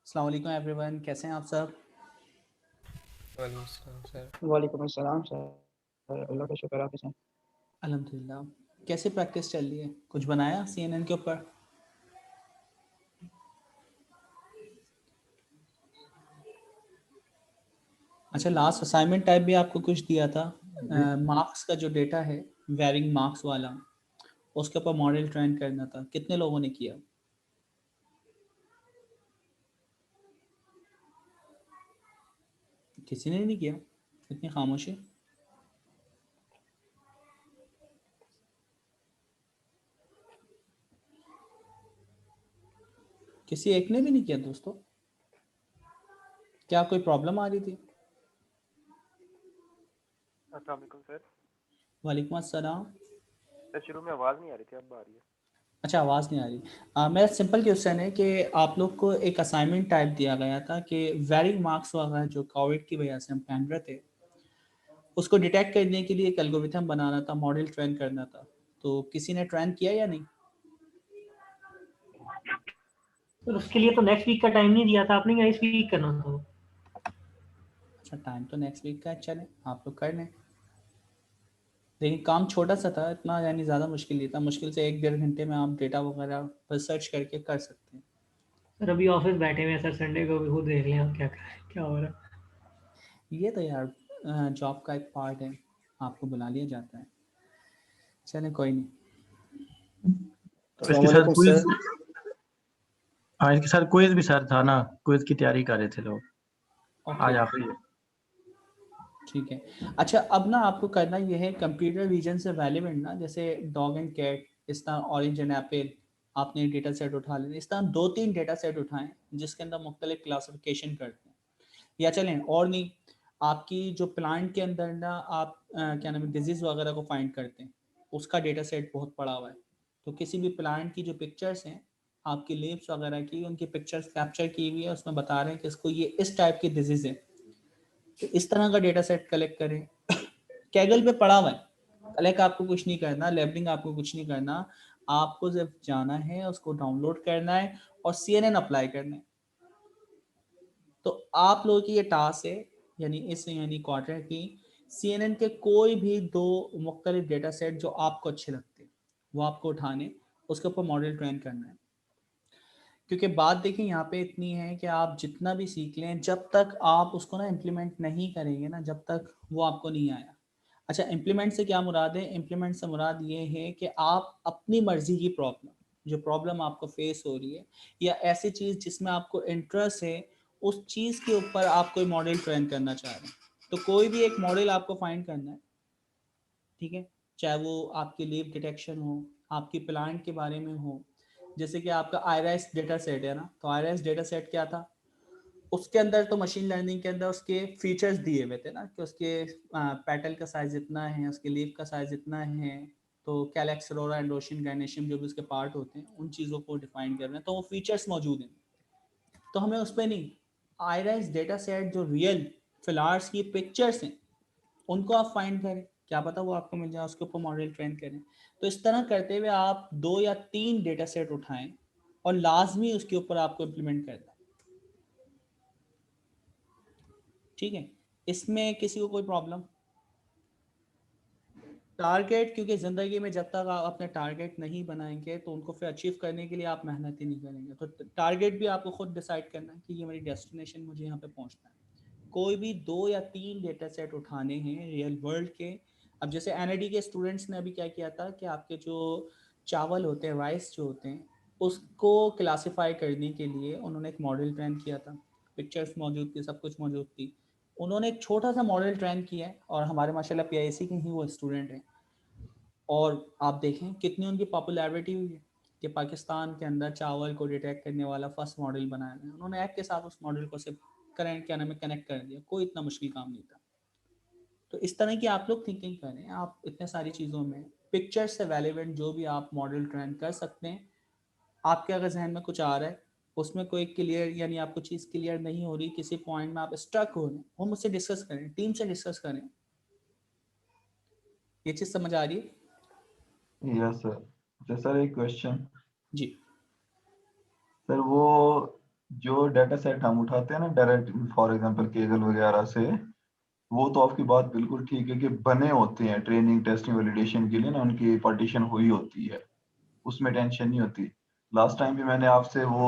अस्सलाम वालेकुम एवरीवन, कैसे हैं आप सब? वालेकुम अस्सलाम सर। वालेकुम अस्सलाम सर, अल्लाह का शुक्र आप कैसे हैं? अल्हम्दुलिल्लाह। कैसे प्रैक्टिस चल रही है? कुछ बनाया सीएनएन के ऊपर? अच्छा, लास्ट असाइनमेंट टाइप भी आपको कुछ दिया था, मार्क्स का जो डेटा है, वेरिंग मार्क्स वाला, उसके ऊपर मॉडल ट्रेन करना था। कितने लोगों ने किया? किसी ने नहीं किया? इतनी खामोशी। किसी एक ने भी नहीं किया दोस्तों? क्या कोई प्रॉब्लम आ रही थी? अस्सलाम वालेकुम सर। वालेकुम अस्सलाम। सर शुरू में आवाज़ नहीं आ रही थी, अब आ रही है। अच्छा, आवाज़ नहीं आ रही। मेरा सिंपल क्वेश्चन है कि आप लोग को एक असाइनमेंट टाइप दिया गया था कि वेरिंग मार्क्स वगैरह जो कोविड की वजह से हम पहन रहे थे, उसको डिटेक्ट करने के लिए एक एल्गोरिथम बनाना था, मॉडल ट्रेन करना था। तो किसी ने ट्रेन किया या नहीं? सर उसके लिए तो नेक्स्ट वीक का टाइम नहीं दिया था आपने, या इस वीक करना था? अच्छा, टाइम तो नेक्स्ट वीक का है, चले आप लोग कर लें। लेकिन काम छोटा सा था, इतना यानी ज़्यादा मुश्किल नहीं था। मुश्किल से 1-1.5 घंटे में आप डेटा वगैरह पर सर्च करके कर सकते हैं। सर अभी ऑफिस बैठे हुए हैं सर, संडे को भी खुद देख लें आप क्या हो रहा है। ये तो यार जॉब का एक पार्ट है, आपको बुला लिया जाता है। चलें, कोई नहीं। तो इसके साथ क्विज, हाँ इसके साथ क्विज भी सर था ना, क्विज की तैयारी कर रहे थे लोग। आज आप ही ठीक है। अच्छा, अब ना आपको करना ये है कंप्यूटर विजन से रेलेवेंट ना, जैसे डॉग एंड कैट, इस तरह ऑरेंज एंड एप्पल, आपने डेटा सेट उठा लेना। इस तरह 2-3 डेटा सेट उठाएं जिसके अंदर मुख्तलिफ क्लासिफिकेशन करते हैं। या चलें और नहीं, आपकी जो प्लांट के अंदर ना आप क्या नाम है डिजीज़ वगैरह को फाइंड करते हैं, उसका डेटा सेट बहुत पड़ा हुआ है। तो किसी भी प्लांट की जो पिक्चर्स हैं, आपकी लीव्स वगैरह की, उनकी पिक्चर्स कैप्चर की हुई है, उसमें बता रहे हैं कि इसको ये इस टाइप की डिजीज़ है, तो इस तरह का डेटा सेट कलेक्ट करें। कैगल पे पड़ा हुआ है, कलेक्ट आपको कुछ नहीं करना, लेबलिंग आपको कुछ नहीं करना। आपको सिर्फ जाना है, उसको डाउनलोड करना है और CNN अप्लाई करना है। तो आप लोगों की ये टास्क है, यानी क्वार्टर की CNN के कोई भी 2 मुख्तलिफ डेटा सेट जो आपको अच्छे लगते हैं, वो आपको उठाने, उसके ऊपर मॉडल ट्रेन करना है। क्योंकि बात देखिए यहाँ पे इतनी है कि आप जितना भी सीख लें, जब तक आप उसको ना इम्प्लीमेंट नहीं करेंगे ना, जब तक वो आपको नहीं आया। अच्छा, इम्प्लीमेंट से क्या मुराद है? इम्प्लीमेंट से मुराद ये है कि आप अपनी मर्जी की प्रॉब्लम, जो प्रॉब्लम आपको फेस हो रही है, या ऐसी चीज़ जिसमें आपको इंटरेस्ट है, उस चीज़ के ऊपर आप कोई मॉडल ट्रेन करना चाह रहे हैं। तो कोई भी एक मॉडल आपको फाइंड करना है, ठीक है? चाहे वो आपकी लीव डिटेक्शन हो, आपकी प्लांट के बारे में हो। जैसे कि आपका आईराइस डेटा सेट है ना, तो आईराइस डेटा सेट क्या था? उसके अंदर तो मशीन लर्निंग के अंदर उसके फीचर्स दिए हुए थे ना, कि उसके पेटल का साइज इतना है, उसके लीफ का साइज इतना है। तो कैलेक्स, अरोरा, एंड्रोशियम, गायनेशियम, जो भी उसके पार्ट होते हैं, उन चीज़ों को डिफाइन कर रहे हैं, तो वो फीचर्स मौजूद हैं। तो हमें उस पर नहीं, आईराइस डेटा सेट जो रियल फ्लावर्स की पिक्चर्स हैं, उनको आप फाइंड करें, क्या पता वो आपको मिल जाए, उसके ऊपर मॉडल ट्रेन करें। तो इस तरह करते हुए आप 2 या 3 डेटा सेट उठाएं और लाजमी उसके ऊपर आपको इम्प्लीमेंट करना है। ठीक है, इसमें किसी को कोई प्रॉब्लम? टारगेट, क्योंकि ज़िंदगी में जब तक आप अपने टारगेट नहीं बनाएंगे तो उनको फिर अचीव करने के लिए आप मेहनत ही नहीं करेंगे। तो टारगेट भी आपको खुद डिसाइड करना है कि ये मेरी डेस्टिनेशन, मुझे यहाँ पे पहुँचना है। कोई भी 2 या 3 डेटा सेट उठाने हैं रियल वर्ल्ड के। अब जैसे NID के स्टूडेंट्स ने अभी क्या किया था कि आपके जो चावल होते हैं, राइस जो होते हैं, उसको क्लासिफाई करने के लिए उन्होंने एक मॉडल ट्रेन किया था। पिक्चर्स मौजूद थी, सब कुछ मौजूद थी। उन्होंने एक छोटा सा मॉडल ट्रेन किया है और हमारे माशाल्लाह PIC के ही वो स्टूडेंट हैं। और आप देखें कितनी उनकी पॉपुलैरिटी हुई है कि पाकिस्तान के अंदर चावल को डिटेक्ट करने वाला फर्स्ट मॉडल बनाया है। उन्होंने ऐप के साथ उस मॉडल को सिर्फ कनेक्ट कर दिया, कोई इतना मुश्किल काम नहीं था। तो इस तरह की आप लोग थिंकिंग करें। आप इतने सारी चीज़ों में पिक्चर से रेलेवेंट जो भी आप मॉडल ट्रेन कर सकते हैं, आपके अगर जहन में कुछ आ रहा है उसमें कोई क्लियर यानी आपको चीज़ क्लियर नहीं हो रही, किसी पॉइंट में आप स्टक हो रहे हैं, वो मुझसे डिस्कस करें, टीम से डिस्कस करें। ये चीज़ समझ आ रही है? Yes sir. अच्छा सर, एक क्वेश्चन जी। सर, वो जो डाटा सेट हम उठाते हैं ना डायरेक्ट, फॉर एग्जांपल केगल वगैरह से, वो तो आपकी बात बिल्कुल ठीक है कि बने होते हैं ट्रेनिंग टेस्टिंग वैलिडेशन के लिए ना, उनकी पार्टीशन हुई होती है, उसमें टेंशन नहीं होती। लास्ट टाइम भी मैंने आपसे वो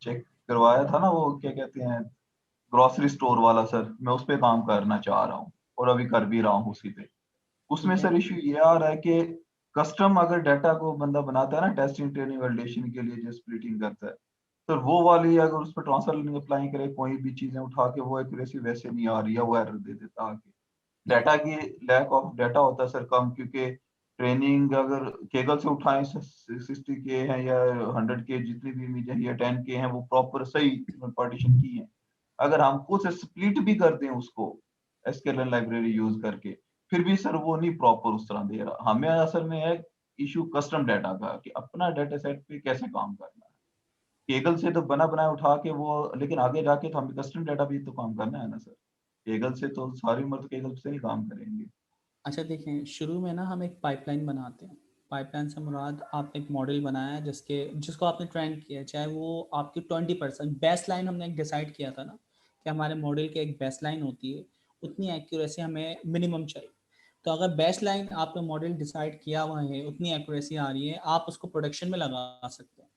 चेक करवाया था ना, वो क्या कहते हैं, ग्रोसरी स्टोर वाला सर, मैं उस पर काम करना चाह रहा हूँ और अभी कर भी रहा हूँ उसी पे। उसमें ठीक है। सर इशू ये आ रहा है कि कस्टम अगर डाटा को बंदा बनाता है ना टेस्टिंग ट्रेनिंग वैलिडेशन के लिए, जो स्प्लिटिंग करता है, तो वो वाली अगर उस पर ट्रांसफर लर्निंग अप्लाई करे, कोई भी चीजें उठा के, वो एक्यूरेसी वैसे नहीं आ रही है, वो एरर दे देता आगे। डाटा की लैक ऑफ डाटा होता है सर कम, क्योंकि ट्रेनिंग अगर केगल से उठाएं 60K है या 100K, जितनी भी इमेज है, या 10K है, वो प्रॉपर सही पार्टीशन की है। अगर हम खुद से स्प्लिट भी कर दें उसको एसक्यूएल लाइब्रेरी यूज करके, फिर भी सर वो नहीं प्रॉपर उस तरह दे रहा। हमें असल में है इशू कस्टम डाटा का, कि अपना डाटा सेट पे कैसे काम करना है। केगल से तो बना बनाया उठा के वो, लेकिन आगे जाके तो हमें कस्टम डाटा भी तो काम करना है ना सर। केगल से तो सारी उम्र तो केगल से ही काम करेंगे। अच्छा देखें, शुरू में ना हम एक पाइपलाइन बनाते हैं। पाइपलाइन से मुराद आपने एक मॉडल बनाया है जिसको आपने ट्रेन किया है, चाहे वो आपकी 20% बेस लाइन हमने एक डिसाइड किया था ना कि हमारे मॉडल की एक बेस लाइन होती है, उतनी एक्यूरेसी हमें मिनिमम चाहिए। तो अगर बेस लाइन आपने मॉडल डिसाइड किया हुआ है, उतनी एक्यूरेसी आ रही है, आप उसको प्रोडक्शन में लगा सकते हैं।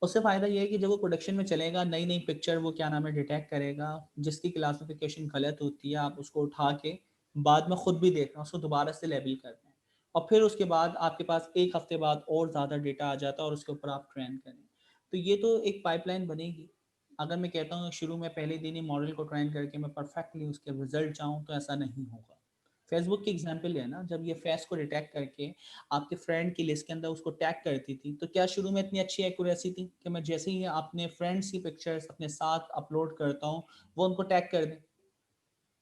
उससे फ़ायदा ये है कि जब वो प्रोडक्शन में चलेगा, नई नई पिक्चर वो क्या नाम है डिटेक्ट करेगा, जिसकी क्लासिफिकेशन गलत होती है आप उसको उठा के बाद में खुद भी देखना, उसको दोबारा से लेबल करना है, और फिर उसके बाद आपके पास एक हफ्ते बाद और ज़्यादा डेटा आ जाता है और उसके ऊपर आप ट्रेन करें। तो ये तो एक पाइपलाइन बनेगी। अगर मैं कहता हूँ शुरू में पहले दिन ही मॉडल को ट्रेन करके मैं परफेक्टली उसके रिजल्ट चाहूँ, तो ऐसा नहीं होगा। फेसबुक की एग्जाम्पल है ना, जब ये फेस को डिटेक्ट करके आपके फ्रेंड की लिस्ट के अंदर उसको टैग करती थी, तो क्या शुरू में इतनी अच्छी एक्यूरेसी थी कि मैं जैसे ही अपने फ्रेंड्स की पिक्चर्स अपने साथ अपलोड करता हूँ वो उनको टैग कर दें?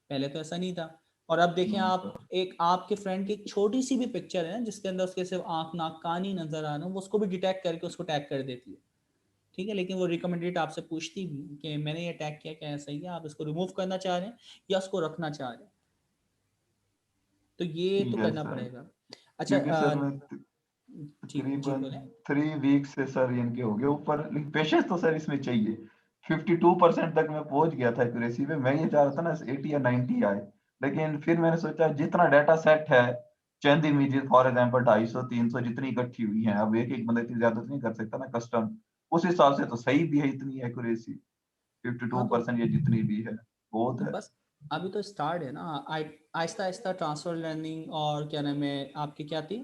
पहले तो ऐसा नहीं था। और अब देखें आप, एक आपके फ्रेंड की एक छोटी सी भी पिक्चर है ना जिसके अंदर उसके सिर्फ आंख नाक कान ही नजर आ रहा है, वो उसको भी डिटेक्ट करके उसको टैग कर देती है। ठीक है, लेकिन वो रिकमेंडेड आपसे पूछती भी कि मैंने ये टैग किया, क्या है सही है, आप इसको रिमूव करना चाह रहे हैं या उसको रखना चाह रहे हैं? तो ये तो यस करना सर। पड़ेगा। अच्छा क्योंकि सर मैं जी जी तकरीबन बोले। 3 वीक से सर इनके हो गए ऊपर, लेकिन पेशेंस तो सर इसमें चाहिए। 52% तक मैं पहुंच गया था एक्यूरेसी पे, मैं ये चाह रहा था ना 80 या 90 आए। लेकिन फिर मैंने सोचा जितना डाटा सेट है, चंद इमेजेस फॉर एग्जांपल 250-300 जितनी इकट्ठी हुई हैं, अब एक एक बंदा इतनी ज्यादा तो नहीं कर सकता ना कस्टम, उस हिसाब से तो सही भी है इतनी एक्यूरेसी। हाँ तो 52% या जितनी भी है बहुत है। बस अभी तो स्टार्ट है ना, आहिस्ता आहिस्ता ट्रांसफर लर्निंग और क्या नाम है आपकी क्या थी,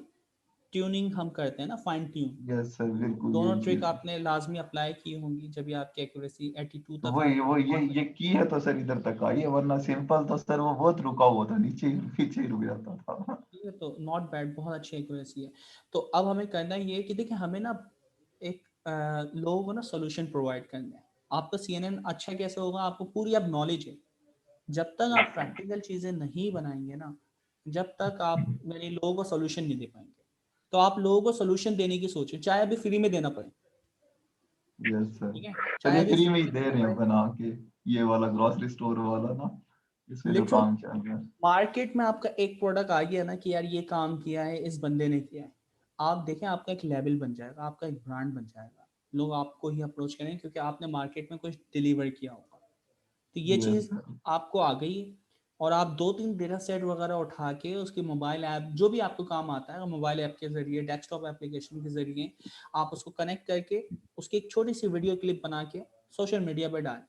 ट्यूनिंग हम करते हैं ना, फाइन ट्यून। यस सर, बिल्कुल दोनों यही ट्रिक है। आपने लाजमी अप्लाई की होंगी जब भी आपकी एक्यूरेसी 82 तक आ वही रही वो है। ये की है तो सर इधर तक आई है, वरना सिंपल तो सर वो बहुत रुका हुआ था, नीचे ही रुक जाता था। ठीक है, तो नॉट बैड, बहुत अच्छी एक्यूरेसी है। तो अब हमें करना ये है कि देखिए हमें ना एक लोगों को ना सोल्यूशन प्रोवाइड करना है। आपका CNN अच्छा कैसे होगा, आपको पूरी अब नॉलेज है। जब तक आप प्रैक्टिकल चीज़ें नहीं बनाएंगे ना, जब तक आप यानी लोगों को सोल्यूशन नहीं दे पाएंगे। तो आप लोगों को सोल्यूशन देने की सोचें, चाहे अभी फ्री में देना पड़े। Yes sir. ठीक है, सर चाहे ये अभी फ्री में फ्री ही में दे देना रहे हैं पड़े। बना के, ये वाला ग्रोसरी स्टोर वाला ना, इसमें जो लिटरल काम चल रहा है। मार्केट में आपका एक प्रोडक्ट आ गया ना कि यार ये काम किया है इस बंदे ने किया है, आप देखें आपका एक लेवल बन जाएगा, आपका एक ब्रांड बन जाएगा। लोग आपको ही अप्रोच करें क्योंकि आपने मार्केट में कुछ डिलीवर किया होगा। तो ये यस चीज़ सर। आपको आ गई है। और आप 2-3 डेटा सेट वगैरह उठा के उसकी मोबाइल ऐप जो भी आपको काम आता है, मोबाइल ऐप के जरिए, डेस्कटॉप एप्लीकेशन के जरिए आप उसको कनेक्ट करके उसकी एक छोटी सी वीडियो क्लिप बना के सोशल मीडिया पर डालें,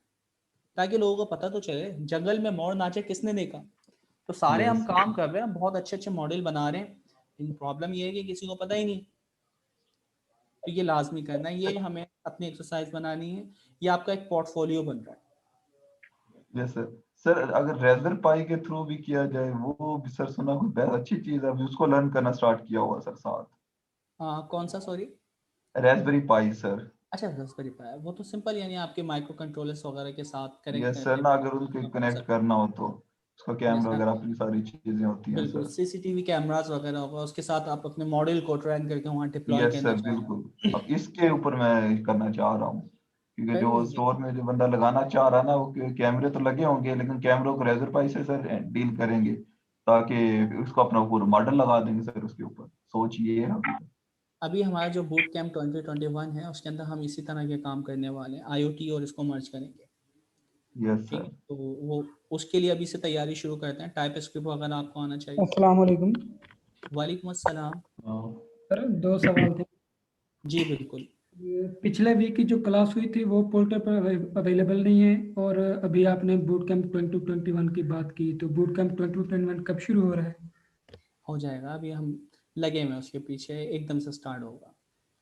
ताकि लोगों को पता तो चले जंगल में मोर नाचे किसने देखा। तो सारे हम यस काम कर रहे हैं, बहुत अच्छे अच्छे मॉडल बना रहे हैं, लेकिन प्रॉब्लम ये है कि किसी को पता ही नहीं। तो ये लाजमी करना है, ये हमें अपनी एक्सरसाइज बनानी है, ये आपका एक पोर्टफोलियो बन रहा है। Yes sir. सर अगर रेजर पाई के थ्रू भी किया जाए, वो भी सर सुना कोई बहुत अच्छी चीज है, अभी उसको लर्न करना स्टार्ट किया हुआ सर साथ। कौन सा सॉरी? रेस्पबेरी पाई सर। अच्छा रास्पबेरी पाई, वो तो सिंपल यानी आपके माइक्रो कंट्रोलर्स वगैरह के साथ कनेक्ट यस सर करके ना, वो अगर उनके काम कर कनेक्ट सकते करना हो तो उसका हैं। यस कैमरा ना, वगैरह अपनी सारी चीजें होती हैं बिल्कुल सर। CCTV कैमरास वगैरह होगा, उसके साथ आप अपने मॉडल को ट्रेन करके वहाँ डिप्लॉय यस करना सर चाहें। बिल्कुल। अब इसके ऊपर मैं करना चाह रहा हूँ। क्योंकि जो स्टोर में जो बंदा लगाना चाह रहा है ना, वो कैमरे तो लगे होंगे लेकिन कैमरों को रेजर पाई से सर डील करेंगे, ताकि उसको अपना पूरा मॉडल लगा देंगे सर उसके ऊपर। सोच ये है अभी हमारा जो बूट कैंप 2021 है उसके अंदर हम इसी तरह के काम करने वाले हैं, IoT और इसको मर्ज करेंगे। यस ठीक है, सर। तो वो उसके लिए अभी से तैयारी शुरू करते हैं। टाइप स्क्रिप्ट अगर आपको आना चाहिए। अस्सलाम वालेकुम वालेकुम अस्सलाम। सर, 2 सवाल थे। जी बिल्कुल। पिछले वीक की जो क्लास हुई थी वो पोर्टल पर अवेलेबल नहीं है, और अभी आपने बूट कैंप 2021 की बात की, तो बूट कैंप 2021 कब शुरू हो रहा है? हो जाएगा, अभी हम लगे हुए हैं उसके पीछे, एकदम से स्टार्ट होगा।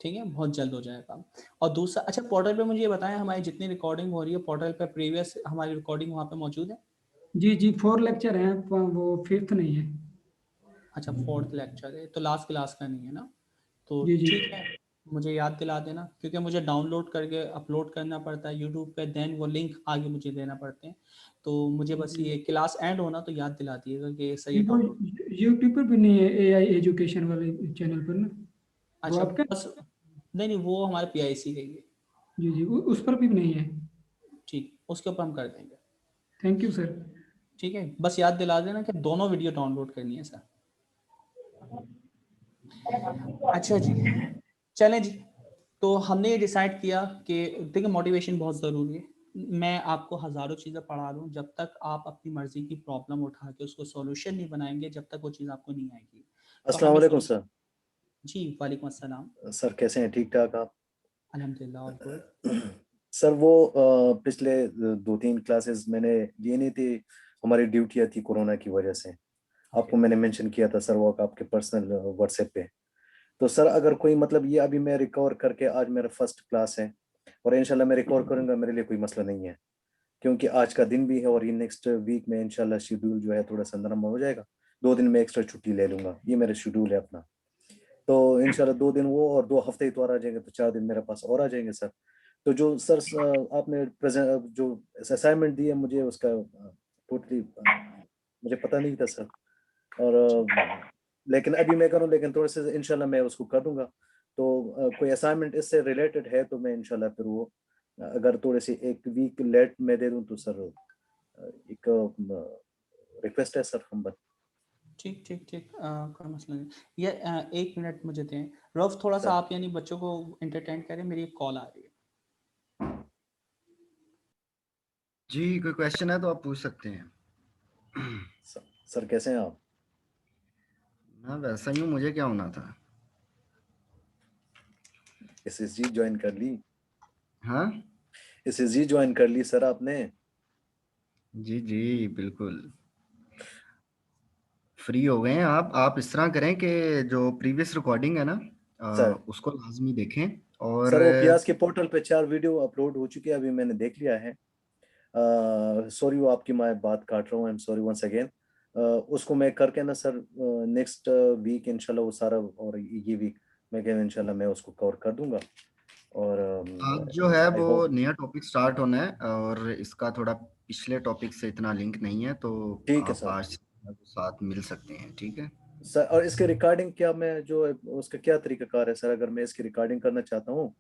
ठीक है, बहुत जल्द हो जाएगा। और दूसरा, अच्छा पोर्टल पे मुझे ये बताएं, हमारी जितनी रिकॉर्डिंग हो रही है पोर्टल पे प्रीवियस हमारी रिकॉर्डिंग वहाँ पे मौजूद है? जी जी, 4 लेक्चर हैं, वो 5th नहीं है। अच्छा 4th लेक्चर है, तो लास्ट क्लास का नहीं है ना? तो जी जी ठीक है, मुझे याद दिला देना, क्योंकि मुझे डाउनलोड करके अपलोड करना पड़ता है यूट्यूब पे, देन वो लिंक आगे मुझे देना पड़ते हैं। तो मुझे बस ये क्लास एंड होना तो याद दिला दिएगा कि सही वो डाउनलोड। यूट्यूब पर भी नहीं है, AI एजुकेशन वाले चैनल पर ना, वो अच्छा आपका? बस, नहीं वो हमारे PIC है ये। जी जी, उस पर भी नहीं है। ठीक, उसके ऊपर हम कर देंगे। Thank you sir. ठीक है, बस याद दिला देना कि दोनों वीडियो डाउनलोड करनी है सर। अच्छा जी, चलें जी। तो हमने ये डिसाइड किया कि देखिए मोटिवेशन बहुत ज़रूरी है। मैं आपको हज़ारों चीज़ें पढ़ा दूँ, जब तक आप अपनी मर्ज़ी की प्रॉब्लम उठा के उसको सॉल्यूशन नहीं बनाएंगे, जब तक वो चीज़ आपको नहीं आएगी। तो अस्सलाम हमें वालेकुम सर। जी वालेकुम अस्सलाम। सर कैसे हैं, ठीक ठाक आप? अल्हम्दुलिल्लाह ऑल गुड। सर वो पिछले 2-3 क्लासेस मैंने लिए नहीं थी, हमारी ड्यूटियाँ थी कोरोना की वजह से। आपको मैंने मेंशन किया था सर वो आपके पर्सनल व्हाट्सएप पे। तो सर अगर कोई मतलब ये अभी मैं रिकवर करके, आज मेरा फर्स्ट क्लास है और इंशाल्लाह मैं रिकवर करूंगा, मेरे लिए कोई मसला नहीं है, क्योंकि आज का दिन भी है और ये नेक्स्ट वीक में इंशाल्लाह शेड्यूल जो है थोड़ा सा नरम हो जाएगा। 2 दिन में एक्स्ट्रा छुट्टी ले लूंगा, ये मेरा शेड्यूल है अपना। तो इंशाल्लाह 2 दिन वो और 2 हफ्ते ही तो और आ जाएंगे, तो 4 दिन मेरे पास और आ जाएंगे सर। तो जो सर आपने प्रेजेंट जो असाइनमेंट दी है मुझे, उसका टोटली मुझे पता नहीं था सर, और लेकिन अभी मैं करूँ, लेकिन थोड़े से इंशाल्लाह मैं उसको कर दूंगा। तो कोई असाइनमेंट इससे रिलेटेड है तो मैं इंशाल्लाह फिर वो अगर थोड़े से 1 वीक लेट में दे दूं तो सर एक रिक्वेस्ट है सर हम। ठीक ठीक ठीक, कोई मसला नहीं। ये 1 मिनट मुझे दें रफ, थोड़ा सा आप यानी बच्चों को एंटरटेन करें, मेरी एक कॉल आ रही है। जी, कोई क्वेश्चन है तो आप पूछ सकते हैं। सर कैसे हैं आप? मैं वैसा ही हूँ, मुझे क्या होना था? SSG ज्वाइन कर ली? हाँ SSG ज्वाइन कर ली सर आपने? जी जी बिल्कुल, फ्री हो गए हैं आप इस तरह करें कि जो प्रीवियस रिकॉर्डिंग है ना सर उसको लाजमी देखें। और सर वो पियास के पोर्टल पे 4 वीडियो अपलोड हो चुकी है, अभी मैंने देख लिया है। सॉरी वो आपकी मैं बात काट रहा हूँ, I am sorry once again. उसको मैं करके ना सर नेक्स्ट वीक इंशाल्लाह वो सारा, और ये वीक मैं क्या इंशाल्लाह मैं उसको कवर कर दूंगा। और आज जो है आई वो होप। नया टॉपिक स्टार्ट होना है और इसका थोड़ा पिछले टॉपिक से इतना लिंक नहीं है, तो ठीक है आप सर। आज साथ मिल सकते हैं, ठीक है सर और इसके रिकॉर्डिंग क्या, मैं जो उसका क्या तरीकाकार है सर, अगर मैं इसकी रिकॉर्डिंग करना चाहता हूँ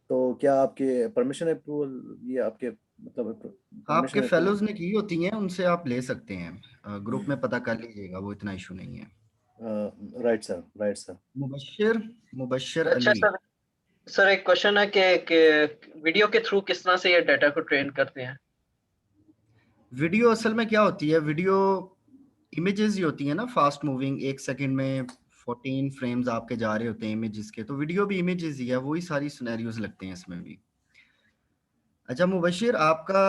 तो क्या आपके परमिशन अप्रूवल, ये आपके मतलब आपके परमिशन फेलोज ने की होती हैं, उनसे आप ले सकते हैं, ग्रुप में पता कर लीजिएगा, वो इतना इशू नहीं है। Right sir, right sir. Mubashshir अच्छा अली। सर एक क्वेश्चन है कि वीडियो के थ्रू किस तरह से ये डाटा को ट्रेन करते हैं? वीडियो असल में क्या होती है, वीडियो इमेजेस ही होती है ना, फास्ट मूविंग, 1 सेकंड में 14 फ्रेम्स आपके जा रहे होते हैं इमेजेस के, तो वीडियो भी इमेजेस ही है, वही सारी सिनेरियोज लगते हैं इसमें भी। अच्छा मुबश्शिर, आपका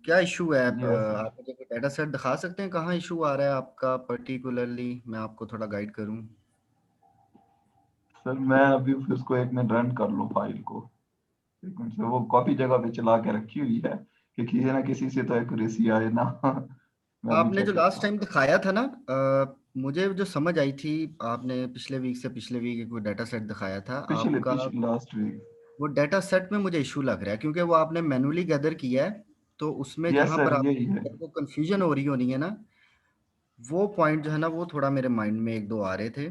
क्या इशू है? आप मुझे डाटा सेट दिखा सकते हैं, कहाँ इशू आ रहा है आपका पर्टिकुलरली, मैं आपको थोड़ा गाइड करूं। सर मैं अभी उसको 1 मिनट रन कर लूँ फाइल को, 1 मिनट से वो कॉपी जगह पे चला के रखी हुई है कि किसी ना किसी से तो एक्यूरेसी आए ना। मैं अभी आपने चेक जो करता लास्ट हूँ। टाइम दिखाया था ना, मुझे जो समझ आई थी, आपने पिछले वीक से पिछले वीक कोई डाटा सेट दिखाया था आपका, पिछले लास्ट वीक। वो डाटा सेट में मुझे इशू लग रहा है, क्योंकि वो आपने मैनुअली गैदर किया है, तो उसमें यस जहां पर सर यही है। आपको कंफ्यूजन हो रही होनी है ना, वो पॉइंट जो है ना, वो थोड़ा मेरे माइंड में 1-2 आ रहे थे,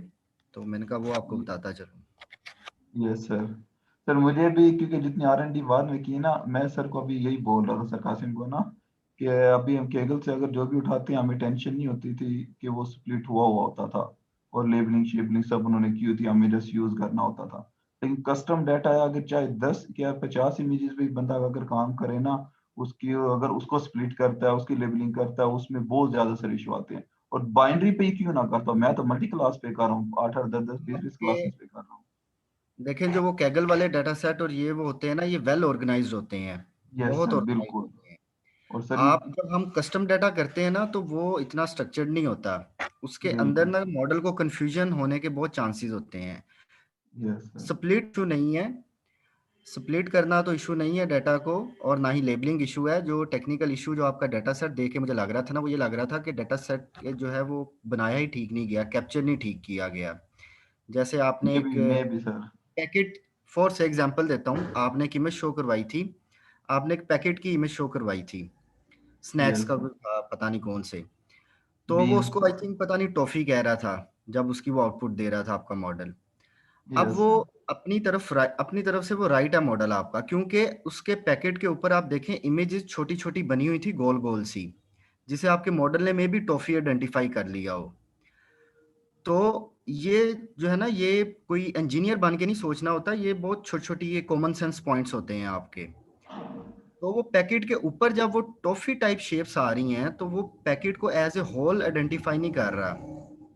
तो मैंने कहा वो आपको बताता चलूं। Yes sir. सर मुझे भी, क्योंकि जितनी R&D बाद में की ना, मैं सर को अभी यही बोल रहा था, सर कासिम को ना, कि अभी हम केगल से अगर जो भी उठाते हैं हमें टेंशन नहीं होती थी कि वो स्प्लिट हुआ हुआ होता था, और लेबलिंग शेबलिंग सब उन्होंने की होती, हमें जस्ट यूज करना होता था। लेकिन कस्टम डाटा है, अगर चाहे 10 या 50 इमेजेस भी बंदा अगर काम करे ना, उसकी अगर उसको स्प्लिट करता है, उसकी लेबलिंग करता है, उसमें बहुत ज्यादा सर इशू आते हैं। और बाइनरी पे ही क्यों ना करता हूँ, मैं तो मल्टी क्लास पे कर रहा हूँ, 8 10 10 20 क्लासेस पे कर रहा हूँ। देखें जो वो कैगल वाले डाटा सेट और ये वो होते हैं ना, ये वेल ऑर्गेनाइज्ड होते हैं, यस बहुत सर, ऑर्गेनाइज्ड बिल्कुल। होते हैं। और सर आप जब हम कस्टम डाटा करते हैं ना, तो वो इतना स्ट्रक्चर्ड नहीं होता, उसके अंदर बिल्कुल। ना मॉडल को कंफ्यूजन होने के बहुत चांसेस होते हैं। Yes sir. स्प्लिट इशू नहीं है, स्प्लिट करना तो इशू नहीं है डाटा को, और ना ही लेबलिंग इशू है। जो टेक्निकल इशू जो आपका डाटा सेट देख के मुझे लग रहा था ना, वो ये लग रहा था कि डाटा सेट जो है वो बनाया ही ठीक नहीं गया, कैप्चर नहीं ठीक किया गया। जैसे आपने एक मैं भी सर। पैकेट, फॉर से एग्जांपल देता हूँ, आपने एक इमेज शो करवाई थी, आपने एक पैकेट की इमेज शो करवाई थी, स्नैक्स यस का सर। कोई था, पता नहीं कौन से, तो वो बीन्स। उसको आई थिंक पता नहीं टॉफी कह रहा था जब उसकी वो आउटपुट दे रहा था आपका मॉडल। अब यस वो सर। अपनी तरफ से वो राइट है मॉडल आपका, क्योंकि उसके पैकेट के ऊपर आप देखें इमेजेस छोटी छोटी बनी हुई थी गोल गोल सी, जिसे आपके मॉडल ने मे भी टॉफी आइडेंटिफाई कर लिया हो। तो ये जो है ना, ये कोई इंजीनियर बन के नहीं सोचना होता, ये बहुत छोटी छोटी ये कॉमन सेंस पॉइंट्स होते हैं आपके। तो वो पैकेट के ऊपर जब वो टॉफी टाइप शेप्स आ रही हैं, तो वो पैकेट को एज ए होल आइडेंटिफाई नहीं कर रहा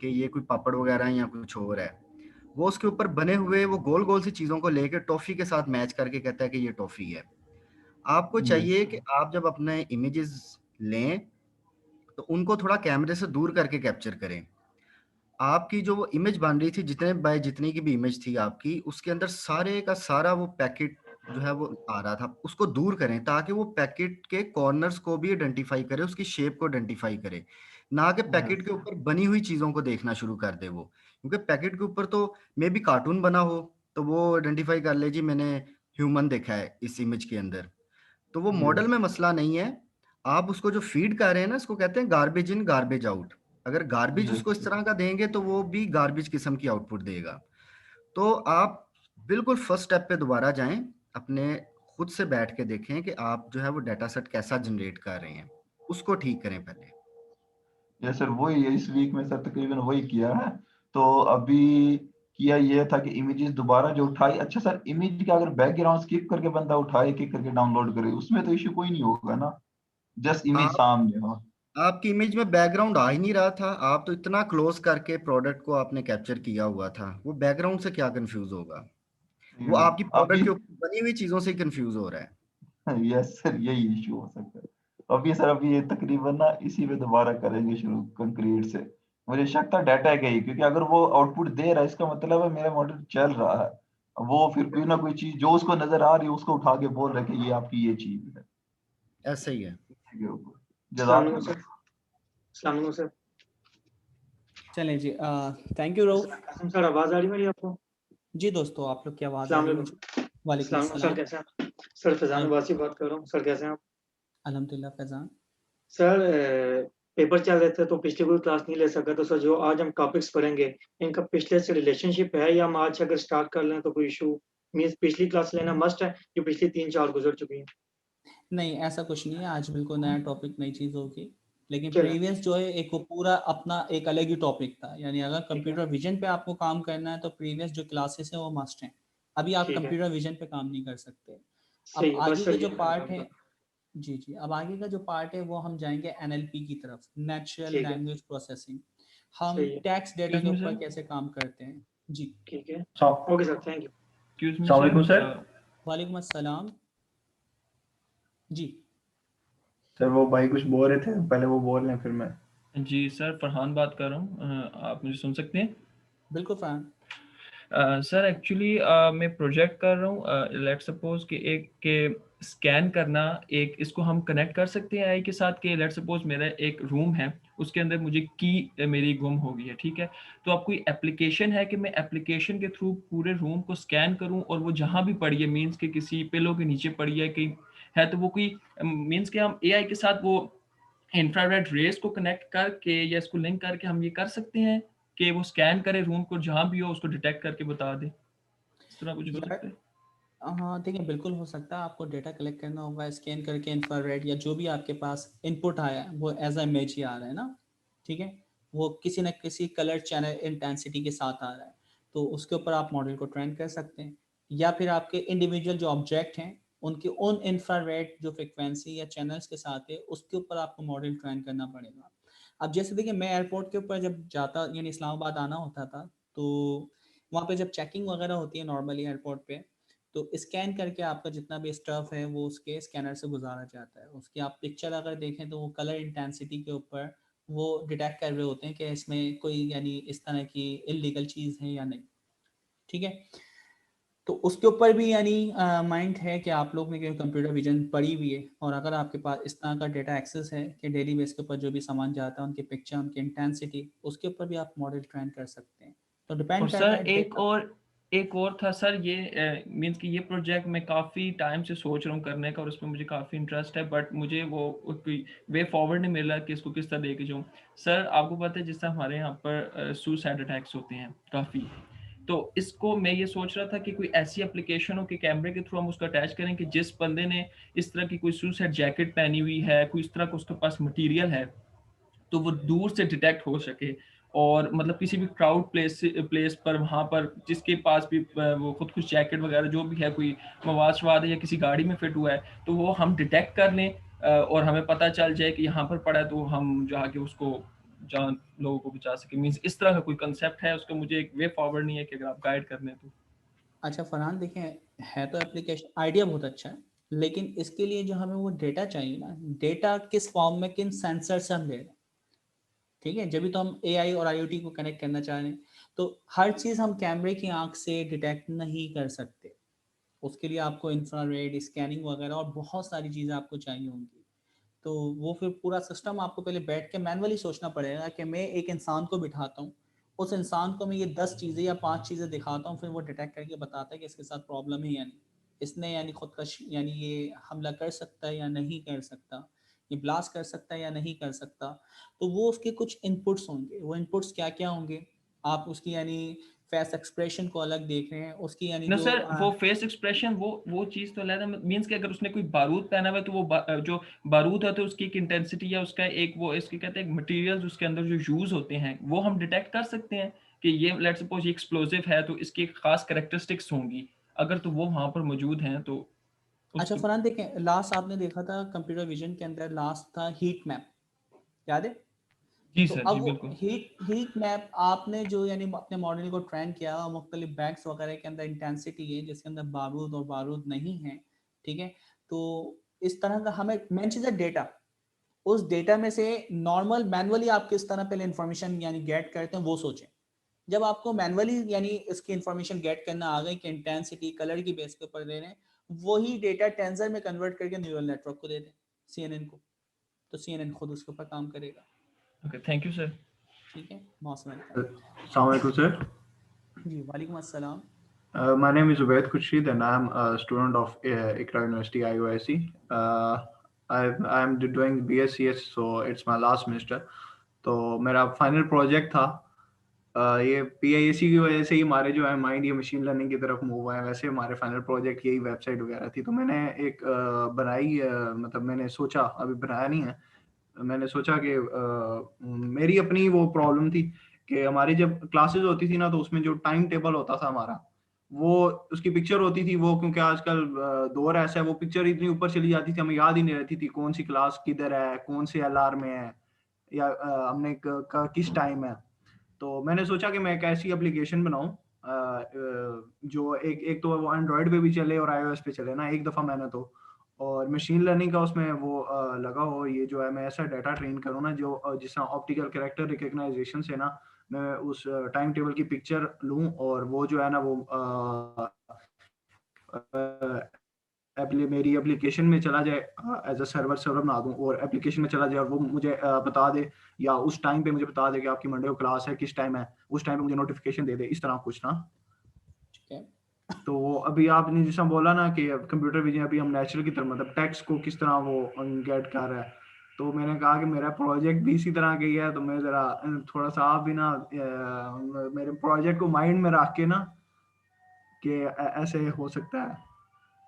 कि ये कोई पापड़ वगैरह है या कुछ और है। वो उसके ऊपर बने हुए वो गोल गोल सी चीजों को लेकर टॉफी के साथ मैच करके कहता है कि ये टॉफी है। आपको यस चाहिए कि सर। आप जब अपने इमेजेस लें, तो उनको थोड़ा कैमरे से दूर करके कैप्चर करें। आपकी जो वो इमेज बन रही थी, जितने बाय जितनी की भी इमेज थी आपकी, उसके अंदर सारे का सारा वो पैकेट जो है वो आ रहा था, उसको दूर करें ताकि वो पैकेट के कॉर्नर्स को भी आइडेंटिफाई करे, उसकी शेप को आइडेंटिफाई करे, ना कि पैकेट के यस ऊपर बनी हुई चीजों को देखना शुरू कर दे वो। क्योंकि पैकेट के ऊपर तो मे बी कार्टून बना हो, तो वो आइडेंटिफाई कर ले जी मैंने ह्यूमन देखा है इस इमेज के अंदर। तो वो मॉडल यस में मसला नहीं है, आप उसको जो फीड कर रहे हैं ना, इसको कहते हैं गार्बेज इन गार्बेज आउट। अगर गार्बेज यस उसको इस सर। तरह का देंगे तो वो भी गार्बेज किस्म की आउटपुट देगा। तो आप बिल्कुल फर्स्ट स्टेप पे दोबारा जाएं, अपने खुद से बैठ के देखें कि आप जो है वो डाटा सेट कैसा जनरेट कर रहे हैं, उसको ठीक करें पहले। यस सर, वही है, इस वीक में सर तकरीबन वही किया है। तो अभी किया ये था कि इमेजेस दोबारा जो उठाई, अच्छा सर इमेज का अगर बैकग्राउंड स्किप करके बंदा उठाए कि करके डाउनलोड करे, उसमें तो इशू कोई नहीं होगा ना, जस्ट इमेज आप सामने हो। आपकी इमेज में बैकग्राउंड आ ही नहीं रहा था, आप तो इतना क्लोज करके प्रोडक्ट को आपने कैप्चर किया हुआ था, वो बैकग्राउंड से क्या कंफ्यूज होगा? वो आपकी अभी प्रोडक्ट के ऊपर बनी हुई चीजों से कंफ्यूज हो रहा है। यस सर, यही इशू हो सकता है। अभी सर अभी ये तकरीबन ना इसी पे दोबारा करेंगे शुरू कंक्रीट से। मुझे शक था डाटा है ही, क्योंकि अगर वो आउटपुट दे रहा है इसका मतलब है मेरा मॉडल चल रहा है। वो फिर कोई ना कोई चीज जो उसको नजर आ रही है उसको उठा के बोल रहा है कि ये आपकी ये चीज है। ऐसे ही है। इसी के ऊपर अस्सलाम वालेकुम जज़ाकल्लाह। सर। अस्सलाम वालेकुम सर। चलें जी, thank you Rauf. Qasim sir, आवाज आ रही है मेरी आपको? जी दोस्तों, आप लोग की आवाज़ आ अस्सलाम रही है वालेकुम। मुझे। वालेकुम अस्सलाम वालेकुम सर, अस्सलाम। कैसे हैं आप? सर फैजान वालेकुम अब्बासी बात कर रहा हूँ। सर कैसे हैं आप? अल्हम्दुलिल्लाह फैजान। सर पेपर चल रहे थे तो पिछली कोई क्लास नहीं ले सका, तो सर जो आज हम टॉपिक्स पढ़ेंगे इनका पिछले से रिलेशनशिप है, या हम आज अगर स्टार्ट कर लें तो कोई इशू? मीन्स पिछली क्लास लेना मस्ट है जो पिछली 3-4 गुजर चुकी हैं? नहीं, ऐसा कुछ नहीं है, आज बिल्कुल नया टॉपिक नई चीज़ होगी। लेकिन चलें। प्रीवियस जो है एक वो पूरा अपना एक अलग ही टॉपिक था, यानी अगर ठीक है, कंप्यूटर विजन पे आपको काम करना है तो प्रीवियस जो क्लासेस हैं वो मस्ट हैं। अभी आप ठीक है, कंप्यूटर विजन पे काम नहीं कर सकते। अब सही है, बस आगे सर का जो ये मैं पार्ट है, जानता। जी जी, अब आगे का जो पार्ट है वो हम जाएंगे एनएलपी की तरफ, नेचुरल ठीक है, लैंग्वेज प्रोसेसिंग। हम सही है, टेक्स्ट डेटा एक्सक्यूज के मी ऊपर सर। कैसे काम करते हैं। जी, ठीक है। सलाम ओके सर, थैंक यू। वालेकुम सर। वालेकुम अस्सलाम। जी सर वो भाई कुछ बोल रहे थे, पहले वो बोल रहे हैं फिर मैं। जी सर, फरहान बात कर रहा हूँ। आप मुझे सुन सकते हैं? बिल्कुल फरहान। सर एक्चुअली मैं प्रोजेक्ट कर रहा हूँ। लेट सपोज कि एक के स्कैन करना, एक इसको हम कनेक्ट कर सकते हैं आई के साथ कि लेट सपोज मेरा एक रूम है, उसके अंदर मुझे की मेरी गुम हो गई है, ठीक है। तो अब कोई एप्लीकेशन है कि मैं एप्लीकेशन के थ्रू पूरे रूम को स्कैन करूं और वो जहां भी पड़ी है, मीन्स के किसी पिलो के नीचे पड़ी है कहीं है, तो वो कोई मीन्स के हम एआई के साथ वो इंफ्रारेड रेस को कनेक्ट करके या इसको लिंक करके हम ये कर सकते हैं कि वो स्कैन करे रूम को, जहां भी हो उसको डिटेक्ट करके बता दे, इस तरह कुछ हो यार सकता है? हाँ देखिए, बिल्कुल हो सकता है आपको डेटा कलेक्ट करना होगा, स्कैन करके इंफ्रारेड या जो भी आपके पास इनपुट आया है वो एज अ इमेज ही आ रहा है ना, ठीक है, वो किसी न किसी कलर चैनल इंटेंसिटी के साथ आ रहा है, तो उसके ऊपर आप मॉडल को ट्रेन कर सकते हैं। या फिर आपके इंडिविजुअल जो ऑब्जेक्ट हैं उनके उन इंफ्रारेड जो फ्रिक्वेंसी या चैनल्स के साथ है उसके ऊपर आपको मॉडल ट्रेन करना पड़ेगा। अब जैसे देखिए, मैं एयरपोर्ट के ऊपर जब जाता यानी इस्लामाबाद आना होता था, तो वहाँ पे जब चेकिंग वगैरह होती है नॉर्मली एयरपोर्ट पे, तो स्कैन करके आपका जितना भी स्टफ है वो उसके स्कैनर से गुजारा जाता है। उसकी आप पिक्चर अगर देखें तो वो कलर इंटेंसिटी के ऊपर वो डिटेक्ट कर रहे होते हैं कि इसमें कोई यानी इस तरह की इलीगल चीज़ है या नहीं, ठीक है। तो उसके ऊपर भी यानी माइंड है कि आप लोग ने कंप्यूटर विजन पढ़ी हुई है, और अगर आपके पास इस तरह का डेटा एक्सेस है कि डेली बेस के ऊपर जो भी सामान जाता है उनकी पिक्चर उनकी इंटेंसिटी उसके ऊपर भी आप मॉडल ट्रेन कर सकते हैं। तो और डिपेंड करता सर है डेटा। एक और था सर, ये मीन्स कि ये प्रोजेक्ट मैं काफ़ी टाइम से सोच रहा हूँ करने का और उसमें मुझे काफ़ी इंटरेस्ट है, बट मुझे वो कोई वे फॉरवर्ड नहीं मिला कि इसको किस तरह लेके जाऊँ। सर आपको पता है जिस तरह हमारे यहाँ पर सुसाइड अटैक्स होते हैं काफ़ी, तो इसको मैं ये सोच रहा था कि कोई ऐसी एप्लीकेशन हो कि कैमरे के थ्रू हम उसको अटैच करें कि जिस बंदे ने इस तरह की कोई सुसाइड जैकेट पहनी हुई है, कोई इस तरह का उसके पास मटेरियल है, तो वो दूर से डिटेक्ट हो सके, और मतलब किसी भी क्राउड प्लेस पर वहाँ पर जिसके पास भी वो खुद कुछ जैकेट वगैरह जो भी है, कोई मवाद शवाद है या किसी गाड़ी में फिट हुआ है, तो वो हम डिटेक्ट कर लें और हमें पता चल जाए कि यहाँ पर पड़ा है, तो हम जाके उसको जान लोगों को बचा सके। मीन्स इस तरह का कोई कंसेप्ट है, उसका मुझे एक वे फॉरवर्ड नहीं है कि अगर आप गाइड कर लें तो। अच्छा फरहान, देखें, है तो एप्लीकेशन आइडिया बहुत अच्छा है, लेकिन इसके लिए जो हमें वो डेटा चाहिए ना, डेटा किस फॉर्म में किन सेंसर से हम ले रहे हैं, ठीक है, जब भी तो हम एआई और आईओटी को कनेक्ट करना चाह रहे हैं, तो हर चीज़ हम कैमरे की आंख से डिटेक्ट नहीं कर सकते। उसके लिए आपको इंफ्रारेड स्कैनिंग वगैरह और बहुत सारी चीज़ें आपको चाहिए होंगी। तो वो फिर पूरा सिस्टम आपको पहले बैठ के मैनुअली सोचना पड़ेगा कि मैं एक इंसान को बिठाता हूँ, उस इंसान को मैं ये 10 चीज़ें या 5 चीज़ें दिखाता हूँ, फिर वो डिटेक्ट करके बताता है कि इसके साथ प्रॉब्लम है या नहीं, इसने यानी खुद का यानी ये हमला कर सकता है या नहीं कर सकता, ये ब्लास्ट कर सकता है या नहीं कर सकता। तो वो उसके कुछ इनपुट्स होंगे, वो इनपुट्स क्या क्या होंगे, आप उसकी यानी फेस एक्सप्रेशन को अलग देख रहे हैं, उसकी यानी ना जो सर, वो फेस एक्सप्रेशन वो चीज तो अलग है। मींस कि अगर उसने कोई बारूद पहना हुआ है तो वो जो बारूद है तो उसकी एक इंटेंसिटी या उसका एक वो इसके कहते हैं मटेरियल्स उसके अंदर जो यूज होते हैं वो हम डिटेक्ट कर सकते हैं कि ये लेट्स सपोज ये एक्सप्लोसिव है तो इसकी एक खास कैरेक्टरिस्टिक्स होंगी, अगर तो वो वहां पर मौजूद हैं तो अच्छा उसकी। फरहान, देखें, लास्ट आपने देखा था कंप्यूटर विजन के अंदर, लास्ट था हीट मैप, याद है? जी तो सर, अब जी वो बिल्कुल। हीट मैप आपने जो यानी अपने मॉडल को ट्रेन किया, मुख्तलिफ बैग्स वगैरह के अंदर इंटेंसिटी है जिसके अंदर बारूद और बारूद नहीं है, ठीक है। तो इस तरह का हमें मेन चीज़ है डेटा, उस डेटा में से नॉर्मल मैनुअली आप किस तरह पहले इंफॉर्मेशन यानी गेट करते हैं वो सोचें। जब आपको मैनुअली यानी इसकी इंफॉर्मेशन गेट करना आ गई कि इंटेंसिटी कलर की बेस के ऊपर दे रहे हैं, वही डेटा टेंसर में कन्वर्ट करके न्यूरल नेटवर्क को दे दें, सीएनएन को, तो सीएनएन खुद उसके ऊपर काम करेगा। Okay, thank you sir. ठीक है, most welcome. Assalamu alaikum, sir. जी वालेकुम अस्सलाम। My name is Ubaid Khurshid and I'm a student of Iqra University IOIC. I'm doing BScs, so it's my last semester. तो मेरा फाइनल प्रोजेक्ट था ये PIAC की वजह से ही हमारे जो है माइंड ये मशीन लर्निंग की तरफ मूव हुआ है। वैसे हमारे फाइनल प्रोजेक्ट यही वेबसाइट वगैरह थी, तो मैंने एक बनाई, मतलब मैंने सोचा, अभी बनाया नहीं है, मैंने सोचा कि मेरी अपनी वो प्रॉब्लम थी कि हमारी जब क्लासेस होती थी ना तो उसमें जो टाइम टेबल होता था हमारा, वो उसकी पिक्चर होती थी वो, क्योंकि आजकल दौर ऐसा है, वो पिक्चर इतनी ऊपर चली जाती थी हमें याद ही नहीं रहती थी कौन सी क्लास किधर है, कौन से LR में है, या हमने किस टाइम है। तो मैंने सोचा कि मैं एक ऐसी एप्लीकेशन बनाऊं जो एक तो वो एंड्रॉयड पे भी चले और iOS पे चले ना एक दफ़ा मैंने तो, और मशीन लर्निंग का उसमें वो लगा हो, ये जो है मैं ऐसा डाटा ट्रेन करूँ ना जो जिस तरह ऑप्टिकल कैरेक्टर रिकग्नाइजेशन से ना मैं उस टाइम टेबल की पिक्चर लूँ और वो जो है ना वो मेरी एप्लीकेशन में चला जाए, एज अ सर्वर बना दूं और एप्लीकेशन में चला जाए और वो मुझे बता दे, या उस टाइम पे मुझे बता दे कि आपकी मंडे को क्लास है, किस टाइम है, उस टाइम पे मुझे नोटिफिकेशन दे दे, इस तरह कुछ ना। ठीक है। तो अभी आपने जैसा बोला ना कि कंप्यूटर विजन अभी हम नेचुरल की तरह मतलब टेक्स्ट को किस तरह वो गेट कर रहा है, तो मैंने कहा कि मेरा प्रोजेक्ट भी इसी तरह का ही है, तो मैं ज़रा थोड़ा सा आप भी ना मेरे प्रोजेक्ट को माइंड में रख के ना कि ऐसे हो सकता है।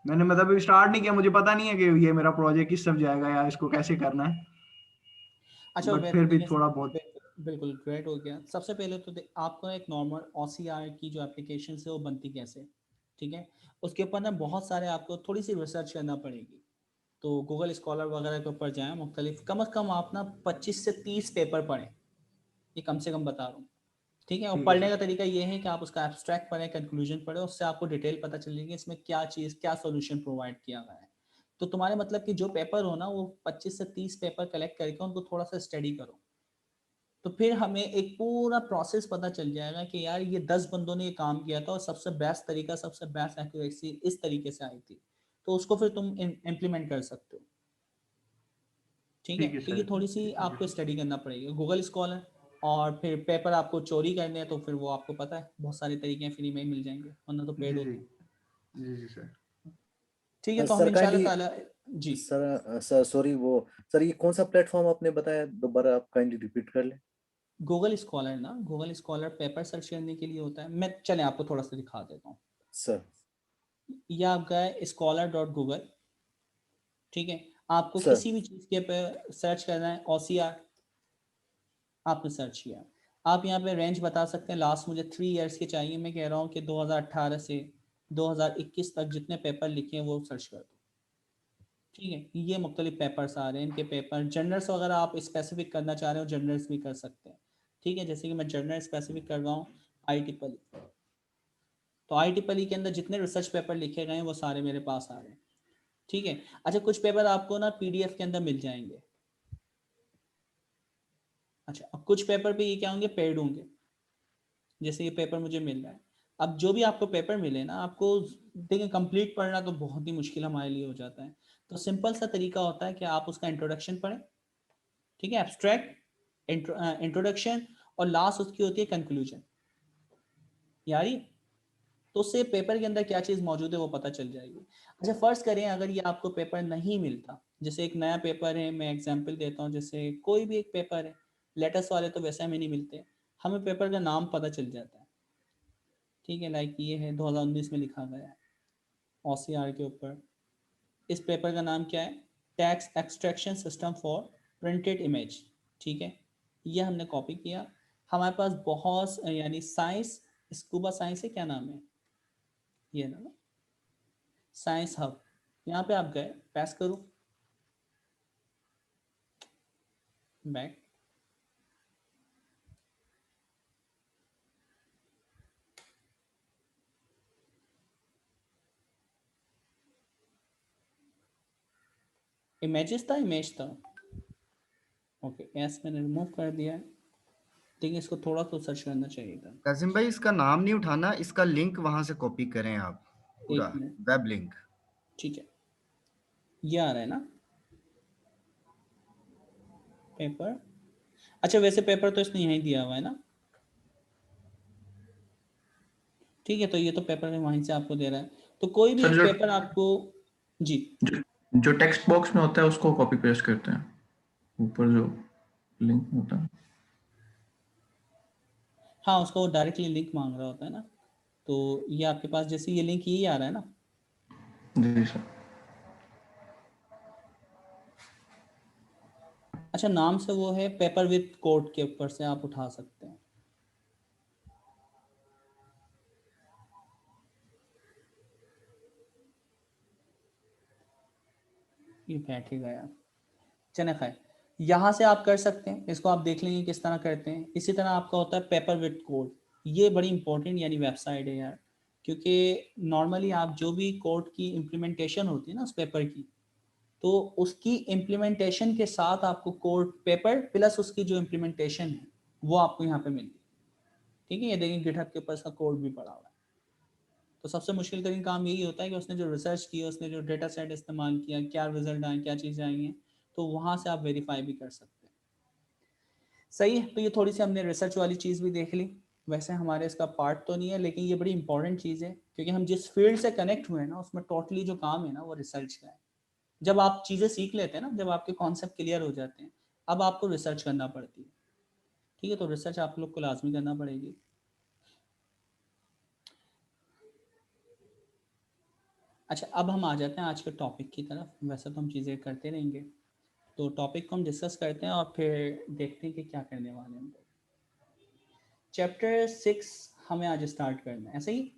मैंने मतलब स्टार्ट नहीं किया, मुझे पता नहीं है कि ये मेरा प्रोजेक्ट किस सब जाएगा या इसको कैसे करना है, अच्छा बट फिर भी थोड़ा बहुत। बिल्कुल ग्रेट हो गया। सबसे पहले तो आपको एक नॉर्मल OCR की जो एप्लीकेशन है वो बनती कैसे, ठीक है, उसके ऊपर ना बहुत सारे आपको थोड़ी सी रिसर्च करना पड़ेगी। तो गूगल स्कॉलर वगैरह के ऊपर जाएं, मुख्तलिफ कम से कम आप ना 25 से 30 पेपर पढ़ें, ये कम से कम बता रहा हूँ, ठीक है। और पढ़ने का तरीका ये है कि आप उसका एब्स्ट्रैक्ट पढ़ें, कंक्लूजन पढ़ें, उससे आपको डिटेल पता चलेगी इसमें क्या चीज़, क्या सॉल्यूशन प्रोवाइड किया गया है। तो तुम्हारे मतलब कि जो पेपर हो ना वो 25 से 30 पेपर कलेक्ट करके उनको थोड़ा सा स्टडी करो, तो फिर हमें एक पूरा प्रोसेस पता चल जाएगा कि यार ये 10 बंदों ने ये काम किया था और सबसे बेस्ट तरीका, सबसे बेस्ट एक्यूरेसी इस तरीके से आई थी, तो उसको फिर तुम इम्प्लीमेंट कर सकते हो, ठीक है। तो ये थोड़ी सी आपको स्टडी करना पड़ेगी गूगल स्कॉलर। और फिर पेपर आपको चोरी करने हैं तो फिर वो आपको पता है बहुत सारे तरीके हैं, फ्री में ही मिल जाएंगे, वरना तो पेड होते हैं। जी सर। ठीक है, तो हम सर इंशाल्लाह काइंडली, ताला जी सर सॉरी, वो सर ये कौन सा प्लेटफॉर्म आपने बताया, दोबारा आप काइंडली रिपीट कर लें। गूगल स्कॉलर ना, गूगल स्कॉलर पेपर सर्च करने के लिए होता है। मैं चले आपको थोड़ा सा दिखा देता हूँ सर। यह आपका है scholar.google, ठीक है। आपको सर किसी भी चीज़ के पे सर्च करना है, OCR आपने सर्च किया, आप यहाँ पे रेंज बता सकते हैं। लास्ट मुझे 3 इयर्स के चाहिए, मैं कह रहा हूँ कि 2018 से 2021 तक जितने पेपर लिखे हैं वो सर्च कर दो, ठीक है। ये मुख्तलिफ पेपर्स आ रहे हैं, इनके पेपर जर्नल्स वगैरह आप स्पेसिफिक करना चाह रहे हो जर्नल्स भी कर सकते हैं, ठीक है। जैसे कि मैं जर्नल स्पेसिफिक कर रहा हूँ IEEE, तो IEEE के अंदर जितने रिसर्च पेपर लिखे गए हैं वो सारे मेरे पास आ रहे हैं, ठीक है। अच्छा, कुछ पेपर आपको ना PDF के अंदर मिल जाएंगे। अच्छा, अब कुछ पेपर पे ये क्या होंगे, पेड होंगे, जैसे ये पेपर मुझे मिल रहा है। अब जो भी आपको पेपर मिले ना, आपको देखिए कंप्लीट पढ़ना तो बहुत ही मुश्किल हमारे लिए हो जाता है, तो सिंपल सा तरीका होता है कि आप उसका इंट्रोडक्शन पढ़ें, ठीक है, एब्स्ट्रैक्ट, इंट्रोडक्शन, और लास्ट उसकी होती है कंक्लूजन, यारी, तो उससे पेपर के अंदर क्या चीज़ मौजूद है वो पता चल जाएगी। अच्छा, फर्ज करें अगर ये आपको पेपर नहीं मिलता, जैसे एक नया पेपर है, मैं एग्जांपल देता हूँ, जैसे कोई भी एक पेपर है, लेटेस्ट वाले तो वैसे हमें नहीं मिलते, हमें पेपर का नाम पता चल जाता है, ठीक है। लाइक ये है 2019 में लिखा गया है OCR के ऊपर, इस पेपर का नाम क्या है, tax extraction system for printed image, ठीक है। ये हमने कॉपी किया, हमारे पास बहुत यानी साइंस, स्कूबा साइंस है, क्या नाम है ये ना, साइंस हब, यहाँ पे आप गए, पैस करो बैक, इमेजेस था, इमेज था, ओके, एस मैंने रिमूव कर दिया है, ठीक है। इसको थोड़ा तो सर्च करना चाहिए था। कासिम भाई इसका नाम नहीं उठाना, इसका लिंक वहां से कॉपी करें आप, पूरा एक मिनट, वेब लिंक। ठीक है, ये आ रहा है ना पेपर। अच्छा, वैसे पेपर तो इसने यहीं दिया हुआ है ना, ठीक है, तो ये तो पेपर वहीं से आपको दे रहा है, तो कोई भी सर एक जो पेपर आपको जी, जो टेक्स्ट बॉक्स में होता है उसको कॉपी पेस्ट करते हैं, ऊपर जो लिंक होता है। हाँ, उसको डायरेक्टली लिंक मांग रहा होता है ना, तो ये आपके पास जैसे ये लिंक यही आ रहा है ना, जी सर। अच्छा, नाम से वो है पेपर विद कोड के ऊपर से आप उठा सकते हैं, ये बैठ ही गया, चने खैर, यहाँ से आप कर सकते हैं, इसको आप देख लेंगे किस तरह करते हैं। इसी तरह आपका होता है पेपर विद कोड, ये बड़ी इंपॉर्टेंट यानी वेबसाइट है यार, क्योंकि नॉर्मली आप जो भी कोड की इम्प्लीमेंटेशन होती है ना उस पेपर की, तो उसकी इम्प्लीमेंटेशन के साथ आपको कोड पेपर प्लस उसकी जो इम्प्लीमेंटेशन है वो आपको यहाँ पे मिलेगी, ठीक है। ये देखिए गिटहब के ऊपर इसका कोड भी पड़ा हुआ है। तो सबसे मुश्किल तरीन काम यही होता है कि उसने जो रिसर्च किया, उसने जो डेटा सेट इस्तेमाल किया, क्या रिजल्ट आए, क्या चीज़ें आई हैं, तो वहाँ से आप वेरीफाई भी कर सकते हैं। सही है, तो ये थोड़ी सी हमने रिसर्च वाली चीज़ भी देख ली। वैसे हमारे इसका पार्ट तो नहीं है, लेकिन ये बड़ी इंपॉर्टेंट चीज़ है, क्योंकि हम जिस फील्ड से कनेक्ट हुए हैं ना उसमें टोटली जो काम है ना वो रिसर्च का है। जब आप चीज़ें सीख लेते हैं ना, जब आपके कॉन्सेप्ट क्लियर हो जाते हैं, अब आपको रिसर्च करना पड़ती है, ठीक है। तो रिसर्च आप लोग को लाजमी करना पड़ेगी। अच्छा, अब हम आ जाते हैं आज के टॉपिक की तरफ। वैसे तो हम चीज़ें करते रहेंगे, तो टॉपिक को हम डिस्कस करते हैं और फिर देखते हैं कि क्या करने वाले हैं हम लोग। चैप्टर 6 हमें आज स्टार्ट करना है, ऐसे ही।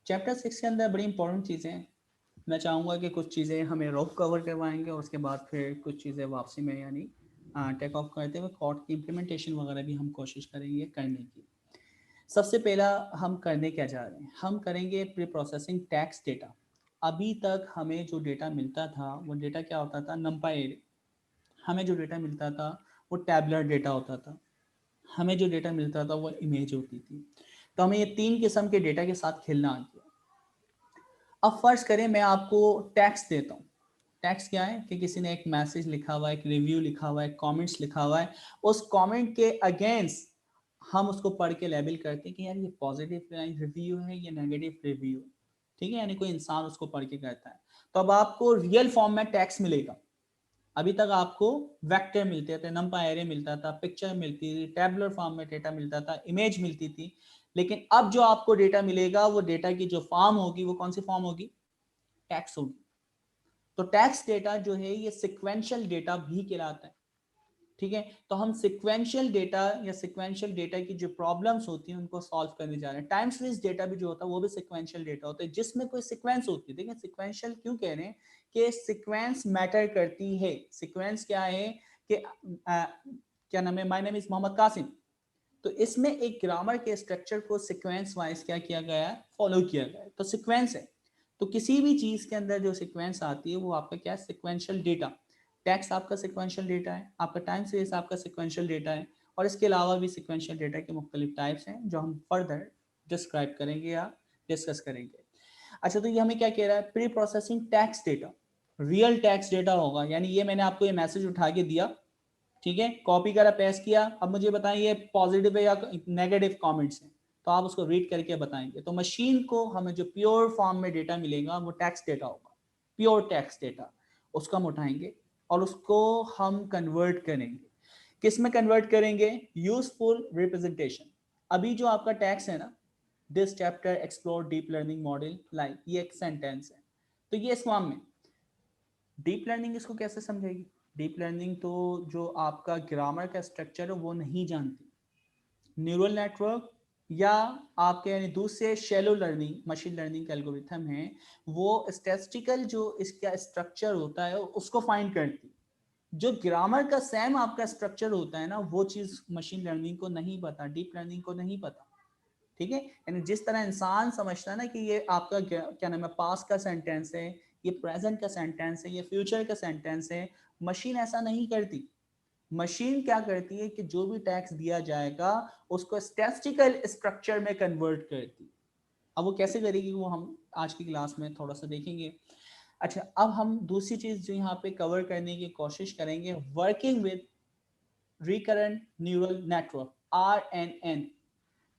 चैप्टर 6 के अंदर बड़ी इंपॉर्टेंट चीज़ें हैं। मैं चाहूँगा कि कुछ चीज़ें हमें रफ कवर करवाएंगे और उसके बाद फिर कुछ चीज़ें वापसी में यानी टेक ऑफ करते हुए कोड की इम्प्लीमेंटेशन वगैरह भी हम कोशिश करेंगे करने की। सबसे पहला हम करने क्या जा रहे हैं, हम करेंगे प्री प्रोसेसिंग टेक्स्ट डेटा। अभी तक हमें जो डेटा मिलता था वो डेटा क्या होता था, नंपाई एरे। हमें जो डेटा मिलता था वो टैबुलर डेटा होता था, हमें जो डेटा मिलता था वो इमेज होती थी। तो हमें ये 3 किस्म के डेटा के साथ खेलना आ गया। अब फर्ज करें मैं आपको टेक्स्ट देता हूँ। टेक्स्ट क्या है कि किसी ने एक मैसेज लिखा हुआ है, एक रिव्यू लिखा हुआ है, कमेंट्स लिखा हुआ है। उस कमेंट के अगेंस्ट हम उसको पढ़ के लेबल करते हैं कि यार ये पॉजिटिव रिव्यू है, ये नेगेटिव रिव्यू, ठीक है, यानी कोई इंसान उसको पढ़ के करता है। तो अब आपको रियल फॉर्म में टेक्स्ट मिलेगा। अभी तक आपको वेक्टर मिलते थे, नंपाई एरे मिलता था, पिक्चर मिलती थी, टैबुलर फॉर्म में डेटा मिलता था, इमेज मिलती थी। लेकिन अब जो आपको डेटा मिलेगा वो डेटा की जो फॉर्म होगी वो कौन सी फॉर्म होगी, टेक्स्ट होगी। तो टेक्स्ट डेटा जो है ये सिक्वेंशियल डेटा भी कहलाता है, ठीक है। तो हम सिक्वेंशियल डेटा या सिक्वेंशियल डेटा की जो प्रॉब्लम्स होती हैं उनको सॉल्व करने जा रहे हैं। टाइम सीरीज डेटा भी जो होता है वो भी सिक्वेंशियल डेटा होता है जिसमें कोई सिक्वेंस होती है। देखिए सिक्वेंशियल क्यों कह रहे हैं कि सिक्वेंस मैटर करती है। सिक्वेंस क्या है कि क्या नाम है, my name is Mohammed Qasim, तो इसमें एक ग्रामर के स्ट्रक्चर को सीक्वेंस वाइज क्या किया गया है, फॉलो किया गया है, तो सीक्वेंस है। तो किसी भी चीज के अंदर जो सीक्वेंस आती है वो आपका क्या है, सिक्वेंशियल डेटा। टेक्स्ट आपका सिक्वेंशियल डेटा है, आपका टाइम सीरीज आपका सिक्वेंशियल डेटा है, और इसके अलावा भी सिक्वेंशियल डेटा के मुख्तलिफ टाइप्स हैं जो हम फर्दर डिस्क्राइब करेंगे या डिस्कस करेंगे। अच्छा, तो ये हमें क्या कह रहा है, pre processing text data. Real text data होगा, यानी ये मैंने आपको ये मैसेज उठा के दिया, ठीक है, कॉपी करा, पेस्ट किया, अब मुझे बताएं ये पॉजिटिव है या नेगेटिव कमेंट्स हैं, तो आप उसको रीड करके बताएंगे। तो मशीन को हमें जो प्योर फॉर्म में डेटा मिलेगा वो टेक्स्ट डेटा होगा, प्योर टेक्स्ट डेटा। उसको हम उठाएंगे और उसको हम कन्वर्ट करेंगे। किस में कन्वर्ट करेंगे, यूजफुल रिप्रेजेंटेशन। अभी जो आपका टेक्स्ट है ना, this chapter explore deep learning model like, ये एक सेंटेंस है, तो ये इस फॉर्म में डीप लर्निंग इसको कैसे समझेगी। डीप लर्निंग तो जो आपका ग्रामर का स्ट्रक्चर है वो नहीं जानती। न्यूरल नेटवर्क या आपके यानी दूसरे शैलो लर्निंग मशीन लर्निंग का एल्गोरिथम है, वो स्टैटिस्टिकल जो इसका स्ट्रक्चर होता है उसको फाइंड करती। जो ग्रामर का सेम आपका स्ट्रक्चर होता है ना, वो चीज मशीन लर्निंग को नहीं पता, डीप लर्निंग को नहीं पता, ठीक है। यानी जिस तरह इंसान समझता है ना कि ये आपका क्या नाम है, पास्ट का सेंटेंस है, ये प्रेजेंट का सेंटेंस है, ये फ्यूचर का सेंटेंस है, मशीन ऐसा नहीं करती। मशीन क्या करती है कि जो भी टेक्स्ट दिया जाएगा उसको स्टैटिस्टिकल स्ट्रक्चर में कन्वर्ट करती। अब वो कैसे करेगी वो हम आज की क्लास में थोड़ा सा देखेंगे। अच्छा, अब हम दूसरी चीज जो यहाँ पे कवर करने की कोशिश करेंगे, working with recurrent neural network, RNN।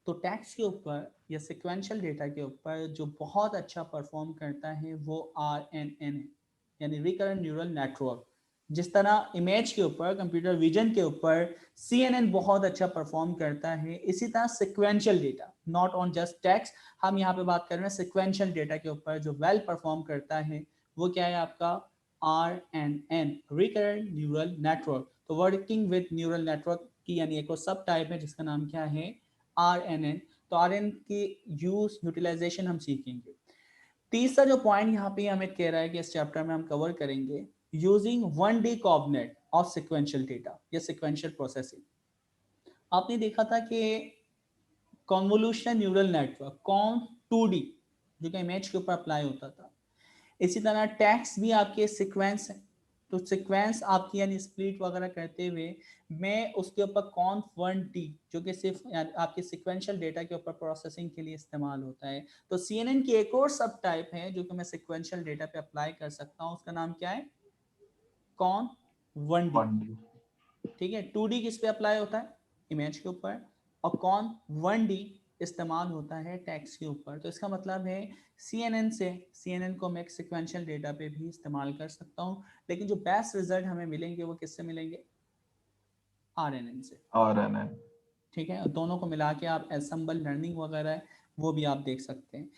तो टेक्स्ट के ऊपर या सिक्वेंशियल डेटा के ऊपर जो बहुत अच्छा परफॉर्म करता है वो RNN है, यानी रिकरेंट न्यूरल नेटवर्क। जिस तरह इमेज के ऊपर, कंप्यूटर विजन के ऊपर CNN बहुत अच्छा परफॉर्म करता है, इसी तरह sequential data, not on just text, हम यहाँ पे बात कर रहे हैं सिक्वेंशियल डेटा के ऊपर जो वेल परफॉर्म करता है वो क्या है आपका RNN, रिकरेंट न्यूरल नेटवर्क। तो वर्किंग विद न्यूरल नेटवर्क की यानी एक और सब टाइप है जिसका नाम क्या है, RNN। तो RNN की यूज यूटिलाइजेशन हम सीखेंगे। तीसरा जो पॉइंट यहाँ पे हमें कह रहा है कि इस चैप्टर में हम कवर करेंगे, using 1D coordinate of sequential data या सिक्वेंशियल प्रोसेसिंग। आपने देखा था कि convolutional neural network cone 2D जो कि इमेज के ऊपर अप्लाई होता था, इसी तरह टेक्स्ट भी आपके सीक्वेंस है। तो सीक्वेंस आपकी यानी स्प्लिट वगैरह करते हुए मैं उसके ऊपर कॉन्फ 1D जो कि सिर्फ आपके सिक्वेंशियल डेटा के ऊपर प्रोसेसिंग के लिए इस्तेमाल होता है। तो CNN की एक और सब टाइप है जो कि मैं सिक्वेंशियल डेटा पे अप्लाई कर सकता हूँ, उसका नाम क्या है, कॉन 1D, ठीक है। 2D किस पे अप्लाई होता है, इमेज के ऊपर, और कॉन 1D इस्तेमाल होता है टेक्स्ट के ऊपर। तो इसका मतलब है CNN को मैं एक सिक्वेंशियल डेटा पे भी इस्तेमाल कर सकता हूँ, लेकिन जो बेस्ट रिजल्ट हमें मिलेंगे वो किससे मिलेंगे, RNN से, RNN, ठीक है। दोनों को मिला के आप एंसेंबल लर्निंग वगैरह है वो भी आप देख सकते हैं।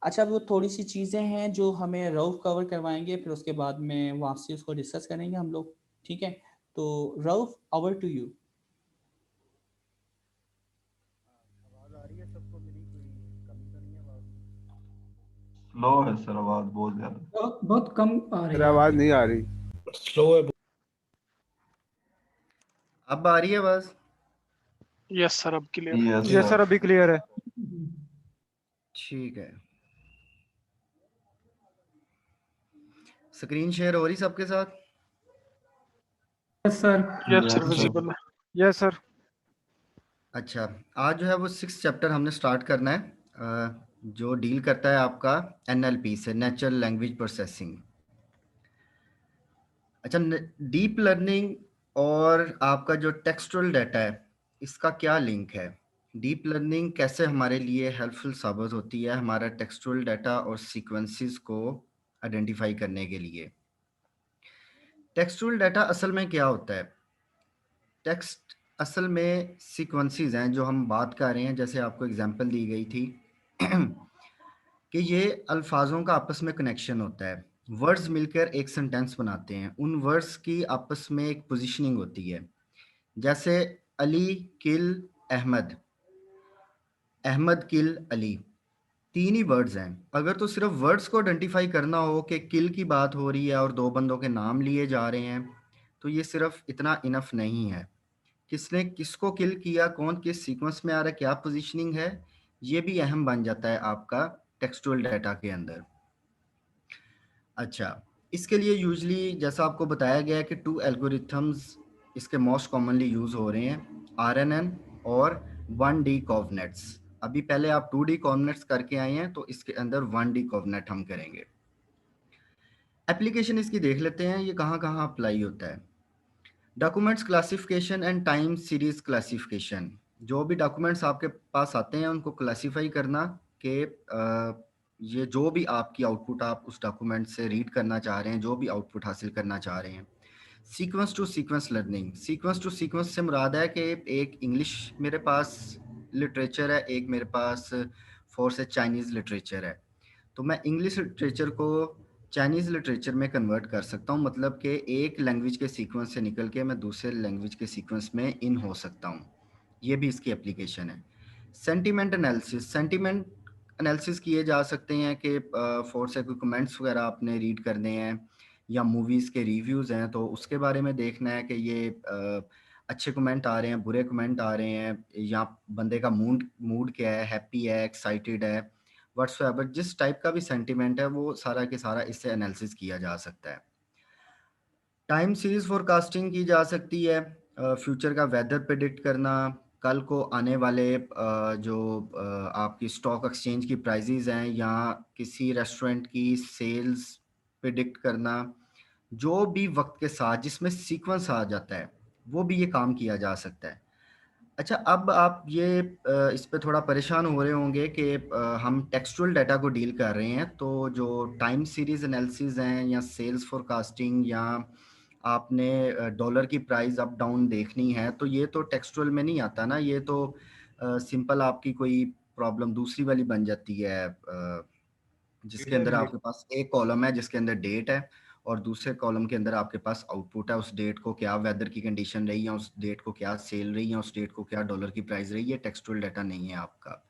अच्छा, वो थोड़ी सी चीज़ें हैं जो हमें रऊफ कवर करवाएंगे, फिर उसके बाद में वापसी उसको डिस्कस करेंगे हम लोग, ठीक है? तो रऊफ, ओवर टू यू। आवाज आ रही है सबको मेरी? कोई कमी तो नहीं है आवाज? स्लो है सर, आवाज बहुत ज्यादा। बहुत कम आ रही सर है आवाज आपकी। नहीं आ रही, स्लो है। अब आ रही है आवाज? यस सर, अब क्लियर है। यस यस सर, अभी क्लियर है। ठीक है, स्क्रीन शेयर हो रही सबके साथ? Yes sir. Yes sir, visible है। Yes sir. अच्छा, आज जो है वो 6 चैप्टर हमने स्टार्ट करना है, जो डील करता है आपका NLP से, नेचुरल लैंग्वेज प्रोसेसिंग। अच्छा, डीप लर्निंग और आपका जो टेक्सचुअल डाटा है, इसका क्या लिंक है? डीप लर्निंग कैसे हमारे लिए हेल्पफुल साबित होती है हमारा टेक्सचुअल डाटा और सीक्वेंसेस को आइडेंटिफाई करने के लिए? टेक्सचुअल डाटा असल में क्या होता है? टेक्स्ट असल में सीक्वेंसेस हैं जो हम बात कर रहे हैं, जैसे आपको एग्जांपल दी गई थी कि ये अल्फाजों का आपस में कनेक्शन होता है, वर्ड्स मिलकर एक सेंटेंस बनाते हैं, उन वर्ड्स की आपस में एक पोजीशनिंग होती है। जैसे अली किल अहमद, अहमद किल अली, 3 ही वर्ड्स हैं। अगर तो सिर्फ वर्ड्स को आइडेंटिफाई करना हो कि किल की बात हो रही है और 2 बंदों के नाम लिए जा रहे हैं, तो ये सिर्फ इतना इनफ नहीं है। किसने किसको किल किया, कौन किस सीक्वेंस में आ रहा है, क्या पोजीशनिंग है, ये भी अहम बन जाता है आपका टेक्सचुअल डाटा के अंदर। अच्छा, इसके लिए यूजली जैसा आपको बताया गया है कि 2 एल्गोरिथम्स इसके मोस्ट कॉमनली यूज हो रहे हैं, RNN और 1D कोऑर्डिनेट्स। अभी पहले आप 2D कोऑर्डिनेट्स करके आए हैं, तो इसके अंदर 1D कोऑर्डिनेट हम करेंगे। एप्लीकेशन इसकी देख लेते हैं, ये कहाँ कहाँ अप्लाई होता है। Documents classification and time series classification, जो भी डॉक्यूमेंट्स आपके पास आते हैं उनको क्लासिफाई करना कि ये जो भी आपकी आउटपुट आप उस डॉक्यूमेंट से रीड करना चाह रहे हैं, जो भी आउटपुट हासिल करना चाह रहे हैं। Sequence to sequence learning, sequence to sequence से मुराद है कि एक इंग्लिश मेरे पास लिटरेचर है, एक मेरे पास फोर से चाइनीज़ लिटरेचर है, तो मैं इंग्लिश लिटरेचर को चाइनीज़ लिटरेचर में कन्वर्ट कर सकता हूँ, मतलब कि एक लैंग्वेज के सीक्वेंस से निकल के मैं दूसरे लैंग्वेज के सीक्वेंस में इन हो सकता हूँ। ये भी इसकी एप्लीकेशन है। सेंटिमेंट एनालिसिस, सेंटिमेंट एनालिसिस किए जा सकते हैं कि फोर से कोई कमेंट्स वगैरह आपने रीड करने हैं या मूवीज़ के रिव्यूज़ हैं, तो उसके बारे में देखना है कि ये अच्छे कमेंट आ रहे हैं, बुरे कमेंट आ रहे हैं, या बंदे का मूड क्या है, हैप्पी है, एक्साइटेड है, व्हाट्सएवर जिस टाइप का भी सेंटिमेंट है वो सारा के सारा इससे एनालिसिस किया जा सकता है। टाइम सीरीज फोरकास्टिंग की जा सकती है, फ्यूचर का वेदर प्रेडिक्ट करना, कल को आने वाले जो आपकी स्टॉक एक्सचेंज की प्राइजेज हैं या किसी रेस्टोरेंट की सेल्स प्रेडिक्ट करना, जो भी वक्त के साथ जिसमें सीक्वेंस आ जाता है वो भी ये काम किया जा सकता है। अच्छा, अब आप ये इस पे थोड़ा परेशान हो रहे होंगे कि हम टेक्सचुअल डाटा को डील कर रहे हैं, तो जो टाइम सीरीज एनालिसिस हैं या सेल्स फोरकास्टिंग या आपने डॉलर की प्राइस अप डाउन देखनी है, तो ये तो टेक्सचुअल में नहीं आता ना, ये तो सिंपल आपकी कोई प्रॉब्लम दूसरी वाली बन जाती है, जिसके अंदर आपके पास एक कॉलम है जिसके अंदर डेट है और दूसरे कॉलम के अंदर आपके पास आउटपुट है, उस डेट को क्या वेदर की कंडीशन रही है, उस डेट को क्या सेल रही है, उस डेट को क्या डॉलर की प्राइस रही है। टेक्सचुअल डाटा नहीं है आपका।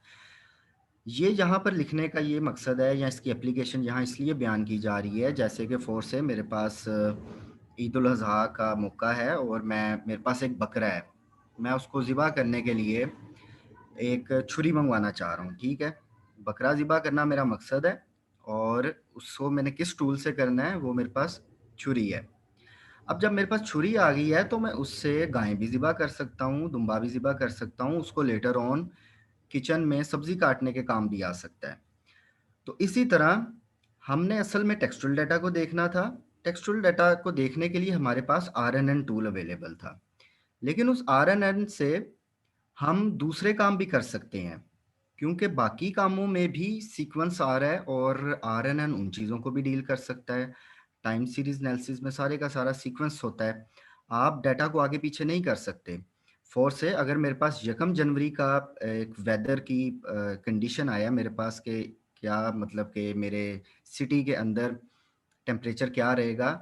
ये यहाँ पर लिखने का ये मकसद है या इसकी एप्लीकेशन यहाँ इसलिए बयान की जा रही है, जैसे कि फोर से मेरे पास ईद उल अज़हा का मौका है और मेरे पास एक बकरा है, मैं उसको ज़िबा करने के लिए एक छुरी मंगवाना चाह रहा हूँ। ठीक है, बकरा ज़िबा करना मेरा मकसद है और उसको मैंने किस टूल से करना है, वो मेरे पास छुरी है। अब जब मेरे पास छुरी आ गई है तो मैं उससे गाय भी ज़िबा कर सकता हूँ, दुम्बा भी ज़िबा कर सकता हूँ, उसको लेटर ऑन किचन में सब्जी काटने के काम भी आ सकता है। तो इसी तरह हमने असल में टेक्सचुअल डाटा को देखना था। टेक्सचुअल डाटा को देखने के लिए हमारे पास RNN टूल अवेलेबल था, लेकिन उस RNN से हम दूसरे काम भी कर सकते हैं, क्योंकि बाकी कामों में भी सीक्वेंस आ रहा है और RNN उन चीज़ों को भी डील कर सकता है। टाइम सीरीज एनालिसिस में सारे का सारा सीक्वेंस होता है, आप डाटा को आगे पीछे नहीं कर सकते। फोर से अगर मेरे पास 1 जनवरी का एक वेदर की कंडीशन आया मेरे पास कि क्या मतलब कि मेरे सिटी के अंदर टेम्परेचर क्या रहेगा,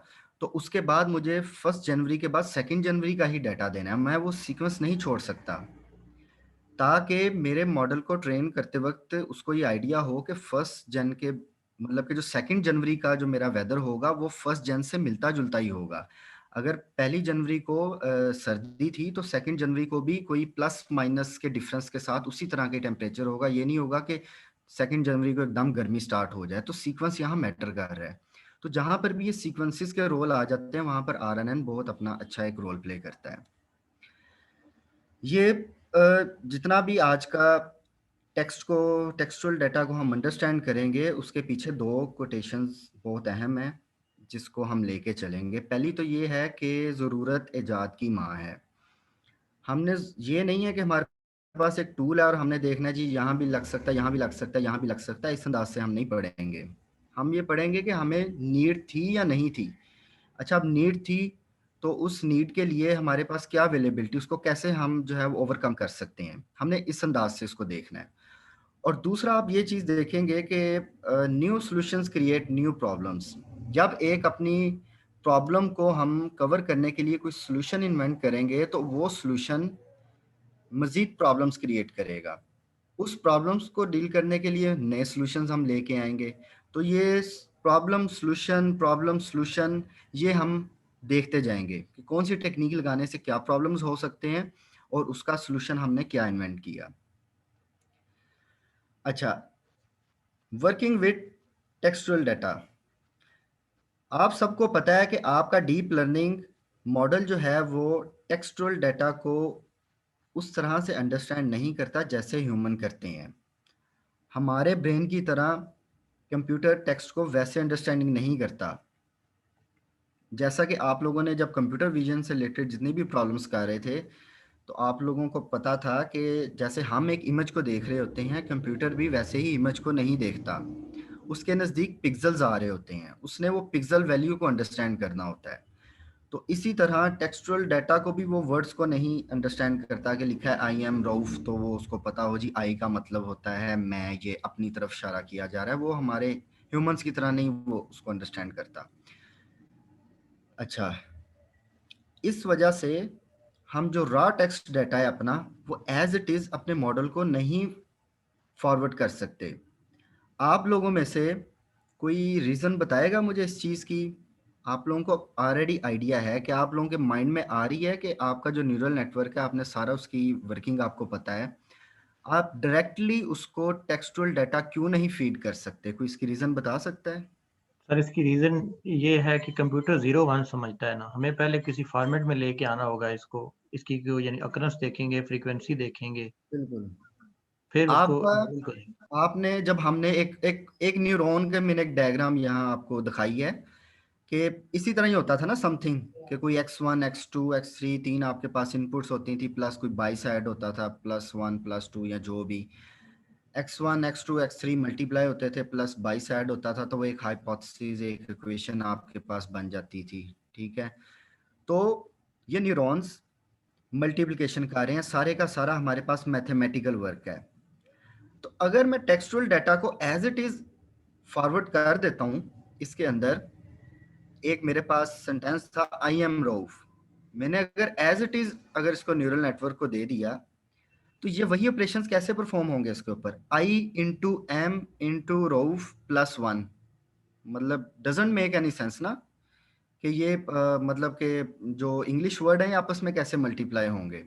तो उसके बाद मुझे 1 जनवरी के बाद 2 जनवरी का ही डाटा देना है। मैं वो सीक्वेंस नहीं छोड़ सकता, ताकि मेरे मॉडल को ट्रेन करते वक्त उसको ये आइडिया हो कि 1 जन के मतलब कि जो 2 जनवरी का जो मेरा वेदर होगा वो 1 जन से मिलता जुलता ही होगा। अगर 1 जनवरी को सर्दी थी तो 2 जनवरी को भी कोई प्लस माइनस के डिफरेंस के साथ उसी तरह के टेम्परेचर होगा। ये नहीं होगा कि 2 जनवरी को एकदम गर्मी स्टार्ट हो जाए। तो सीक्वेंस यहाँ मैटर कर रहा है। तो जहाँ पर भी ये सीक्वेंसेस के रोल आ जाते हैं वहाँ पर RNN बहुत अपना अच्छा एक रोल प्ले करता है। ये जितना भी आज का टेक्सचुअल डाटा को हम अंडरस्टैंड करेंगे, उसके पीछे 2 कोटेशंस बहुत अहम हैं जिसको हम लेके चलेंगे। पहली तो ये है कि ज़रूरत ईजाद की माँ है। हमने ये नहीं है कि हमारे पास एक टूल है और हमने देखना है जी यहाँ भी लग सकता है, यहाँ भी लग सकता है, यहाँ भी लग सकता है। इस अंदाज से हम नहीं पढ़ेंगे। हम ये पढ़ेंगे कि हमें नीड थी या नहीं थी। अच्छा, अब नीड थी तो उस नीड के लिए हमारे पास क्या अवेलेबिलिटी, उसको कैसे हम जो है वो ओवरकम कर सकते हैं। हमने इस अंदाज से इसको देखना है। और दूसरा आप ये चीज़ देखेंगे कि new solutions create new problems. जब एक अपनी प्रॉब्लम को हम कवर करने के लिए कोई सॉल्यूशन इन्वेंट करेंगे तो वो सॉल्यूशन मज़ीद प्रॉब्लम्स क्रिएट करेगा। उस प्रॉब्लम्स को डील करने के लिए नए सॉल्यूशंस हम लेके आएंगे। तो ये प्रॉब्लम सॉल्यूशन ये हम देखते जाएंगे कि कौन सी टेक्निक लगाने से क्या प्रॉब्लम्स हो सकते हैं और उसका सॉल्यूशन हमने क्या इन्वेंट किया। अच्छा, वर्किंग विद टेक्सचुअल डाटा। आप सबको पता है कि आपका डीप लर्निंग मॉडल जो है वो टेक्सचुअल डाटा को उस तरह से अंडरस्टैंड नहीं करता जैसे ह्यूमन करते हैं। हमारे ब्रेन की तरह कंप्यूटर टेक्स्ट को वैसे अंडरस्टैंडिंग नहीं करता। जैसा कि आप लोगों ने जब कंप्यूटर विजन से रिलेटेड जितनी भी प्रॉब्लम्स कर रहे थे तो आप लोगों को पता था कि जैसे हम एक इमेज को देख रहे होते हैं, कंप्यूटर भी वैसे ही इमेज को नहीं देखता। उसके नज़दीक पिक्सेल्स आ रहे होते हैं, उसने वो पिक्सल वैल्यू को अंडरस्टैंड करना होता है। तो इसी तरह टेक्सचुअल डाटा को भी वो वर्ड्स को नहीं अंडरस्टैंड करता कि लिखा है आई एम रऊफ, तो वो उसको पता हो जी आई का मतलब होता है मैं, ये अपनी तरफ इशारा किया जा रहा है। वो हमारे ह्यूमंस की तरह नहीं वो उसको अंडरस्टैंड करता। अच्छा, इस वजह से हम जो रॉ टेक्स्ट डाटा है अपना वो एज इट इज़ अपने मॉडल को नहीं फॉरवर्ड कर सकते। आप लोगों में से कोई रीज़न बताएगा मुझे इस चीज़ की? आप लोगों को ऑलरेडी आइडिया है कि आप लोगों के माइंड में आ रही है कि आपका जो न्यूरल नेटवर्क है आपने सारा उसकी वर्किंग आपको पता है, आप डायरेक्टली उसको टेक्सचुअल डाटा क्यों नहीं फीड कर सकते? कोई इसकी रीज़न बता सकता है? सर इसकी रीजन ये है कि कंप्यूटर 0-1 समझता है ना, हमें पहले किसी फॉर्मेट में लेके आना होगा इसको, इसकी यानी अकरंस देखेंगे, फ्रीक्वेंसी देखेंगे, बिल्कुल। फिर उसको आपने जब हमने एक न्यूरॉन के मैंने एक डायग्राम यहाँ आपको दिखाई है कि इसी तरह ही होता था ना समथिंग, कि कोई x1 x2 x3 3 आपके पास इनपुट्स होती थी, प्लस कोई बाइस ऐड होता था +1 +2 या जो भी x1 x2 x3 मल्टीप्लाई होते थे प्लस बाइस ऐड होता था, तो वो एक हाइपोथेसिस एक इक्वेशन आपके पास बन जाती थी। ठीक है, तो ये न्यूरॉन्स मल्टीप्लिकेशन कर रहे हैं, सारे का सारा हमारे पास मैथमेटिकल वर्क है। तो अगर मैं टेक्सचुअल डाटा को एज इट इज फॉरवर्ड कर देता हूं, इसके अंदर एक मेरे पास सेंटेंस था आई एम रऊफ, मैंने अगर एज इट इज अगर इसको न्यूरल नेटवर्क को दे दिया तो ये वही ऑपरेशंस कैसे परफॉर्म होंगे इसके ऊपर, आई इंटू एम इंटू रऊफ +1, मतलब डजंट मेक एनी सेंस ना कि ये मतलब कि जो इंग्लिश वर्ड है आपस में कैसे मल्टीप्लाई होंगे।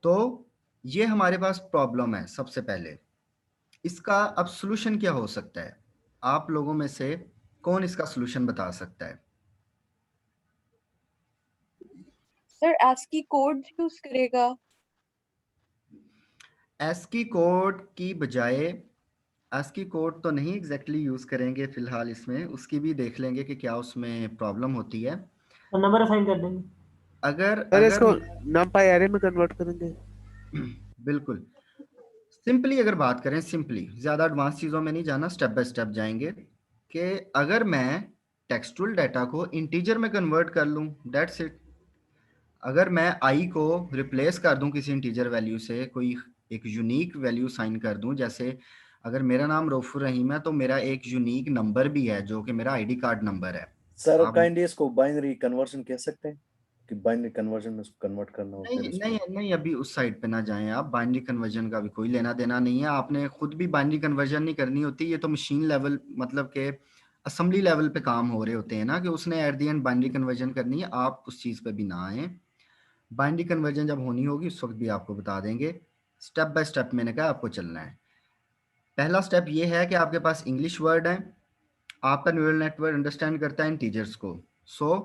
तो ये हमारे पास प्रॉब्लम है। सबसे पहले इसका अब सॉल्यूशन क्या हो सकता है? आप लोगों में से कौन इसका सॉल्यूशन बता सकता है? सर ASCII कोड यूज करेगा। ASCII कोड की बजाय ASCII कोड तो नहीं एग्जैक्टली यूज करेंगे फिलहाल, इसमें उसकी भी देख लेंगे कि क्या उसमें प्रॉब्लम होती है। तो नंबर असाइन कर देंगे। अगर इसको numpy array में कन्वर्ट करेंगे। बिल्कुल सिंपली अगर बात करें, सिंपली ज्यादा एडवांस चीजों में नहीं जाना, स्टेप बाय स्टेप जाएंगे कि अगर मैं टेक्सचुअल डाटा को इंटीजर में कन्वर्ट कर लूं, दैट्स इट। अगर मैं आई को रिप्लेस कर दूं किसी इंटीजर वैल्यू से, कोई एक यूनिक वैल्यू साइन कर दूं, जैसे अगर मेरा नाम रऊफुर रहीम है तो मेरा एक यूनिक नंबर भी है जो कि मेरा आईडी कार्ड नंबर है। सर आप काइंडली इसको बाइनरी कन्वर्जन कह सकते हैं कि बाइनरी कन्वर्जन में उसको कन्वर्ट करना हो फिर नहीं उसको। नहीं नहीं, अभी उस साइड पे ना जाएं आप। बाइनरी कन्वर्जन का भी कोई लेना देना नहीं है, आपने खुद भी बाइनरी कन्वर्जन नहीं करनी होती। ये तो मशीन लेवल मतलब के असेंबली लेवल पे काम हो रहे होते हैं ना, कि उसने at the end binary conversion करनी है। आप उस चीज़ पे भी ना आए। बाइनरी कन्वर्जन जब होनी होगी उस वक्त भी आपको बता देंगे। स्टेप बाय स्टेप मैंने कहा आपको चलना है। पहला स्टेप ये है कि आपके पास इंग्लिश वर्ड है, आपका न्यूरल नेटवर्क अंडरस्टैंड करता है इंटीजर्स को। सो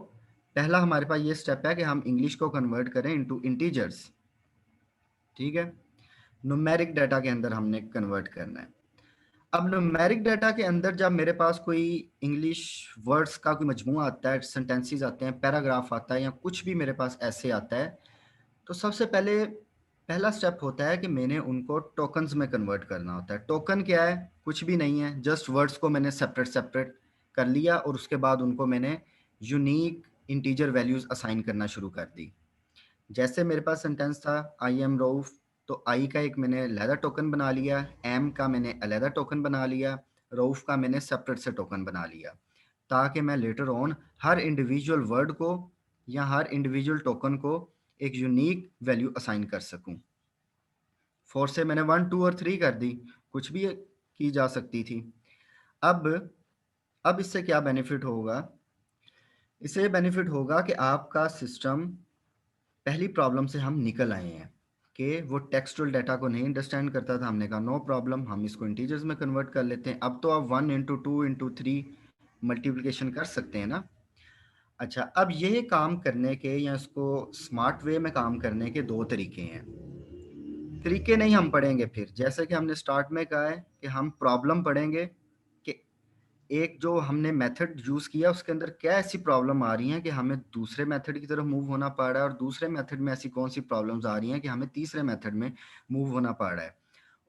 पहला हमारे पास ये स्टेप है कि हम इंग्लिश को कन्वर्ट करें इनटू इंटीजर्स। ठीक है, न्यूमेरिक डाटा के अंदर हमने कन्वर्ट करना है। अब न्यूमेरिक डाटा के अंदर जब मेरे पास कोई इंग्लिश वर्ड्स का कोई मजमूआ आता है, सेंटेंसेस आते हैं, पैराग्राफ आता है या कुछ भी मेरे पास ऐसे आता है, तो सबसे पहला स्टेप होता है कि मैंने उनको टोकन्स में कन्वर्ट करना होता है। टोकन क्या है? कुछ भी नहीं है, जस्ट वर्ड्स को मैंने सेपरेट कर लिया और उसके बाद उनको मैंने यूनिक इंटीजर वैल्यूज असाइन करना शुरू कर दी। जैसे मेरे पास सेंटेंस था आई एम रऊफ, तो आई का एक मैंने अलहदा टोकन बना लिया, एम का मैंने अलहदा टोकन बना लिया, रऊफ का मैंने सेपरेट से टोकन बना लिया, ताकि मैं later on her individual word को या हर इंडिविजुअल टोकन को एक यूनिक वैल्यू असाइन कर सकूं। 4 से मैंने 1, 2 और 3 कर दी, कुछ भी की जा सकती थी। अब इससे क्या बेनिफिट होगा? इससे बेनिफिट होगा कि आपका सिस्टम, पहली प्रॉब्लम से हम निकल आए हैं कि वो टेक्सचुअल डाटा को नहीं अंडरस्टैंड करता था। हमने कहा नो प्रॉब्लम, हम इसको इंटीजर्स में कन्वर्ट कर लेते हैं। अब तो आप 1 इंटू 2 इंटू 3 मल्टीप्लिकेशन कर सकते हैं ना। अच्छा, अब ये काम करने के या इसको स्मार्ट वे में काम करने के 2 तरीके हैं। तरीके नहीं हम पढ़ेंगे फिर, जैसे कि हमने स्टार्ट में कहा है कि हम प्रॉब्लम पढ़ेंगे कि एक जो हमने मेथड यूज़ किया उसके अंदर क्या ऐसी प्रॉब्लम आ रही हैं कि हमें दूसरे मेथड की तरफ मूव होना पड़ रहा है, और दूसरे मेथड में ऐसी कौन सी प्रॉब्लम्स आ रही हैं कि हमें तीसरे मेथड में मूव होना पड़ रहा है।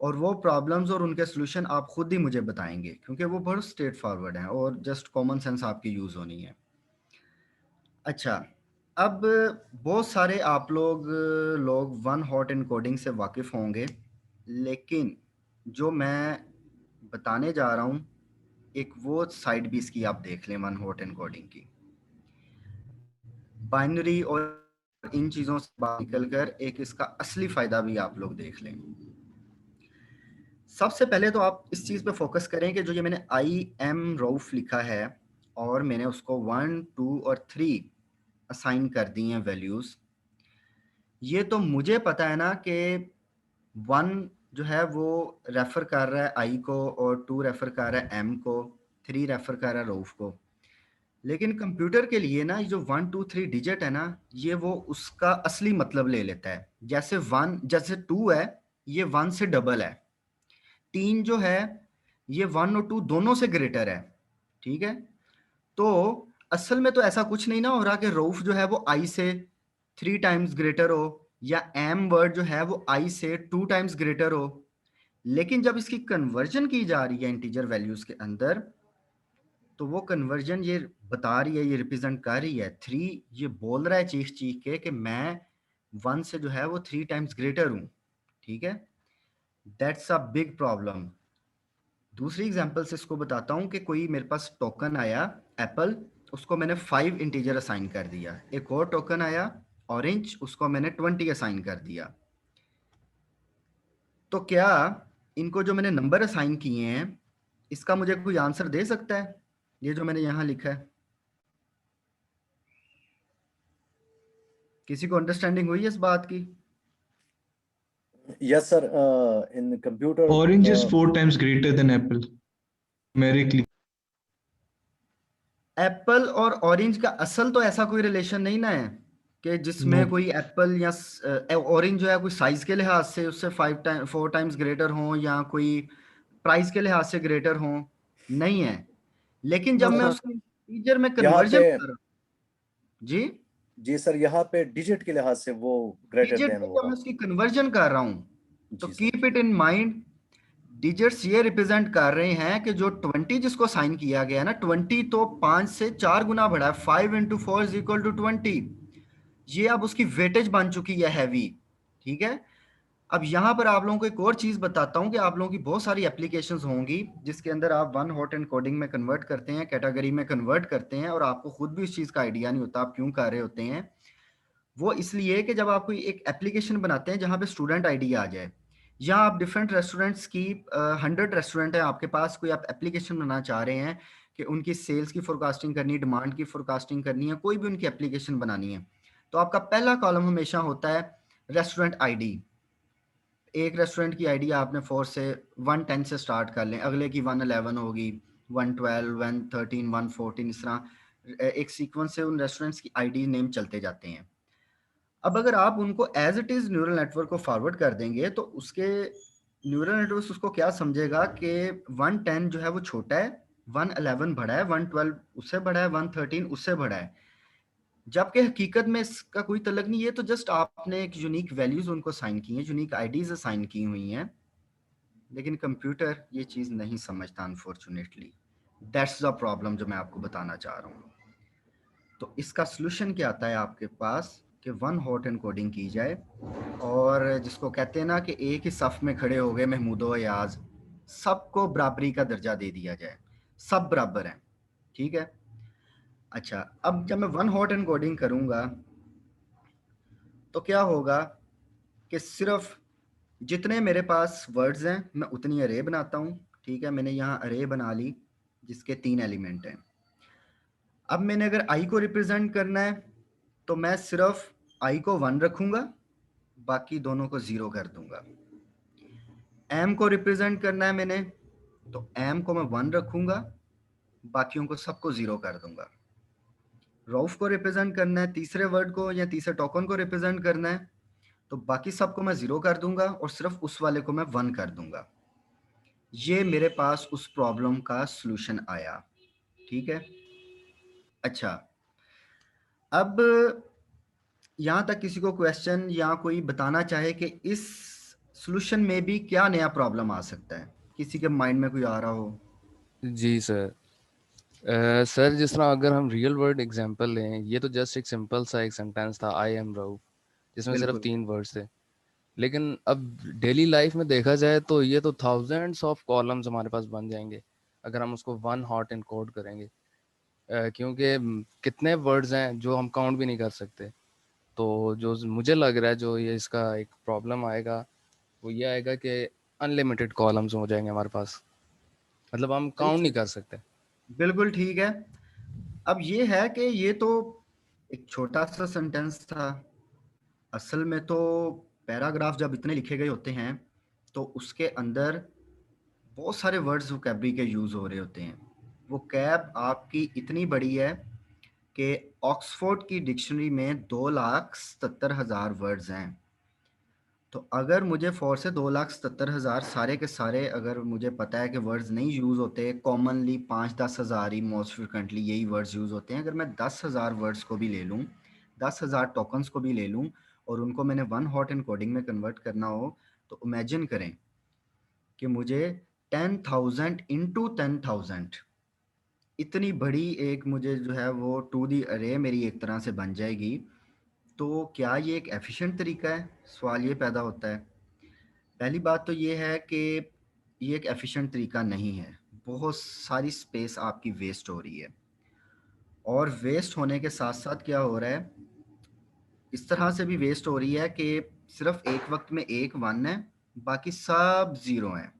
और वो प्रॉब्लम्स और उनके सोल्यूशन आप खुद ही मुझे बताएंगे, क्योंकि वो बहुत स्ट्रेट फॉरवर्ड हैं और जस्ट कॉमन सेंस आपकी यूज़ होनी है। अच्छा, अब बहुत सारे आप लोग वन हॉट एनकोडिंग से वाकिफ़ होंगे, लेकिन जो मैं बताने जा रहा हूँ एक वो साइड भी इसकी आप देख लें वन हॉट एनकोडिंग की। बाइनरी और इन चीज़ों से बाहर निकल कर एक इसका असली फ़ायदा भी आप लोग देख लें। सबसे पहले तो आप इस चीज़ पे फोकस करें कि जो ये मैंने आई एम रऊफ लिखा है और मैंने उसको 1, 2 और 3 असाइन कर दी हैं वैल्यूज़। ये तो मुझे पता है ना कि 1 जो है वो रेफ़र कर रहा है आई को, और 2 रेफ़र कर रहा है एम को, 3 रेफ़र कर रहा है रऊफ को। लेकिन कंप्यूटर के लिए ना जो 1, 2, 3 डिजिट है ना, ये वो उसका असली मतलब ले लेता है। जैसे 2 है, ये 1 से डबल है। 3 जो है ये 1 और 2 दोनों से ग्रेटर है। ठीक है, तो असल में तो ऐसा कुछ नहीं ना हो रहा कि रऊफ जो है वो आई से 3 टाइम्स ग्रेटर हो, या एम वर्ड जो है वो आई से 2 टाइम्स ग्रेटर हो। लेकिन जब इसकी कन्वर्जन की जा रही है इंटीजर वैल्यूज के अंदर, तो वो कन्वर्जन ये बता रही है, ये रिप्रेजेंट कर रही है 3, ये बोल रहा है चीख चीख के कि मैं 1 से जो है वो 3 टाइम्स ग्रेटर हूं। ठीक है, दैट्स अ बिग प्रॉब्लम। दूसरी एग्जांपल से इसको बताता हूं कि कोई मेरे पास टोकन आया एप्पल, उसको मैंने 5 इंटीजर असाइन कर दिया। एक और टोकन आया ऑरेंज, उसको मैंने 20 असाइन कर दिया। तो क्या इनको जो मैंने नंबर असाइन किए हैं इसका मुझे कोई आंसर दे सकता है? ये जो मैंने यहां लिखा है, किसी को अंडरस्टैंडिंग हुई है इस बात की? Yes, sir. In computer, orange is 4 times greater than apple numerically. Apple और ऑरेंज का असल तो ऐसा कोई रिलेशन नहीं ना है कि जिसमें No. कोई एप्पल या ऑरेंज जो है कोई साइज के लिहाज से उससे 4 टाइम्स ग्रेटर हो या कोई प्राइस के लिहाज से ग्रेटर हो, नहीं है। लेकिन जब मैं उसको इंटीजर में कन्वर्जन कर रहा हूं, जी सर, यहाँ पे डिजिट के लिहाज से वो ग्रेटर डिजिट देन जब होगा। मैं उसकी कन्वर्जन कर रहा हूं तो keep it in mind, digits ये रिप्रेजेंट कर रहे हैं कि जो 20 जिसको साइन किया गया है ना, 20 तो 5 से 4 गुना बढ़ा है। 5 इंटू 4 इज इक्वल टू 20। ये अब उसकी वेटेज बन चुकी है हैवी। ठीक है, अब यहाँ पर आप लोगों को एक और चीज बताता हूँ कि आप लोगों की बहुत सारी एप्लीकेशंस होंगी जिसके अंदर आप वन हॉट एन्कोडिंग में कन्वर्ट करते हैं, कैटेगरी में कन्वर्ट करते हैं, और आपको खुद भी उस चीज का आइडिया नहीं होता आप क्यों कर रहे होते हैं। वो इसलिए कि जब आप कोई एक एप्लीकेशन बनाते हैं जहाँ पे स्टूडेंट आईडी आ जाए, या आप डिफरेंट रेस्टोरेंट्स की 100 रेस्टोरेंट है आपके पास, कोई आप एप्लीकेशन बनाना चाह रहे हैं कि उनकी सेल्स की फोरकास्टिंग करनी, डिमांड की फोरकास्टिंग करनी है, कोई भी उनकी एप्लीकेशन बनानी है, तो आपका पहला कॉलम हमेशा होता है रेस्टोरेंट आईडी। एक रेस्टोरेंट की आईडी आपने 4 से 110 से स्टार्ट कर लें, अगले की 111 होगी, 112, 113, 114, इस तरह एक सीक्वेंस से उन रेस्टोरेंट्स की आईडी नेम चलते जाते हैं। अब अगर आप उनको as it is neural network को फॉरवर्ड कर देंगे तो उसके न्यूरल नेटवर्क उसको क्या समझेगा कि 110 जो है वो छोटा है, 111 बड़ा है, 112 उससे बड़ा है, 113 उससे बड़ा है, जबकि हकीकत में इसका कोई तल्लुक नहीं है। तो जस्ट आपने एक यूनिक वैल्यूज उनको साइन की हैं, यूनिक आईडीज असाइन की हुई हैं, लेकिन कंप्यूटर ये चीज़ नहीं समझता अनफॉर्चुनेटली। दैट्स द प्रॉब्लम जो मैं आपको बताना चाह रहा हूँ। तो इसका सलूशन क्या आता है आपके पास कि वन हॉट एनकोडिंग की जाए, और जिसको कहते हैं ना कि एक ही सफ में खड़े हो गए महमूद व अयाज, सबको बराबरी का दर्जा दे दिया जाए, सब बराबर हैं, ठीक है। अच्छा, अब जब मैं वन हॉट एनकोडिंग करूँगा तो क्या होगा कि सिर्फ जितने मेरे पास वर्ड्स हैं मैं उतनी अरे बनाता हूँ, ठीक है। मैंने यहाँ अरे बना ली जिसके 3 एलिमेंट हैं। अब मैंने अगर आई को रिप्रेजेंट करना है तो मैं सिर्फ आई को 1 रखूंगा, बाकी दोनों को 0 कर दूंगा। एम को रिप्रेजेंट करना है मैंने तो एम को मैं 1 रखूंगा, बाकियों को सबको 0 कर दूंगा। रऊफ को रिप्रेजेंट करना है, तीसरे वर्ड को या तीसरे टोकन को रिप्रेजेंट करना है, तो बाकी सबको मैं 0 कर दूंगा और सिर्फ उस वाले को मैं 1 कर दूंगा। ये मेरे पास उस प्रॉब्लम का सलूशन आया, ठीक है। अच्छा, अब यहाँ तक किसी को क्वेश्चन या कोई बताना चाहे कि इस सलूशन में भी क्या नया प्रॉब्लम आ सकता है, किसी के माइंड में कोई आ रहा हो? जी सर। सर जिस तरह अगर हम रियल वर्ल्ड एग्जांपल लें, ये तो जस्ट एक सिंपल सा एक सेंटेंस था, आई एम रऊफ, जिसमें सिर्फ 3 वर्ड्स थे। लेकिन अब डेली लाइफ में देखा जाए तो ये तो थाउजेंड्स ऑफ कॉलम्स हमारे पास बन जाएंगे अगर हम उसको वन हॉट एनकोड करेंगे, क्योंकि कितने वर्ड्स हैं जो हम काउंट भी नहीं कर सकते। तो जो मुझे लग रहा है जो ये इसका एक प्रॉब्लम आएगा वो ये आएगा कि अनलिमिटेड कॉलम्स हो जाएंगे हमारे पास, मतलब हम काउंट नहीं कर सकते। बिल्कुल ठीक है। अब ये है कि ये तो एक छोटा सा सेंटेंस था, असल में तो पैराग्राफ जब इतने लिखे गए होते हैं तो उसके अंदर बहुत सारे वर्ड्स वोकैबरी के यूज़ हो रहे होते हैं। वो कैब आपकी इतनी बड़ी है कि ऑक्सफोर्ड की डिक्शनरी में 2,77,000 वर्ड्स हैं। तो अगर मुझे 4 से 2,77,000 सारे के सारे अगर मुझे पता है कि वर्ड्स नहीं यूज़ होते, कॉमनली 5-10 हज़ार ही मोस्ट फ्रिक्वेंटली यही वर्ड्स यूज़ होते हैं, अगर मैं 10,000 वर्ड्स को भी ले लूँ, 10,000 टोकन्स को भी ले लूँ और उनको मैंने वन हॉट एनकोडिंग में कन्वर्ट करना हो, तो इमेजिन करें कि मुझे 10,000 इंटू 10,000 इतनी बड़ी एक मुझे जो है वो 2D अरे मेरी एक तरह से बन जाएगी। तो क्या ये एक एफिशिएंट तरीका है? सवाल ये पैदा होता है। पहली बात तो ये है कि ये एक एफिशिएंट तरीका नहीं है, बहुत सारी स्पेस आपकी वेस्ट हो रही है, और वेस्ट होने के साथ साथ क्या हो रहा है, इस तरह से भी वेस्ट हो रही है कि सिर्फ एक वक्त में एक 1 है, बाकी सब 0 हैं।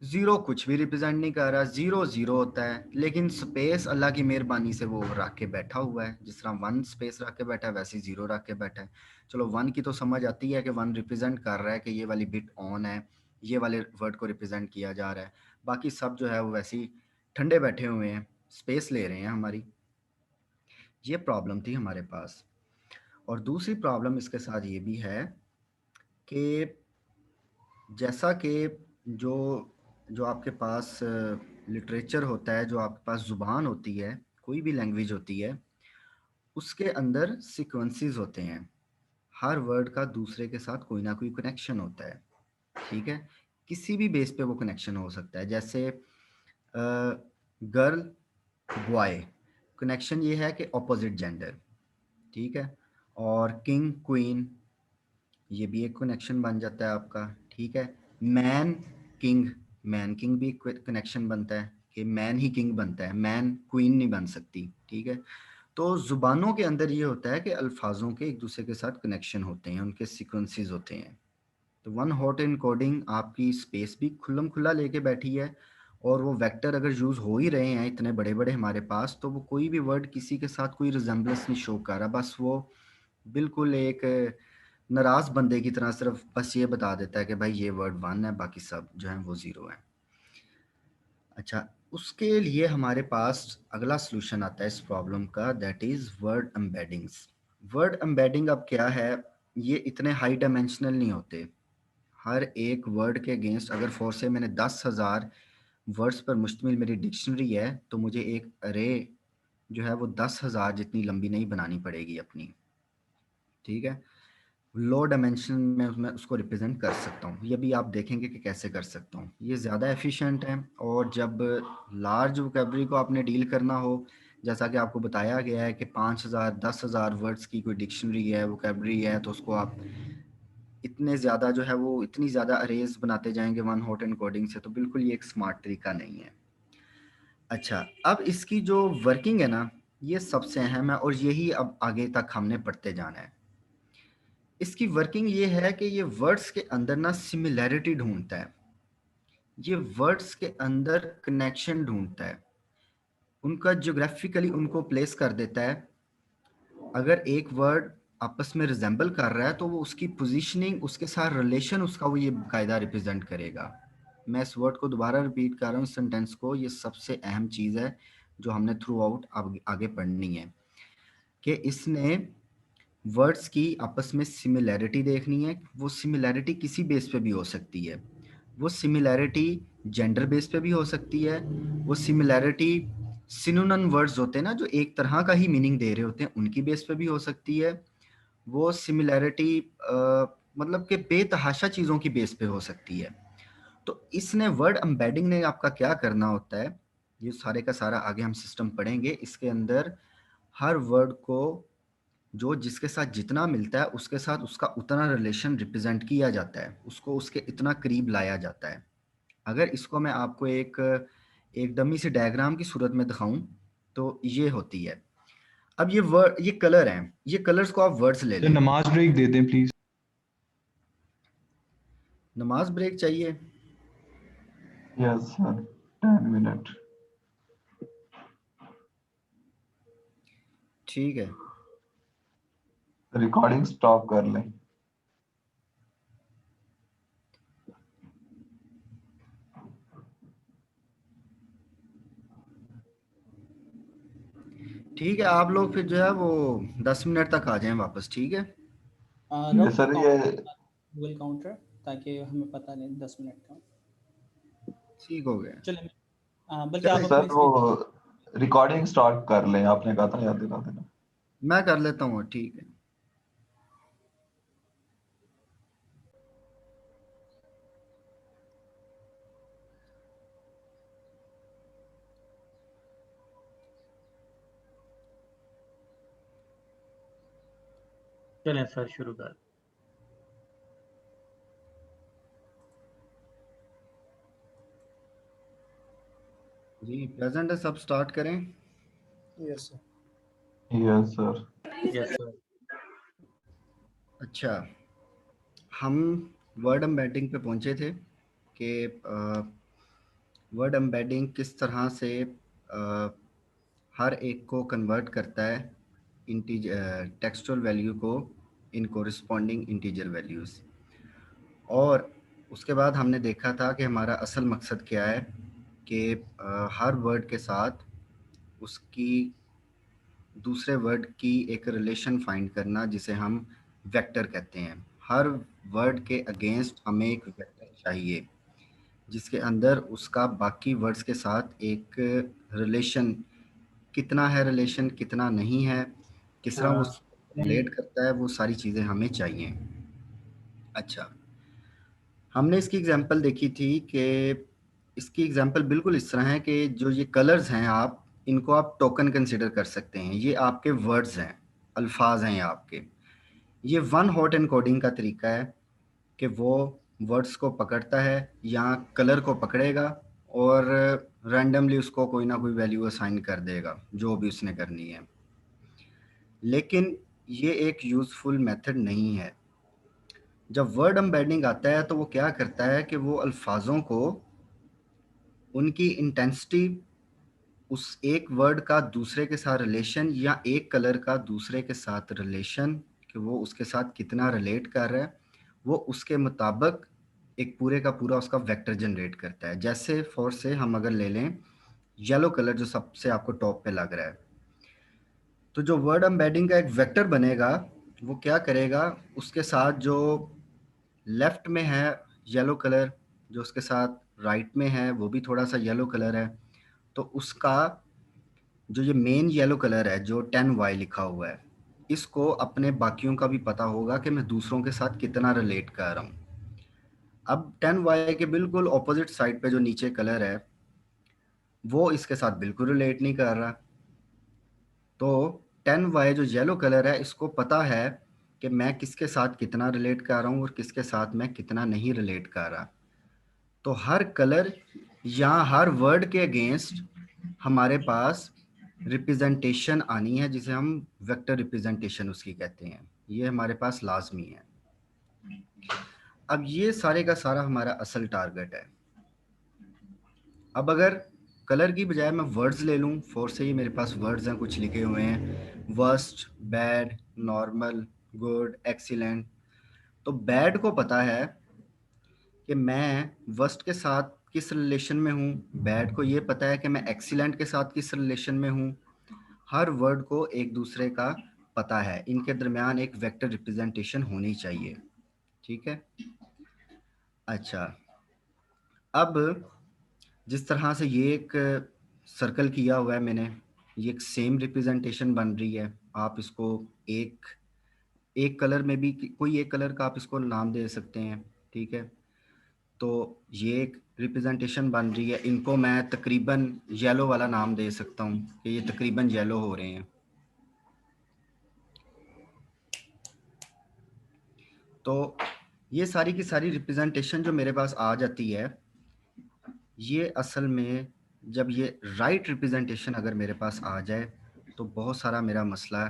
0 कुछ भी रिप्रेजेंट नहीं कर रहा, 0 0 होता है, लेकिन स्पेस अल्लाह की मेहरबानी से वो रख के बैठा हुआ है। जिस तरह 1 स्पेस रख के बैठा है वैसे 0 रख के बैठा है। चलो 1 की तो समझ आती है कि 1 रिप्रेजेंट कर रहा है कि ये वाली बिट ऑन है, ये वाले वर्ड को रिप्रेजेंट किया जा रहा है, बाकी सब जो है वो वैसे ही ठंडे बैठे हुए हैं, स्पेस ले रहे हैं हमारी। ये प्रॉब्लम थी हमारे पास। और दूसरी प्रॉब्लम इसके साथ ये भी है कि जैसा कि जो आपके पास लिटरेचर होता है, जो आपके पास ज़ुबान होती है, कोई भी लैंग्वेज होती है, उसके अंदर सीक्वेंसेस होते हैं, हर वर्ड का दूसरे के साथ कोई ना कोई कनेक्शन होता है, ठीक है। किसी भी बेस पे वो कनेक्शन हो सकता है, जैसे गर्ल बॉय, कनेक्शन ये है कि ऑपोजिट जेंडर, ठीक है। और किंग क्वीन, ये भी एक कनेक्शन बन जाता है आपका, ठीक है। मैन किंग, मैन किंग भी कनेक्शन बनता है कि मैन ही किंग बनता है, मैन क्वीन नहीं बन सकती, ठीक है। तो जुबानों के अंदर ये होता है कि अल्फाजों के एक दूसरे के साथ कनेक्शन होते हैं, उनके सीक्वेंसेस होते हैं। तो वन हॉट एनकोडिंग आपकी स्पेस भी खुल्लम खुल्ला लेके बैठी है, और वो वेक्टर अगर यूज़ हो ही रहे हैं इतने बड़े बड़े हमारे पास, तो वो कोई भी वर्ड किसी के साथ कोई रिजेम्बलेंस नहीं शो कर रहा, बस वो बिल्कुल एक नाराज बंदे की तरह सिर्फ बस ये बता देता है कि भाई ये वर्ड 1 है, बाकी सब जो है वो 0 है। अच्छा, उसके लिए हमारे पास अगला सॉल्यूशन आता है इस प्रॉब्लम का, that is word embeddings. Word embedding अब क्या है, ये इतने हाई डायमेंशनल नहीं होते। हर एक वर्ड के अगेंस्ट अगर फोर से मैंने 10,000 वर्ड्स पर मुश्तमिल मेरी डिक्शनरी है, तो मुझे एक अरे जो है वो 10,000 जितनी लंबी नहीं बनानी पड़ेगी अपनी, ठीक है। लो डायमेंशन में मैं उसको रिप्रेजेंट कर सकता हूँ, ये भी आप देखेंगे कि कैसे कर सकता हूँ। ये ज़्यादा एफिशिएंट है, और जब लार्ज वोकेबलरी को आपने डील करना हो, जैसा कि आपको बताया गया है कि 5,000 10,000 वर्ड्स की कोई डिक्शनरी है, वोकेबलरी है, तो उसको आप इतने ज़्यादा जो है वो इतनी ज़्यादा अरेज बनाते जाएंगे वन हॉट एनकोडिंग से, तो बिल्कुल ये एक स्मार्ट तरीका नहीं है। अच्छा, अब इसकी जो वर्किंग है ना, ये सबसे अहम है, और यही अब आगे तक हमने पढ़ते जाना है। इसकी वर्किंग ये है कि ये वर्ड्स के अंदर ना सिमिलैरिटी ढूंढता है, ये वर्ड्स के अंदर कनेक्शन ढूंढता है, उनका ज्योग्राफिकली उनको प्लेस कर देता है। अगर एक वर्ड आपस में रिजेंबल कर रहा है, तो वो उसकी पोजीशनिंग, उसके साथ रिलेशन, उसका वो ये कायदा रिप्रेजेंट करेगा। मैं इस वर्ड को दोबारा रिपीट कर रहा हूँ, सेंटेंस को, ये सबसे अहम चीज़ है जो हमने थ्रू आउट आगे पढ़नी है, कि इसने वर्ड्स की आपस में सिमिलैरिटी देखनी है। वो सिमिलैरिटी किसी बेस पे भी हो सकती है, वो सिमिलैरिटी जेंडर बेस पे भी हो सकती है, वो सिमिलैरिटी सिनोनिम वर्ड्स होते हैं ना जो एक तरह का ही मीनिंग दे रहे होते हैं, उनकी बेस पे भी हो सकती है, वो सिमिलैरिटी मतलब कि बेतहाशा चीज़ों की बेस पे हो सकती है। तो इसने वर्ड एम्बेडिंग ने आपका क्या करना होता है, ये सारे का सारा आगे हम सिस्टम पढ़ेंगे। इसके अंदर हर वर्ड को जो जिसके साथ जितना मिलता है उसके साथ उसका उतना रिलेशन रिप्रेजेंट किया जाता है, उसको उसके इतना करीब लाया जाता है। अगर इसको मैं आपको एक डमी से डायग्राम की सूरत में दिखाऊं, तो ये होती है। अब ये वर्ड, ये कलर हैं, ये कलर्स को आप वर्ड्स ले लें। नमाज ब्रेक दे दें प्लीज। नमाज ब्रेक चाहिए? Yes sir, 10 minute. ठीक है, रिकॉर्डिंग स्टॉप कर लें। ठीक है, आप लोग फिर जो है वो 10 मिनट तक आ जाएं वापस, ठीक है। ये सर ये गूगल काउंटर, ताकि हमें पता नहीं 10 मिनट का। ठीक हो गया, चलिए, बल्कि आप सर वो रिकॉर्डिंग स्टार्ट कर लें, आपने कहा था, याद दिला देना। मैं कर लेता हूँ, ठीक है। चलें सर, शुरू कर। जी प्रेजेंट है, सब स्टार्ट करें। Yes sir. Yes sir. Yes sir. अच्छा, हम वर्ड एम्बेडिंग पे पहुंचे थे कि वर्ड एम्बेडिंग किस तरह से हर एक को कन्वर्ट करता है टेक्सचुअल वैल्यू को इन कोरिस्पॉन्डिंग इंटीजर वैल्यूज़। और उसके बाद हमने देखा था कि हमारा असल मकसद क्या है, कि हर वर्ड के साथ उसकी दूसरे वर्ड की एक रिलेशन फाइंड करना, जिसे हम वेक्टर कहते हैं। हर वर्ड के अगेंस्ट हमें एक वेक्टर चाहिए जिसके अंदर उसका बाकी वर्ड्स के साथ एक रिलेशन, कितना है रिलेशन, कितना नहीं है, किस तरह वो रिलेट करता है, वो सारी चीज़ें हमें चाहिए। अच्छा, हमने इसकी एग्जांपल देखी थी कि इसकी एग्जांपल बिल्कुल इस तरह है कि जो ये कलर्स हैं, आप इनको आप टोकन कंसिडर कर सकते हैं। ये आपके वर्ड्स हैं, अल्फाज हैं आपके। ये वन हॉट एनकोडिंग का तरीका है कि वो वर्ड्स को पकड़ता है या कलर को पकड़ेगा और रैंडमली उसको कोई ना कोई वैल्यू असाइन कर देगा जो भी उसने करनी है। लेकिन ये एक यूज़फुल मेथड नहीं है। जब वर्ड एम्बेडिंग आता है तो वो क्या करता है कि वो अल्फाजों को उनकी इंटेंसिटी, उस एक वर्ड का दूसरे के साथ रिलेशन या एक कलर का दूसरे के साथ रिलेशन, कि वो उसके साथ कितना रिलेट कर रहा है, वो उसके मुताबिक एक पूरे का पूरा उसका वेक्टर जनरेट करता है। जैसे फॉर से हम अगर ले लें येलो कलर जो सबसे आपको टॉप पे लग रहा है, तो जो वर्ड एम्बेडिंग का एक वेक्टर बनेगा वो क्या करेगा, उसके साथ जो लेफ्ट में है येलो कलर, जो उसके साथ राइट में है वो भी थोड़ा सा येलो कलर है, तो उसका जो ये मेन येलो कलर है जो 10y लिखा हुआ है, इसको अपने बाकियों का भी पता होगा कि मैं दूसरों के साथ कितना रिलेट कर रहा हूँ। अब 10y के बिल्कुल ऑपोजिट साइड पे जो नीचे कलर है वो इसके साथ बिल्कुल रिलेट नहीं कर रहा। तो 10y जो येलो कलर है इसको पता है कि मैं किसके साथ कितना रिलेट कर रहा हूँ और किसके साथ मैं कितना नहीं रिलेट कर रहा। तो हर कलर या हर वर्ड के अगेंस्ट हमारे पास रिप्रेजेंटेशन आनी है, जिसे हम वेक्टर रिप्रेजेंटेशन उसकी कहते हैं। ये हमारे पास लाजमी है। अब ये सारे का सारा हमारा असल टारगेट है। अब अगर कलर की बजाय मैं वर्ड्स ले लूँ, फोर से ही मेरे पास वर्ड्स हैं, कुछ लिखे हुए हैं, worst, bad, normal, good, excellent. तो बैड को पता है कि मैं वर्स्ट के साथ किस रिलेशन में हूँ, बैड को ये पता है कि मैं एक्सीलेंट के साथ किस रिलेशन में हूँ। हर वर्ड को एक दूसरे का पता है, इनके दरमियान एक वेक्टर रिप्रेजेंटेशन होनी चाहिए। ठीक है। अच्छा, अब जिस तरह से ये एक सर्कल किया हुआ है मैंने, ये एक सेम रिप्रेजेंटेशन बन रही है। आप इसको एक कलर में भी, कोई एक कलर का आप इसको नाम दे सकते हैं। ठीक है। तो ये एक रिप्रेजेंटेशन बन रही है, इनको मैं तकरीबन येलो वाला नाम दे सकता हूँ कि ये तकरीबन येलो हो रहे हैं। तो ये सारी की सारी रिप्रेजेंटेशन जो मेरे पास आ जाती है, ये असल में जब ये राइट रिप्रेजेंटेशन अगर मेरे पास आ जाए तो बहुत सारा मेरा मसला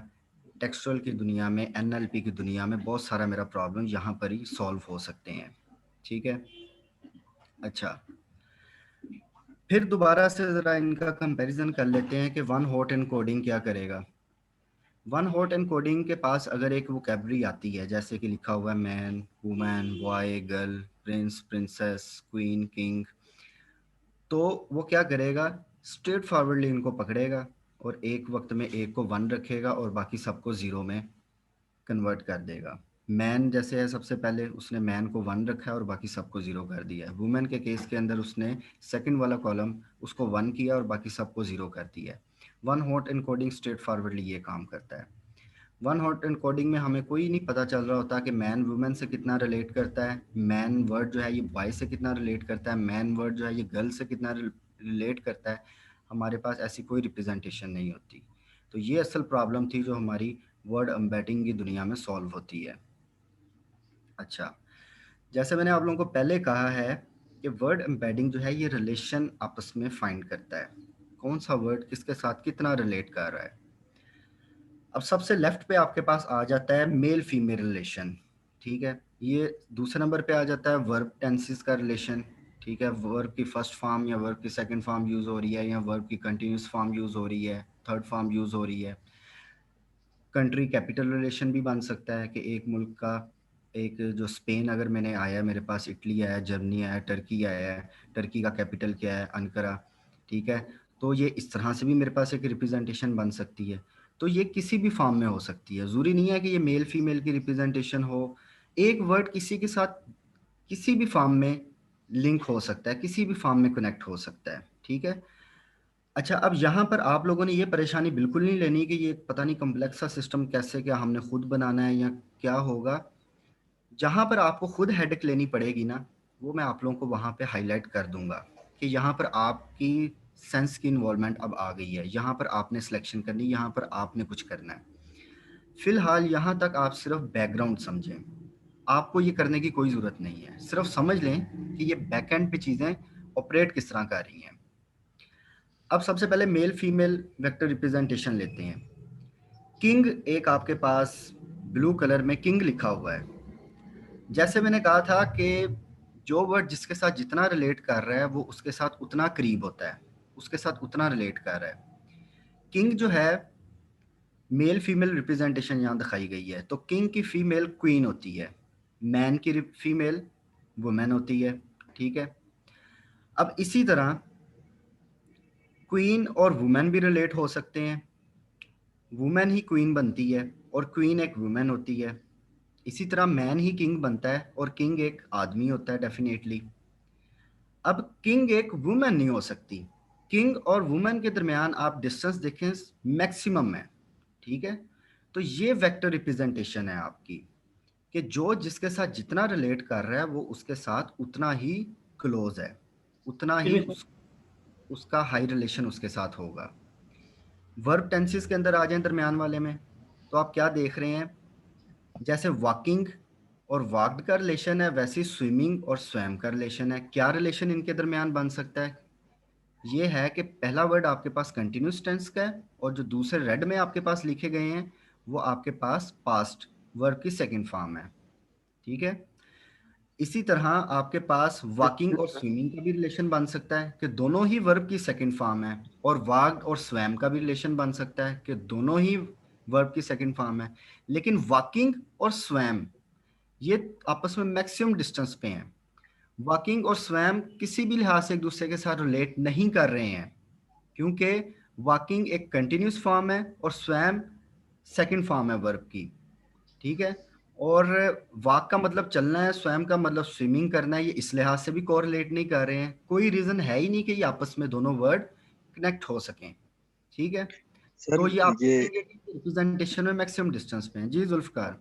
टेक्सचुअल की दुनिया में, NLP की दुनिया में बहुत सारा मेरा प्रॉब्लम यहाँ पर ही सॉल्व हो सकते हैं। ठीक है। अच्छा, फिर दोबारा से ज़रा इनका कंपैरिजन कर लेते हैं कि वन हॉट एनकोडिंग क्या करेगा। वन हॉट एनकोडिंग के पास अगर एक वोकैबुलरी आती है, जैसे कि लिखा हुआ है man, woman, boy, girl, Prince, princess, queen, king, तो वो क्या करेगा, स्ट्रेट फॉरवर्डली इनको पकड़ेगा और एक वक्त में एक को 1 रखेगा और बाकी सबको 0 में कन्वर्ट कर देगा। मैन जैसे है, सबसे पहले उसने मैन को 1 रखा है और बाकी सबको 0 कर दिया है। वुमेन के केस के अंदर उसने सेकंड वाला कॉलम उसको 1 किया और बाकी सबको 0 कर दिया है। One hot encoding straight forwardly ये काम करता है। वन हॉट एनकोडिंग में हमें कोई नहीं पता चल रहा होता कि मैन वुमेन से कितना रिलेट करता है, मैन वर्ड जो है ये बॉय से कितना रिलेट करता है, मैन वर्ड जो है ये गर्ल से कितना रिलेट करता है। हमारे पास ऐसी कोई रिप्रेजेंटेशन नहीं होती। तो ये असल प्रॉब्लम थी जो हमारी वर्ड एम्बेडिंग की दुनिया में सॉल्व होती है। अच्छा, जैसे मैंने आप लोगों को पहले कहा है कि वर्ड एम्बेडिंग जो है ये रिलेशन आपस में फाइंड करता है, कौन सा वर्ड किसके साथ कितना रिलेट कर रहा है। अब सबसे लेफ्ट पे आपके पास आ जाता है मेल फीमेल रिलेशन। ठीक है। ये दूसरे नंबर पे आ जाता है वर्ब टेंसेस का रिलेशन। ठीक है। वर्ब की फर्स्ट फॉर्म या वर्ब की सेकंड फॉर्म यूज हो रही है, या वर्ब की कंटिन्यूस फॉर्म यूज हो रही है, थर्ड फॉर्म यूज हो रही है। कंट्री कैपिटल रिलेशन भी बन सकता है कि एक मुल्क का, एक जो स्पेन अगर मैंने आया, मेरे पास इटली आया, जर्मनी आया, टर्की आया है, टर्की का कैपिटल क्या है, अंकारा। ठीक है। तो ये इस तरह से भी मेरे पास एक रिप्रेजेंटेशन बन सकती है। तो ये किसी भी फॉर्म में हो सकती है, ज़रूरी नहीं है कि ये मेल फीमेल की रिप्रेजेंटेशन हो। एक वर्ड किसी के साथ किसी भी फॉर्म में लिंक हो सकता है, किसी भी फॉर्म में कनेक्ट हो सकता है। ठीक है। अच्छा, अब यहाँ पर आप लोगों ने ये परेशानी बिल्कुल नहीं लेनी कि ये पता नहीं कॉम्प्लेक्स सा सिस्टम कैसे, क्या हमने खुद बनाना है या क्या होगा। जहाँ पर आपको खुद हेडेक लेनी पड़ेगी ना, वो मैं आप लोगों को वहाँ पे हाईलाइट कर दूंगा कि यहाँ पर आपकी सेंस की इन्वॉल्वमेंट अब आ गई है, यहाँ पर आपने सिलेक्शन करनी, यहाँ पर आपने कुछ करना है। फिलहाल यहाँ तक आप सिर्फ बैकग्राउंड समझें, आपको ये करने की कोई ज़रूरत नहीं है, सिर्फ समझ लें कि ये बैकएंड पे चीज़ें ऑपरेट किस तरह कर रही हैं। अब सबसे पहले मेल फीमेल वेक्टर रिप्रेजेंटेशन लेते हैं। किंग एक आपके पास ब्लू कलर में किंग लिखा हुआ है। जैसे मैंने कहा था कि जो वर्ड जिसके साथ जितना रिलेट कर रहा है वो उसके साथ उतना करीब होता है, उसके साथ उतना रिलेट कर रहा है। किंग जो है मेल फीमेल रिप्रेजेंटेशन यहाँ दिखाई गई है, तो किंग की फीमेल क्वीन होती है, मैन की फीमेल वुमेन होती है, ठीक है। अब इसी तरह क्वीन और वुमेन भी रिलेट हो सकते हैं, वुमेन ही क्वीन बनती है और क्वीन एक वुमेन होती है। इसी तरह मैन ही किंग बनता है और किंग एक आदमी होता है डेफिनेटली। अब किंग एक वुमेन नहीं हो सकती, किंग और वुमेन के दरमियान आप डिस्टेंस देखें मैक्सिमम है, ठीक है। तो ये वेक्टर रिप्रेजेंटेशन है आपकी कि जो जिसके साथ जितना रिलेट कर रहा है वो उसके साथ उतना ही क्लोज है, उतना ही उसका हाई रिलेशन उसके साथ होगा। वर्ब टेंसेस के अंदर आ जाएं दरमियान वाले में, तो आप क्या देख रहे हैं, जैसे वॉकिंग और वॉक्ड का रिलेशन है, वैसे स्विमिंग और स्वैम का रिलेशन है। क्या रिलेशन इनके दरमियान बन सकता है? ये है कि पहला वर्ड आपके पास कंटिन्यूस टेंस का है और जो दूसरे रेड में आपके पास लिखे गए हैं वो आपके पास पास्ट वर्ब की सेकंड फॉर्म है, ठीक है। इसी तरह आपके पास वॉकिंग और स्विमिंग का भी रिलेशन बन सकता है कि दोनों ही वर्ब की सेकंड फॉर्म है, और वॉक्ड और स्वैम का भी रिलेशन बन सकता है कि दोनों ही वर्ब की सेकंड फॉर्म है। लेकिन वॉकिंग और स्वैम ये आपस में मैक्सिमम डिस्टेंस पे हैं। वॉकिंग और स्वैम किसी भी लिहाज से एक दूसरे के साथ रिलेट नहीं कर रहे हैं, क्योंकि वॉकिंग एक कंटिन्यूस फॉर्म है और स्वैम सेकंड फॉर्म है वर्ब की, ठीक है। और वॉक का मतलब चलना है, स्वैम का मतलब स्विमिंग करना है, ये इस लिहाज से भी कोरिलेट नहीं कर रहे हैं। कोई रीजन है ही नहीं कि ये आपस में दोनों वर्ड कनेक्ट हो सकें, ठीक है। तो ये आप देखेंगे कि रिप्रेजेंटेशन में मैक्सिमम डिस्टेंस पे हैं। जी जुल्फकार।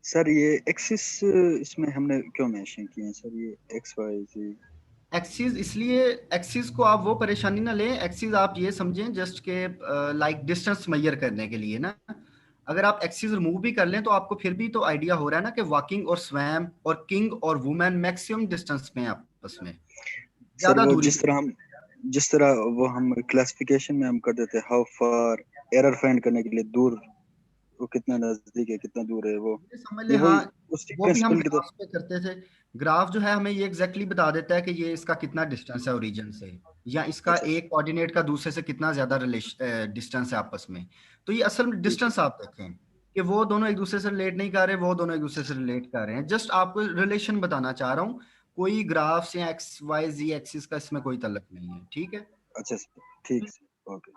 सर ये एक्सिस इसमें हमने क्यों मेंशन किए हैं सर, ये एक्स वाई जी एक्सिस? इसलिए एक्सिस को आप वो परेशानी ना लें, एक्सिस आप ये समझें जस्ट के लाइक डिस्टेंस मेजर करने के लिए ना। अगर आप एक्सिस रिमूव भी कर लें तो आपको फिर भी तो आइडिया हो रहा है ना कि वॉकिंग और स्वैम और किंग और वुमेन मैक्सिमम डिस्टेंस में आपस में सर वो जिस तरह वो हम क्लासिफिकेशन में हम कर देते हैं हाउ फार एरर फाइंड करने के लिए दूर, वो कितना नजदीक है कितना दूर है, वो समझ ले। हाँ, वो भी हम ग्राफ पे करते थे। ग्राफ जो है हमें ये एग्जैक्टली बता देता है कि ये इसका कितना डिस्टेंस है ओरिजिन से, या इसका एक कोऑर्डिनेट का दूसरे से कितना ज्यादा डिस्टेंस है आपस में। तो ये असल में डिस्टेंस आप देखें कि वो दोनों एक दूसरे से रिलेट नहीं कर रहे, वो दोनों एक दूसरे से रिलेट कर रहे हैं। जस्ट आपको रिलेशन बताना चाह रहा हूँ, कोई ग्राफ या एक्स वाई जी एक्सिस का इसमें कोई तल्लुक नहीं है, ठीक है। अच्छा ठीक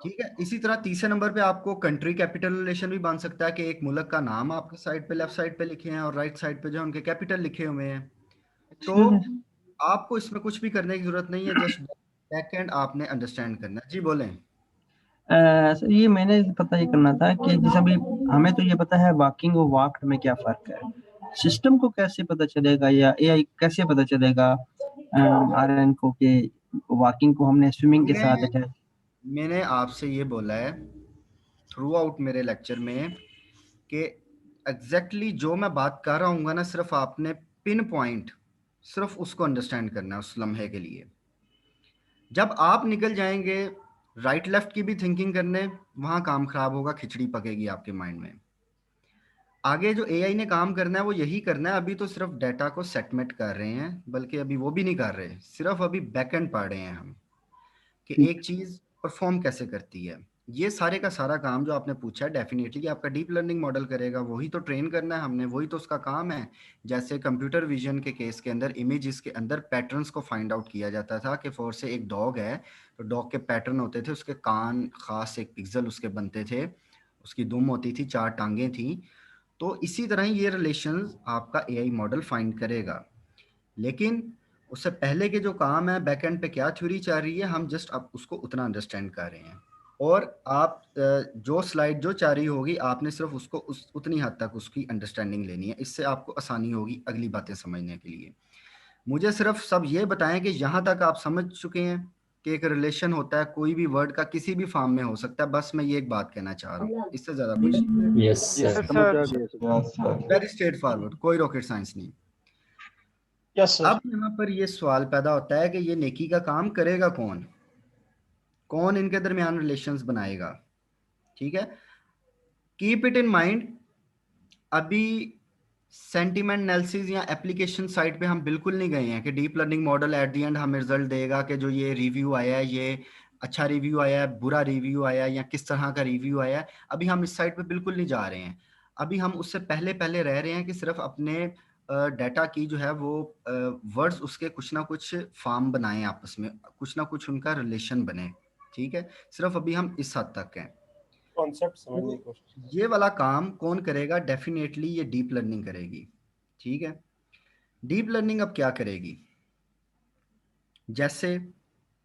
ठीक है। इसी तरह तीसरे नंबर पे आपको कंट्री कैपिटल रिलेशन भी बन सकता है कि एक मुल्क का नाम आपके साइड पे लेफ्ट साइड पे लिखे हैं और राइट साइड पे जो उनके कैपिटल लिखे हुए हैं। तो आपको इसमें कुछ भी करने की जरूरत नहीं है, जस्ट बैक एंड आपने अंडरस्टैंड करना है। जी बोलें। सर ये मैंने पता ये करना था कि जैसे अभी हमें तो ये पता है वॉकिंग और वॉक्ड में क्या फर्क है, सिस्टम को कैसे पता चलेगा या एआई कैसे पता चलेगा आरएन को कि वॉकिंग को हमने स्विमिंग के साथ अटैच। मैंने आपसे ये बोला है थ्रू आउट मेरे लेक्चर में कि एग्जैक्टली जो मैं बात कर रहा हूँ ना, सिर्फ आपने पिन पॉइंट सिर्फ उसको अंडरस्टैंड करना है उस लम्हे के लिए। जब आप निकल जाएंगे राइट लेफ्ट की भी थिंकिंग करने, वहाँ काम खराब होगा, खिचड़ी पकेगी आपके माइंड में। आगे जो एआई ने काम करना है वो यही करना है। अभी तो सिर्फ डाटा को सेटमेंट कर रहे हैं, बल्कि अभी वो भी नहीं कर रहे, सिर्फ अभी बैकएंड पढ़ रहे हैं हम कि एक चीज़ परफॉर्म कैसे करती है। ये सारे का सारा काम जो आपने पूछा है डेफिनेटली आपका डीप लर्निंग मॉडल करेगा, वही तो ट्रेन करना है हमने, वही तो उसका काम है। जैसे कंप्यूटर विजन के केस के अंदर इमेजेस के अंदर पैटर्न्स को फाइंड आउट किया जाता था कि फॉर से एक डॉग है तो डॉग के पैटर्न होते थे, उसके कान खास एक पिक्सल उसके बनते थे, उसकी दुम होती थी, 4 टांगें थी। तो इसी तरह ये रिलेशंस आपका एआई मॉडल फाइंड करेगा। लेकिन उससे पहले के जो काम है बैकएंड पे क्या थ्योरी चल रही है, हम जस्ट अब उसको उतना अंडरस्टैंड कर रहे हैं। और आप जो स्लाइड जो चाह रही होगी आपने सिर्फ उसको उतनी हद तक उसकी अंडरस्टैंडिंग लेनी है, इससे आपको आसानी होगी अगली बातें समझने के लिए। मुझे सिर्फ सब ये बताएं कि यहाँ तक आप समझ चुके हैं कि एक रिलेशन होता है, कोई भी वर्ड का किसी भी फॉर्म में हो सकता है, बस मैं ये एक बात कहना चाह रहा हूँ, इससे ज्यादा कुछ yes sir. Very straight forward, कोई रॉकेट साइंस नहीं। Yes sir. अब यहाँ पर ये सवाल पैदा होता है कि ये नेकी का काम करेगा कौन, कौन इनके दरमियान रिलेशंस बनाएगा, ठीक है। कीप इट इन माइंड, अभी सेंटिमेंट एनालिसिस या एप्लीकेशन साइड पे हम बिल्कुल नहीं गए हैं कि deep learning model at the end हमें रिजल्ट देगा कि जो ये रिव्यू आया है ये अच्छा रिव्यू आया है, बुरा रिव्यू आया है, या किस तरह का रिव्यू आया है। अभी हम इस साइड पे बिल्कुल नहीं जा रहे हैं। अभी हम उससे पहले पहले रह रहे हैं कि सिर्फ अपने डाटा की जो है वो वर्ड्स उसके कुछ ना कुछ फॉर्म बनाएं, आपस में कुछ ना कुछ उनका रिलेशन बने, ठीक है। सिर्फ अभी हम इस हद तक हैं। कॉन्सेप्ट समझने की कोशिश। ये वाला काम कौन करेगा? डेफिनेटली ये डीप लर्निंग करेगी, ठीक है। डीप लर्निंग अब क्या करेगी? जैसे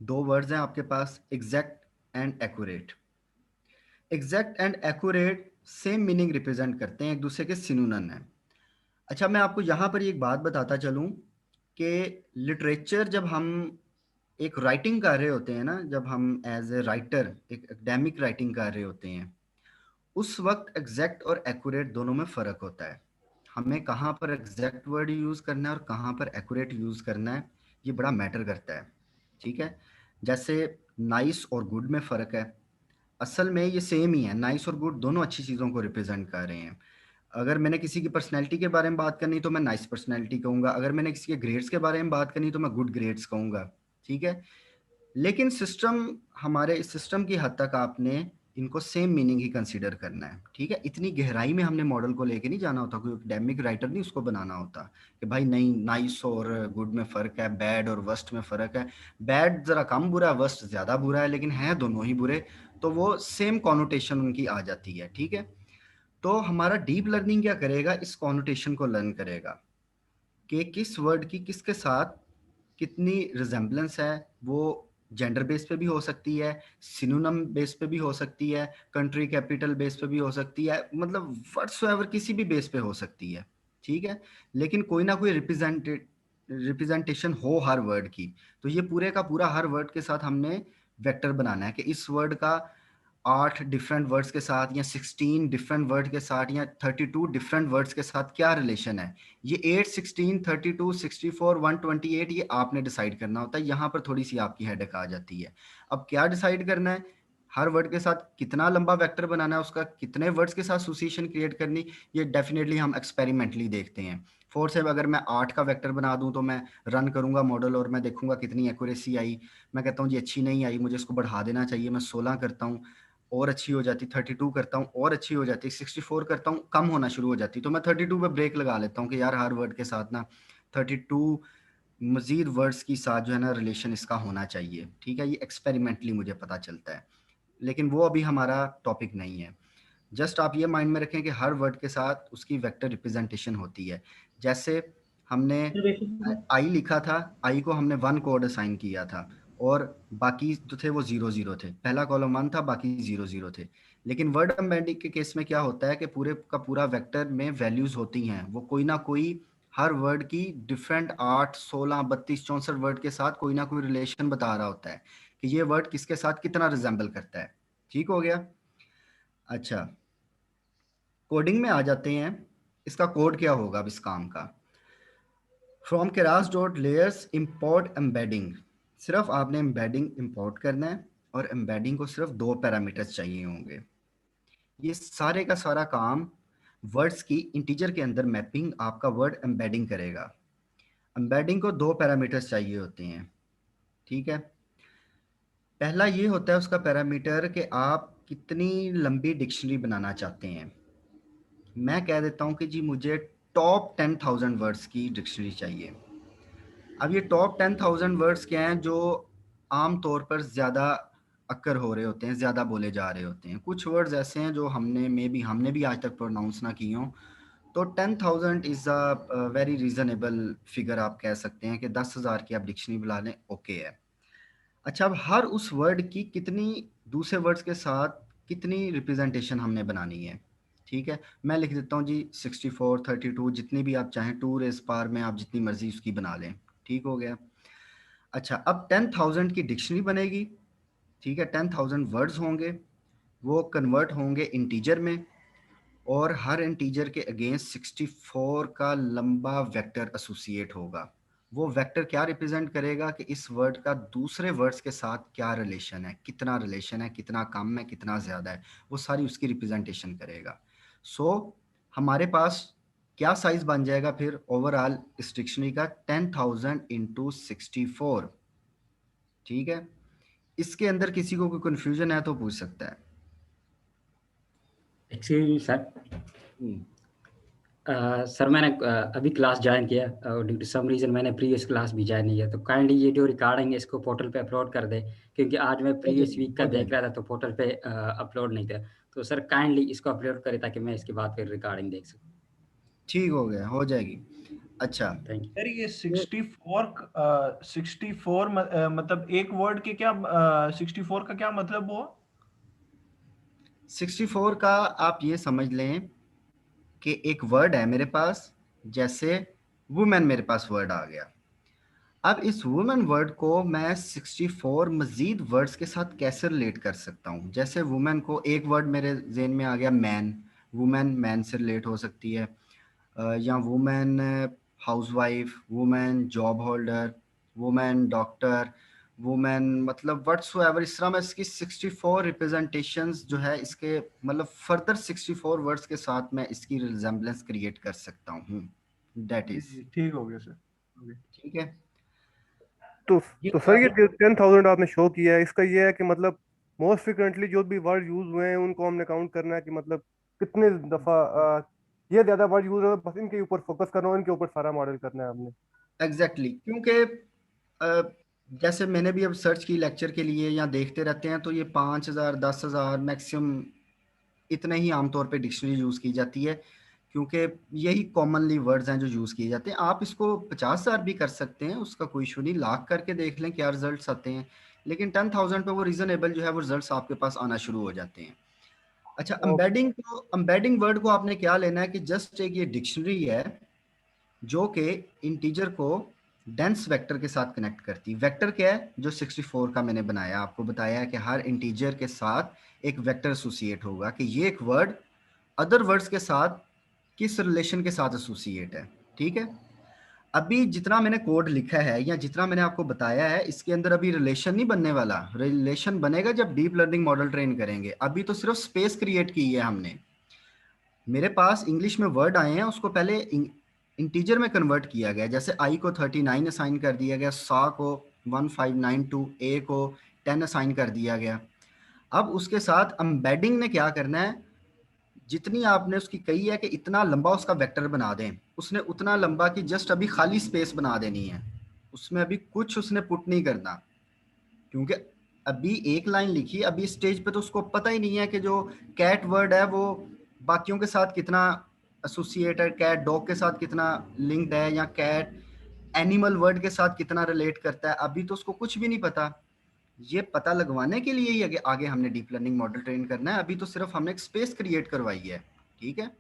दो वर्ड्स हैं आपके पास, exact and accurate. Exact and accurate same meaning represent करते हैं, एक दूसरे के सिनोनिम हैं। अच्छा, मैं आपको यहाँ पर एक बात बताता चलूँ कि लिटरेचर जब हम एक राइटिंग कर रहे होते हैं ना, जब हम एज ए राइटर एक एकेडमिक राइटिंग कर रहे होते हैं, उस वक्त एग्जैक्ट और एक्यूरेट दोनों में फ़र्क होता है। हमें कहाँ पर एग्जैक्ट वर्ड यूज़ करना है और कहाँ पर एक्यूरेट यूज़ करना है, ये बड़ा मैटर करता है, ठीक है। जैसे नाइस और गुड में फ़र्क है, असल में ये सेम ही है, नाइस और गुड दोनों अच्छी चीज़ों को रिप्रेजेंट कर रहे हैं। अगर मैंने किसी की पर्सनैलिटी के बारे में बात करनी तो मैं नाइस पर्सनैलिटी कहूँगा, अगर मैंने किसी के ग्रेड्स के बारे में बात करनी तो मैं गुड ग्रेड्स कहूँगा, ठीक है। लेकिन सिस्टम, हमारे इस सिस्टम की हद तक आपने इनको सेम मीनिंग ही कंसीडर करना है, ठीक है। इतनी गहराई में हमने मॉडल को लेके नहीं जाना होता, कोई एकेडमिक राइटर नहीं उसको बनाना होता कि भाई नहीं नाइस और गुड में फ़र्क है, बैड और वर्स्ट में फ़र्क है। बैड ज़रा कम बुरा है, वर्स्ट ज़्यादा बुरा है, लेकिन है दोनों ही बुरे, तो वो सेम कॉनोटेशन उनकी आ जाती है, ठीक है। तो हमारा डीप लर्निंग क्या करेगा? इस कॉनोटेशन को लर्न करेगा कि किस वर्ड की किसके साथ कितनी रिजेम्बलेंस है। वो जेंडर बेस पे भी हो सकती है, सिनोनिम बेस पे भी हो सकती है, कंट्री कैपिटल बेस पे भी हो सकती है, मतलब व्हाटसोएवर किसी भी बेस पे हो सकती है, ठीक है। लेकिन कोई ना कोई रिप्रेजेंटेशन हो हर वर्ड की। तो ये पूरे का पूरा हर वर्ड के साथ हमने वेक्टर बनाना है कि इस वर्ड का 8 डिफरेंट वर्ड्स के साथ या 16 डिफरेंट वर्ड के साथ या 32 डिफरेंट वर्ड्स के साथ क्या रिलेशन है। ये 8, 16, 32, 64, 128 ये आपने डिसाइड करना होता है। यहाँ पर थोड़ी सी आपकी हेडेक आ जाती है। अब क्या डिसाइड करना है? हर वर्ड के साथ कितना लंबा वेक्टर बनाना है, उसका कितने वर्ड्स के साथ एसोसिएशन क्रिएट करनी, ये डेफिनेटली हम एक्सपेरिमेंटली देखते हैं। फोर से अगर मैं 8 का वेक्टर बना दूं तो मैं रन करूंगा मॉडल और मैं देखूंगा कितनी एक्यूरेसी आई। मैं कहता हूँ जी अच्छी नहीं आई, मुझे इसको बढ़ा देना चाहिए, मैं 16 करता हूँ और अच्छी हो जाती, 32 करता हूँ और अच्छी हो जाती, 64 करता हूँ कम होना शुरू हो जाती, तो मैं 32 पे ब्रेक लगा लेता हूँ कि यार हर वर्ड के साथ ना 32 मजीद वर्ड्स की साथ जो है ना रिलेशन इसका होना चाहिए, ठीक है। ये एक्सपेरिमेंटली मुझे पता चलता है, लेकिन वो अभी हमारा टॉपिक नहीं है। जस्ट आप ये माइंड में रखें कि हर वर्ड के साथ उसकी वेक्टर रिप्रेजेंटेशन होती है। जैसे हमने आई लिखा था, आई को हमने 1 कोड असाइन किया था और बाकी जो थे वो 0 0 थे। पहला कॉलम 1 था, बाकी 0 0 थे। लेकिन वर्ड एम्बेडिंग के केस में क्या होता है कि पूरे का पूरा वेक्टर में वैल्यूज होती हैं, वो कोई ना कोई हर वर्ड की डिफरेंट 8, 16, 32, 64 वर्ड के साथ कोई ना कोई रिलेशन बता रहा होता है कि ये वर्ड किसके साथ कितना रिजेंबल करता है। ठीक हो गया। अच्छा, कोडिंग में आ जाते हैं। इसका कोड क्या होगा अब इस काम का? From keras dot layers import embedding. सिर्फ आपने एम्बेडिंग इंपोर्ट करना है और एम्बेडिंग को सिर्फ 2 पैरामीटर्स चाहिए होंगे। ये सारे का सारा काम वर्ड्स की इंटीजर के अंदर मैपिंग आपका वर्ड एम्बेडिंग करेगा। एम्बेडिंग को 2 पैरामीटर्स चाहिए होते हैं, ठीक है। पहला ये होता है उसका पैरामीटर कि आप कितनी लंबी डिक्शनरी बनाना चाहते हैं। मैं कह देता हूं कि जी मुझे टॉप 10,000 वर्ड्स की डिक्शनरी चाहिए। अब ये टॉप 10,000 वर्ड्स क्या हैं जो आम तौर पर ज़्यादा अक्कर हो रहे होते हैं, ज़्यादा बोले जा रहे होते हैं। कुछ वर्ड्स ऐसे हैं जो हमने भी आज तक प्रोनाउंस ना किए हों। तो 10,000 is a very reasonable figure. आप कह सकते हैं कि 10,000 की आप डिक्शनरी बुला लें, ओके है। अच्छा, अब हर उस वर्ड की कितनी दूसरे वर्ड्स के साथ कितनी रिप्रेजेंटेशन हमने बनानी है, ठीक है। मैं लिख देता हूँ जी 64, 32, जितनी भी आप चाहें 2 रेज़ पावर में आप जितनी मर्जी उसकी बना लें, ठीक हो गया। अच्छा, अब 10,000 की डिक्शनरी बनेगी, ठीक है, 10,000 वर्ड्स होंगे, वो कन्वर्ट होंगे इंटीजर में, और हर इंटीजर के अगेंस्ट 64 का लंबा वेक्टर एसोसिएट होगा। वो वेक्टर क्या रिप्रेजेंट करेगा कि इस वर्ड का दूसरे वर्ड्स के साथ क्या रिलेशन है, कितना रिलेशन है, कितना कम है, कितना ज़्यादा है, वो सारी उसकी रिप्रेजेंटेशन करेगा। सो हमारे पास क्या साइज बन जाएगा फिर ओवरऑल इस डिक्शनरी का? 10,000 इंटू 64, ठीक है। इसके अंदर किसी को कोई कंफ्यूजन है तो पूछ सकता है। एक्सक्यूज सर, सर मैंने अभी क्लास ज्वाइन किया और ड्यू टू सम रीज़न मैंने प्रीवियस क्लास भी ज्वाइन नहीं किया, तो काइंडली ये जो रिकॉर्डिंग है इसको पोर्टल पे अपलोड कर दे, क्योंकि आज मैं प्रीवियस वीक का देख रहा था तो पोर्टल पे अपलोड नहीं था। तो सर काइंडली इसको अपलोड करें ताकि मैं इसके बाद फिर रिकॉर्डिंग देख सकूँ। ठीक हो गया, हो जाएगी। अच्छा सर ये 64 मतलब एक वर्ड के क्या 64 का क्या मतलब हुआ? 64 का आप ये समझ लें कि एक वर्ड है मेरे पास, जैसे वुमेन मेरे पास वर्ड आ गया। अब इस वुमेन वर्ड को मैं 64 मजीद वर्ड्स के साथ कैसे रिलेट कर सकता हूँ? जैसे वुमेन को एक वर्ड मेरे जेहन में आ गया मैन, वुमेन मैन से रिलेट हो सकती है, या women housewife, women job holder, women doctor, women मतलब व्हाटसोएवर। इस तरह मैं इसकी 64 रिप्रेजेंटेशंस जो है इसके मतलब फर्दर 64 वर्ड्स के साथ मैं इसकी रिजेम्बलेंस क्रिएट कर सकता हूँ। दैट इज ठीक हो गया सर, ठीक है। तो सर ये 10,000 आपने शो किया है, इसका ये है कि मतलब मोस्ट फ्रिक्वेंटली जो भी वर्ड यूज हुए हैं उनको हमने काउंट करना है कि मतलब कितने दफा ये ज्यादा वर्ड यूज हुए, बस इनके ऊपर फोकस करना है, इनके ऊपर सारा मॉडल करना है हमने। एग्जैक्टली क्योंकि जैसे मैंने भी अब सर्च की लेक्चर के लिए या देखते रहते हैं तो ये 5,000 10,000 मैक्सिमम इतने ही आमतौर पे डिक्शनरी यूज़ की जाती है, क्योंकि यही कॉमनली वर्ड्स हैं जो यूज़ किए जाते हैं। आप इसको 50,000 भी कर सकते हैं, उसका कोई इशू नहीं, लाख करके देख लें क्या रिजल्ट्स आते हैं, लेकिन 10,000 पे वो रीजनेबल जो है वो रिजल्ट्स आपके पास आना शुरू हो जाते हैं। अच्छा, एम्बेडिंग वर्ड को आपने क्या लेना है कि जस्ट एक ये डिक्शनरी है जो कि इंटीजर को डेंस वेक्टर के साथ कनेक्ट करती है। वेक्टर क्या है? जो 64 का मैंने बनाया, आपको बताया है कि हर इंटीजर के साथ एक वेक्टर एसोसिएट होगा कि ये एक वर्ड अदर वर्ड्स के साथ किस रिलेशन के साथ एसोसिएट है, ठीक है। अभी जितना मैंने कोड लिखा है या जितना मैंने आपको बताया है, इसके अंदर अभी रिलेशन नहीं बनने वाला, रिलेशन बनेगा जब डीप लर्निंग मॉडल ट्रेन करेंगे। अभी तो सिर्फ स्पेस क्रिएट की है हमने। मेरे पास इंग्लिश में वर्ड आए हैं, उसको पहले इंटीजर में कन्वर्ट किया गया, जैसे आई को 39 असाइन कर दिया गया, सा को 1592, ए को 10 असाइन कर दिया गया। अब उसके साथ एम्बेडिंग ने क्या करना है, जितनी आपने उसकी कही है कि इतना लंबा उसका वेक्टर बना दें, उसने उतना लंबा की जस्ट अभी खाली स्पेस बना देनी है, उसमें अभी कुछ उसने पुट नहीं करना, क्योंकि अभी एक लाइन लिखी, अभी स्टेज पे तो उसको पता ही नहीं है कि जो कैट वर्ड है वो बाकियों के साथ कितना एसोसिएटेड, कैट डॉग के साथ कितना लिंक्ड है, या कैट एनिमल वर्ड के साथ कितना रिलेट करता है, अभी तो उसको कुछ भी नहीं पता। ये पता लगवाने के लिए ही आगे हमने डीप लर्निंग मॉडल ट्रेन करना है। अभी तो सिर्फ हमने एक स्पेस क्रिएट करवाई है, ठीक है।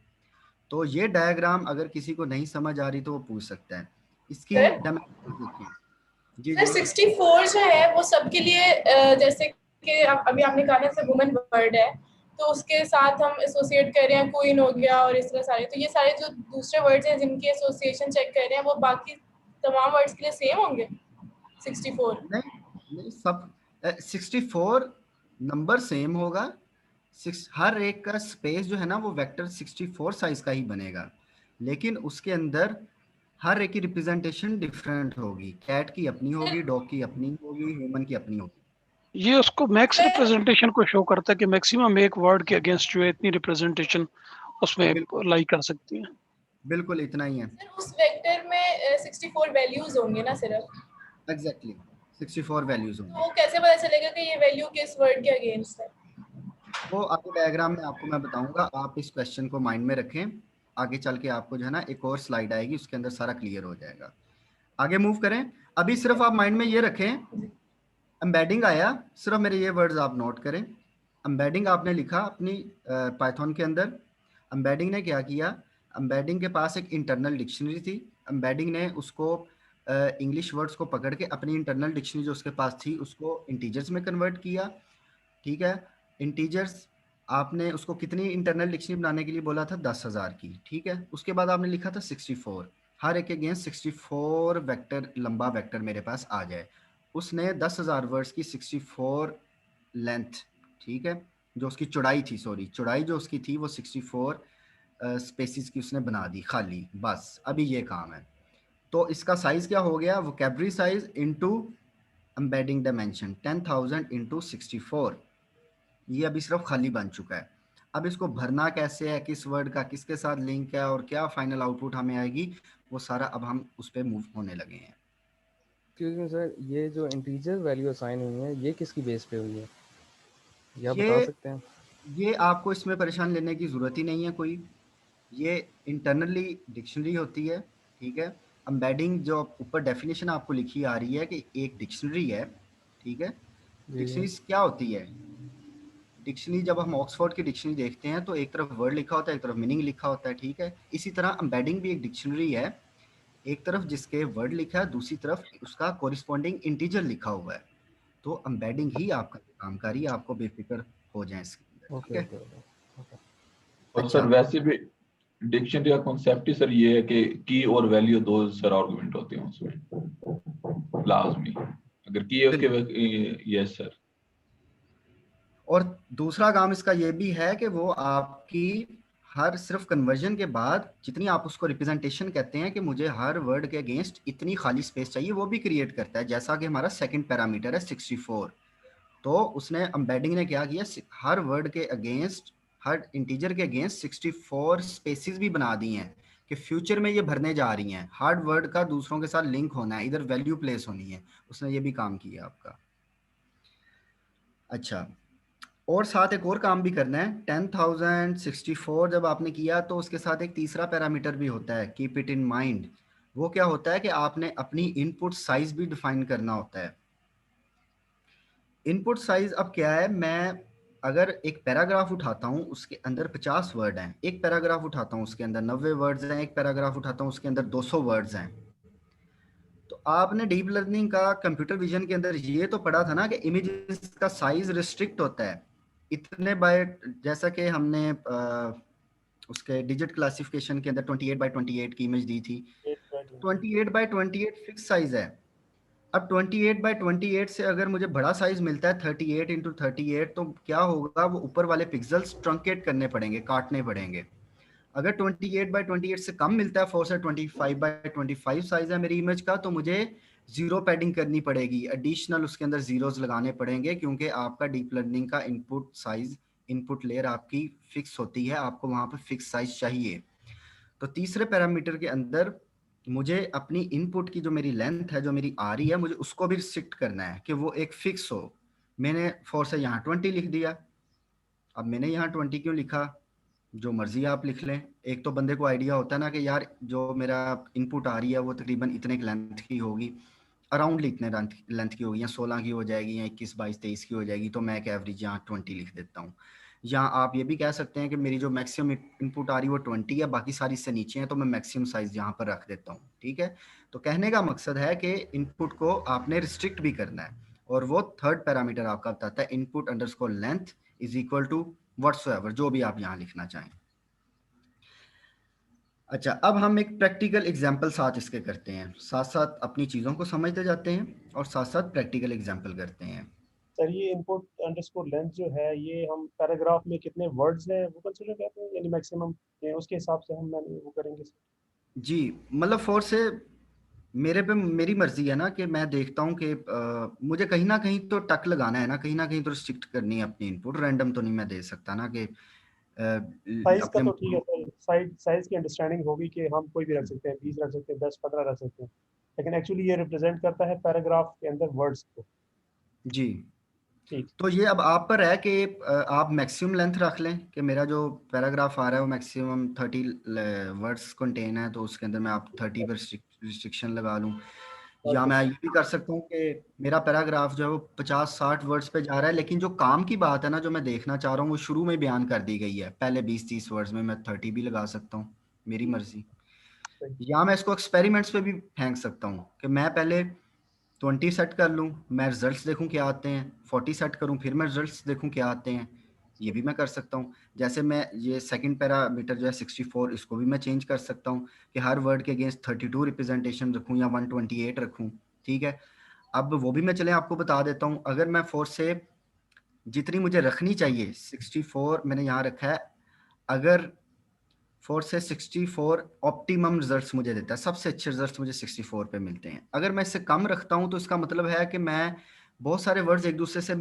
तो ये डायग्राम अगर किसी को नहीं समझ आ रही तो वो पूछ सकता है। इसकी जी, 64 जो है वो सबके लिए, जैसे कि अभी आपने कहा ना जैसे वुमेन वर्ड है तो उसके साथ हम एसोसिएट कर रहे हैं, क्वीन हो गया और इस तरह सारे, तो ये सारे जो दूसरे वर्ड्स हैं जिनके एसोसिएशन चेक कर रहे हैं वो बाकी तमाम वर्ड्स के लिए सेम होंगे 64? नहीं, सब 64 नंबर सेम होगा, हर एक का स्पेस जो है ना वो वेक्टर 64 साइज का ही बनेगा, लेकिन उसके अंदर हर एक की रिप्रेजेंटेशन डिफरेंट होगी। कैट की अपनी होगी, डॉग की अपनी होगी, ह्यूमन की अपनी होगी। ये उसको मैक्स रिप्रेजेंटेशन को शो करता है कि मैक्सिमम एक वर्ड के अगेंस्ट जो है इतनी रिप्रेजेंटेशन उसमें लाई कर सकती है। बिल्कुल इतना ही है। उस वेक्टर में 64 वैल्यूज होंगे ना सिर्फ? एग्जैक्टली 64 वैल्यूज होंगे। वो कैसे पता चलेगा कि ये वैल्यू किस वर्ड के अगेंस्ट है? वो आपके डायग्राम में आपको मैं बताऊंगा, आप इस क्वेश्चन को माइंड में रखें, आगे चल के आपको जो है ना एक और स्लाइड आएगी, उसके अंदर सारा क्लियर हो जाएगा। आगे मूव करें। अभी सिर्फ आप माइंड में ये रखें, एम्बेडिंग आया, सिर्फ मेरे ये वर्ड्स आप नोट करें। एम्बेडिंग आपने लिखा अपनी पाइथन के अंदर। एम्बेडिंग ने क्या किया, एम्बेडिंग के पास एक इंटरनल डिक्शनरी थी, एम्बेडिंग ने उसको इंग्लिश वर्ड्स को पकड़ के अपनी इंटरनल डिक्शनरी जो उसके पास थी उसको इंटीजर्स में कन्वर्ट किया, ठीक है। इंटीजर्स आपने उसको कितनी इंटरनल डिक्शनरी बनाने के लिए बोला था, 10,000 की, ठीक है। उसके बाद आपने लिखा था 64, हर एक अगेंस्ट 64 वेक्टर, लंबा वेक्टर मेरे पास आ जाए। उसने 10,000 वर्ड्स की 64 लेंथ, ठीक है, जो उसकी चौड़ाई थी, सॉरी चौड़ाई जो उसकी थी वो 64 स्पेसिस की उसने बना दी खाली, बस अभी ये काम है। तो इसका साइज क्या हो गया, vocabulary size into embedding dimension 10,000 into 64, ये अभी सिर्फ खाली बन चुका है। अब इसको भरना कैसे है, किस वर्ड का किसके साथ लिंक है और क्या फाइनल आउटपुट हमें आएगी, वो सारा अब हम उस पर मूव होने लगे हैं। क्योंकि सर ये जो इंटीजर वैल्यू असाइन हुई है ये किसकी बेस पे हुई है, ये आप ये बता सकते हैं? ये आपको इसमें परेशान लेने की ज़रूरत ही नहीं है कोई, ये इंटरनली डिक्शनरी होती है, ठीक है। एम्बेडिंग जो ऊपर डेफिनेशन आपको लिखी आ रही है कि एक डिक्शनरी है, ठीक है। डिक्शनरी क्या होती है, डिक्शनरी जब हम ऑक्सफोर्ड की डिक्शनरी देखते हैं तो एक तरफ वर्ड लिखा होता है, एक तरफ मीनिंग लिखा होता है, ठीक है। इसी तरह एम्बेडिंग भी एक डिक्शनरी है, एक तरफ जिसके वर्ड लिखा है, दूसरी तरफ उसका कोरिस्पोंडिंग इंटीजर लिखा हुआ है। तो एम्बेडिंग ही आपका काम कर रही है, आपको बेफिक्र हो जाए इसके अंदर, ठीक है। और सर वैसे भी डिक्शनरी का कॉन्सेप्ट ही सर ये है कि की और वैल्यू दो सर आर्गुमेंट होते हैं उसमें लाजमी, अगर की है उसके यस सर। और दूसरा काम इसका ये भी है कि वो आपकी हर सिर्फ कन्वर्जन के बाद जितनी आप उसको रिप्रेजेंटेशन कहते हैं कि मुझे हर वर्ड के अगेंस्ट इतनी खाली स्पेस चाहिए, वो भी क्रिएट करता है। जैसा कि हमारा सेकंड पैरामीटर है 64, तो उसने एम्बेडिंग ने क्या किया, हर वर्ड के अगेंस्ट, हर इंटीजर के अगेंस्ट 64 स्पेसिस भी बना दी हैं कि फ्यूचर में ये भरने जा रही हैं। हार्ड वर्ड का दूसरों के साथ लिंक होना है, इधर वैल्यू प्लेस होनी है, उसने ये भी काम किया आपका। अच्छा, और साथ एक और काम भी करना है। 10,064 जब आपने किया तो उसके साथ एक तीसरा पैरामीटर भी होता है, कीप इट इन माइंड। वो क्या होता है कि आपने अपनी इनपुट साइज भी डिफाइन करना होता है। इनपुट साइज अब क्या है, मैं अगर एक पैराग्राफ उठाता हूँ उसके अंदर 50 वर्ड हैं, एक पैराग्राफ उठाता हूँ उसके अंदर 90 वर्ड्स हैं, एक पैराग्राफ उठाता हूँ उसके अंदर 200 वर्ड्स हैं, तो आपने डीप लर्निंग का कंप्यूटर विजन के अंदर ये तो पढ़ा था ना कि इमेजेस का साइज रिस्ट्रिक्ट होता है इतने बाय, जैसा कि हमने उसके डिजिट क्लासिफिकेशन के अंदर 28x28 की इमेज दी थी, 28x28 फिक्स साइज है। अब 28x28 से अगर मुझे बड़ा साइज मिलता है 38x38, तो क्या होगा, वो ऊपर वाले पिक्सल्स ट्रंकेट करने पड़ेंगे, काटने पड़ेंगे। अगर 28x28 से कम मिलता है 4 से 25x25 साइज है मेरी इमेज का, तो मुझे जीरो पैडिंग करनी पड़ेगी, एडिशनल उसके अंदर जीरोस लगाने पड़ेंगे, क्योंकि आपका डीप लर्निंग का इनपुट साइज, इनपुट लेयर आपकी फिक्स होती है, आपको वहां पर फिक्स साइज चाहिए। तो तीसरे पैरामीटर के अंदर मुझे अपनी इनपुट की जो मेरी लेंथ है, जो मेरी आ रही है, मुझे उसको भी रिस्ट्रिक्ट करना है कि वो एक फिक्स हो। मैंने 4 से यहाँ 20 लिख दिया। अब मैंने यहाँ 20 क्यों लिखा, जो मर्जी आप लिख लें। एक तो बंदे को आइडिया होता है ना कि यार जो मेरा इनपुट आ रही है वो तकरीबन इतने लेंथ की होगी, अराउंडली इतने लेंथ की होगी, या 16 की हो जाएगी, या 21, 22, 23 की हो जाएगी, तो मैं एक एवरेज यहाँ 20 लिख देता हूँ। या आप ये भी कह सकते हैं कि मेरी जो मैक्सिमम इनपुट आ रही है वो 20 है, बाकी सारी इससे नीचे है, तो मैं मैक्सिमम साइज यहाँ पर रख देता हूँ, ठीक है। तो कहने का मकसद है कि इनपुट को आपने रिस्ट्रिक्ट भी करना है, और वो थर्ड पैरामीटर आपका बताता है input underscore length is equal to whatsoever, जो भी आप यहाँ लिखना चाहें। अच्छा, अब हम एक प्रैक्टिकल एग्जाम्पल साथ इसके करते हैं, साथ साथ अपनी चीज़ों को समझते जाते हैं और साथ साथ प्रैक्टिकल एग्जाम्पल करते हैं। सर ये इनपुट अंडरस्कोर लेंथ जो है, ये हम पैराग्राफ में कितने वर्ड्स हैं वो कंसीडर करते हैं, यानी मैक्सिमम, उसके हिसाब से हम वो करेंगे सर? जी, मतलब 4 से मेरे पे मेरी मर्जी है ना कि मैं देखता हूँ कि मुझे कहीं ना कहीं तो टक लगाना है ना कहीं तो रिस्ट्रिक्ट करनी है अपनी इनपुट, रैंडम तो नहीं मैं दे सकता ना कि साइज का तो ठीक है सर, साइज की अंडरस्टैंडिंग होगी कि हम कोई भी रख सकते हैं, 20 रख सकते हैं, 10, 15 रख सकते हैं, लेकिन एक्चुअली ये रिप्रेजेंट करता है पैराग्राफ के अंदर वर्ड्स को। जी, ठीक। तो ये अब आप पर है कि आप मैक्सिमम लेंथ रख लें कि मेरा जो पैराग्राफ आ रहा है वो मैक्सिमम 30 वर्ड्स कंटेन है, तो उसके अंदर मैं आप 30 पर रिस्ट्रिक्शन लगा लूँ, या मैं ये भी कर सकता हूँ कि मेरा पैराग्राफ जो है वो 50-60 वर्ड्स पे जा रहा है, लेकिन जो काम की बात है ना जो मैं देखना चाह रहा हूँ वो शुरू में बयान कर दी गई है, पहले 20-30 वर्ड्स में मैं 30 भी लगा सकता हूँ, मेरी मर्जी। या मैं इसको एक्सपेरिमेंट्स पे भी फेंक सकता हूँ कि मैं पहले 20 सेट कर लूँ, मैं रिजल्ट्स देखूँ क्या आते हैं, 40 सेट करूँ, फिर मैं रिजल्ट्स देखूँ क्या आते हैं, ये भी मैं कर सकता हूँ। जैसे मैं ये सेकंड पैरामीटर जो है 64, इसको भी मैं चेंज कर सकता हूँ कि हर वर्ड के अगेंस्ट 32 रिप्रेजेंटेशन रखूँ या 128 रखूँ, ठीक है। अब वो भी मैं चले आपको बता देता हूँ। अगर मैं 4 से जितनी मुझे रखनी चाहिए 64 मैंने यहाँ रखा है, अगर 4 से 64 ऑप्टिमम रिजल्ट्स मुझे देता है, सबसे अच्छे रिजल्ट्स मुझे 64 पे मिलते हैं। अगर मैं इससे कम रखता हूँ तो इसका मतलब है कि मैं बहुत सारे वर्ड्स एक दूसरे से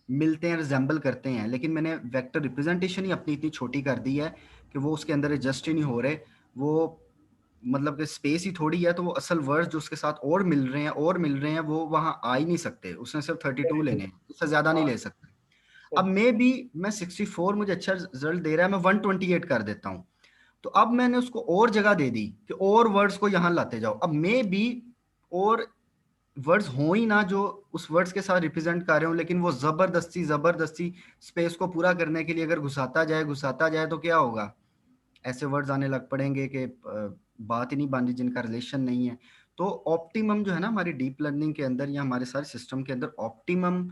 मिलते हैं, रिजेंबल करते हैं, लेकिन मैंने वेक्टर रिप्रेजेंटेशन ही अपनी इतनी छोटी कर दी है कि वो उसके अंदर एडजस्ट ही नहीं हो रहे, वो मतलब कि स्पेस ही थोड़ी है, तो वो असल वर्ड्स जो उसके साथ और मिल रहे हैं वो वहाँ आ ही नहीं सकते, उसने सिर्फ 32 लेने हैं, उससे ज्यादा नहीं ले सकते। अब मैं 64 मुझे अच्छा रिजल्ट दे रहा है, मैं 128 कर देता हूँ, तो अब मैंने उसको और जगह दे दी कि और वर्ड्स को यहां लाते जाओ। अब मे बी और वर्ड्स हो ही ना जो उस वर्ड्स के साथ रिप्रेजेंट कर रहे हो, लेकिन वो जबरदस्ती स्पेस को पूरा करने के लिए अगर घुसाता जाए तो क्या होगा, ऐसे वर्ड्स आने लग पड़ेंगे कि बात ही नहीं बन रही, जिनका रिलेशन नहीं है। तो ऑप्टिमम जो है ना हमारी डीप लर्निंग के अंदर या हमारे सारे सिस्टम के अंदर ऑप्टिमम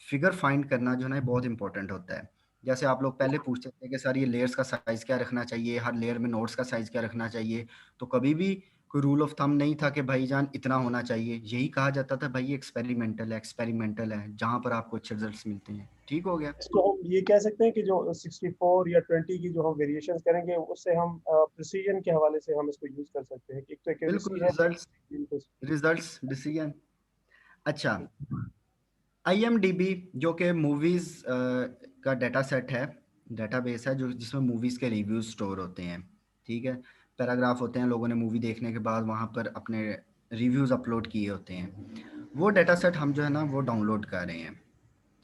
फिगर फाइंड करना जो है ना बहुत इंपॉर्टेंट होता है। जैसे आप लोग पहले पूछते थे कि सर ये लेयर्स का साइज क्या रखना चाहिए, हर लेयर में नोट्स का साइज क्या रखना चाहिए, तो कभी भी कोई रूल ऑफ थंब नहीं था कि भाईजान इतना होना चाहिए, यही कहा जाता था भाई एक्सपेरिमेंटल है जहां पर आपको अच्छे रिजल्ट्स मिलते हैं। ठीक हो गया। इसको हम ये कह सकते हैं कि जो 64 या 20 की जो हम वेरिएशंस करेंगे उससे हम प्रिसीजन के हवाले से हम इसको यूज कर सकते हैं। एक तो बिल्कुल एक्यूरेसी है, रिजल्ट्स डिसीजन। अच्छा, IMDb जो कि मूवीज का डाटा सेट है, डाटाबेस है जो जिसमें मूवीज के रिव्यूज स्टोर होते हैं, ठीक है। पैराग्राफ होते हैं, लोगों ने मूवी देखने के बाद वहाँ पर अपने रिव्यूज अपलोड किए होते हैं, वो डाटा सेट हम जो है ना वो डाउनलोड कर रहे हैं,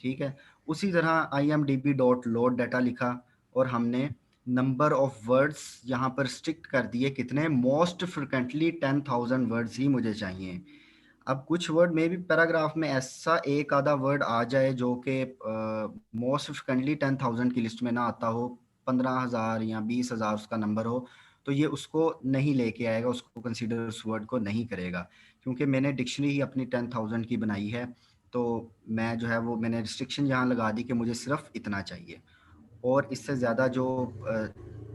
ठीक है। उसी तरह imdb.load डाटा लिखा और हमने नंबर ऑफ वर्ड्स यहाँ पर स्ट्रिक्ट कर दिए, कितने, मोस्ट फ्रिक्वेंटली 10,000 वर्ड्स ही मुझे चाहिए। अब कुछ वर्ड में भी पैराग्राफ में ऐसा एक आधा वर्ड आ जाए जो कि मोस्ट फ्रिक्वेंटली 10,000 की लिस्ट में ना आता हो, 15,000 या 20,000 उसका नंबर हो, तो ये उसको नहीं लेके आएगा, उसको कंसीडर उस वर्ड को नहीं करेगा, क्योंकि मैंने डिक्शनरी ही अपनी 10,000 की बनाई है, तो मैं जो है वो मैंने रिस्ट्रिक्शन यहाँ लगा दी कि मुझे सिर्फ इतना चाहिए, और इससे ज़्यादा जो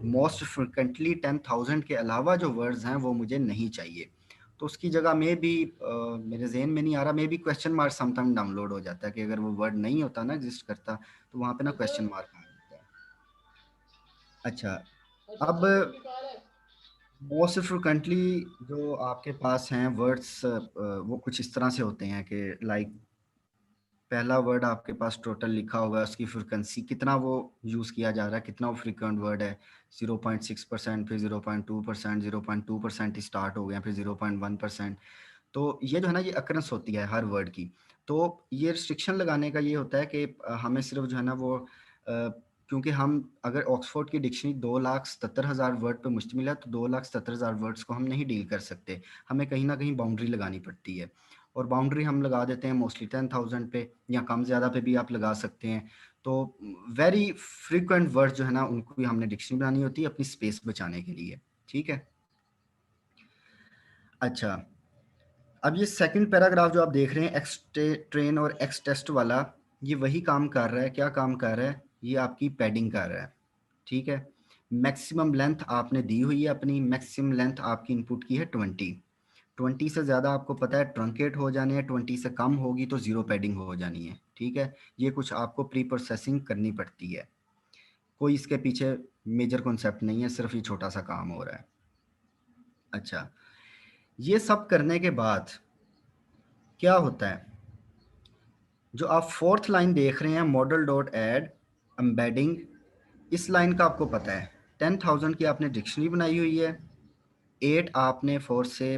मोस्ट फ्रिक्वेंटली 10,000 के अलावा जो वर्ड्स हैं वो मुझे नहीं चाहिए। तो उसकी जगह में भी मेरे जहन में नहीं आ रहा, मे भी क्वेश्चन मार्क समटाइम डाउनलोड हो जाता है कि अगर वो वर्ड नहीं होता ना एग्जिस्ट करता तो वहाँ पे ना क्वेश्चन मार्क आ जाता है। अच्छा, अब मोस्ट फ्रिक्वेंटली जो आपके पास हैं वर्ड्स वो कुछ इस तरह से होते हैं कि लाइक पहला वर्ड आपके पास टोटल लिखा होगा, उसकी फ्रिक्वेंसी कितना वो यूज़ किया जा रहा है, कितना वो फ्रिक्वेंट वर्ड है, 0.6%, फिर 0.2%, 0.2% स्टार्ट हो गया, फिर 0.1%। तो ये जो है ना ये अकरेंस होती है हर वर्ड की। तो ये रिस्ट्रिक्शन लगाने का ये होता है कि हमें सिर्फ जो है ना वो क्योंकि हम अगर ऑक्सफोर्ड की डिक्शनरी 2,77,000 वर्ड पे मुश्तमिल है, तो 2,77,000 वर्ड्स को हम नहीं डील कर सकते, हमें कहीं ना कहीं बाउंड्री लगानी पड़ती है, और बाउंड्री हम लगा देते हैं मोस्टली 10,000 पे, या कम ज़्यादा पे भी आप लगा सकते हैं। तो वेरी फ्रीक्वेंट वर्ड जो है ना उनको भी हमने डिक्शनरी बनानी होती है अपनी स्पेस बचाने के लिए, ठीक है। अच्छा, अब ये सेकंड पैराग्राफ जो आप देख रहे हैं एक्स ट्रेन और एक्स टेस्ट वाला, ये वही काम कर रहा है, क्या काम कर रहा है, ये आपकी पैडिंग कर रहा है, ठीक है। मैक्सिमम लेंथ आपने दी हुई है, अपनी मैक्सिमम लेंथ आपकी इनपुट की है 20 से ज़्यादा आपको पता है ट्रंकेट हो जाने हैं, 20 से कम होगी तो ज़ीरो पैडिंग हो जानी है, ठीक है। ये कुछ आपको प्री प्रोसेसिंग करनी पड़ती है, कोई इसके पीछे मेजर कॉन्सेप्ट नहीं है, सिर्फ ये छोटा सा काम हो रहा है। अच्छा, ये सब करने के बाद क्या होता है, जो आप फोर्थ लाइन देख रहे हैं मॉडल डॉट एड एम्बेडिंग, इस लाइन का आपको पता है 10,000 की आपने डिक्शनरी बनाई हुई है, 8 आपने 4 से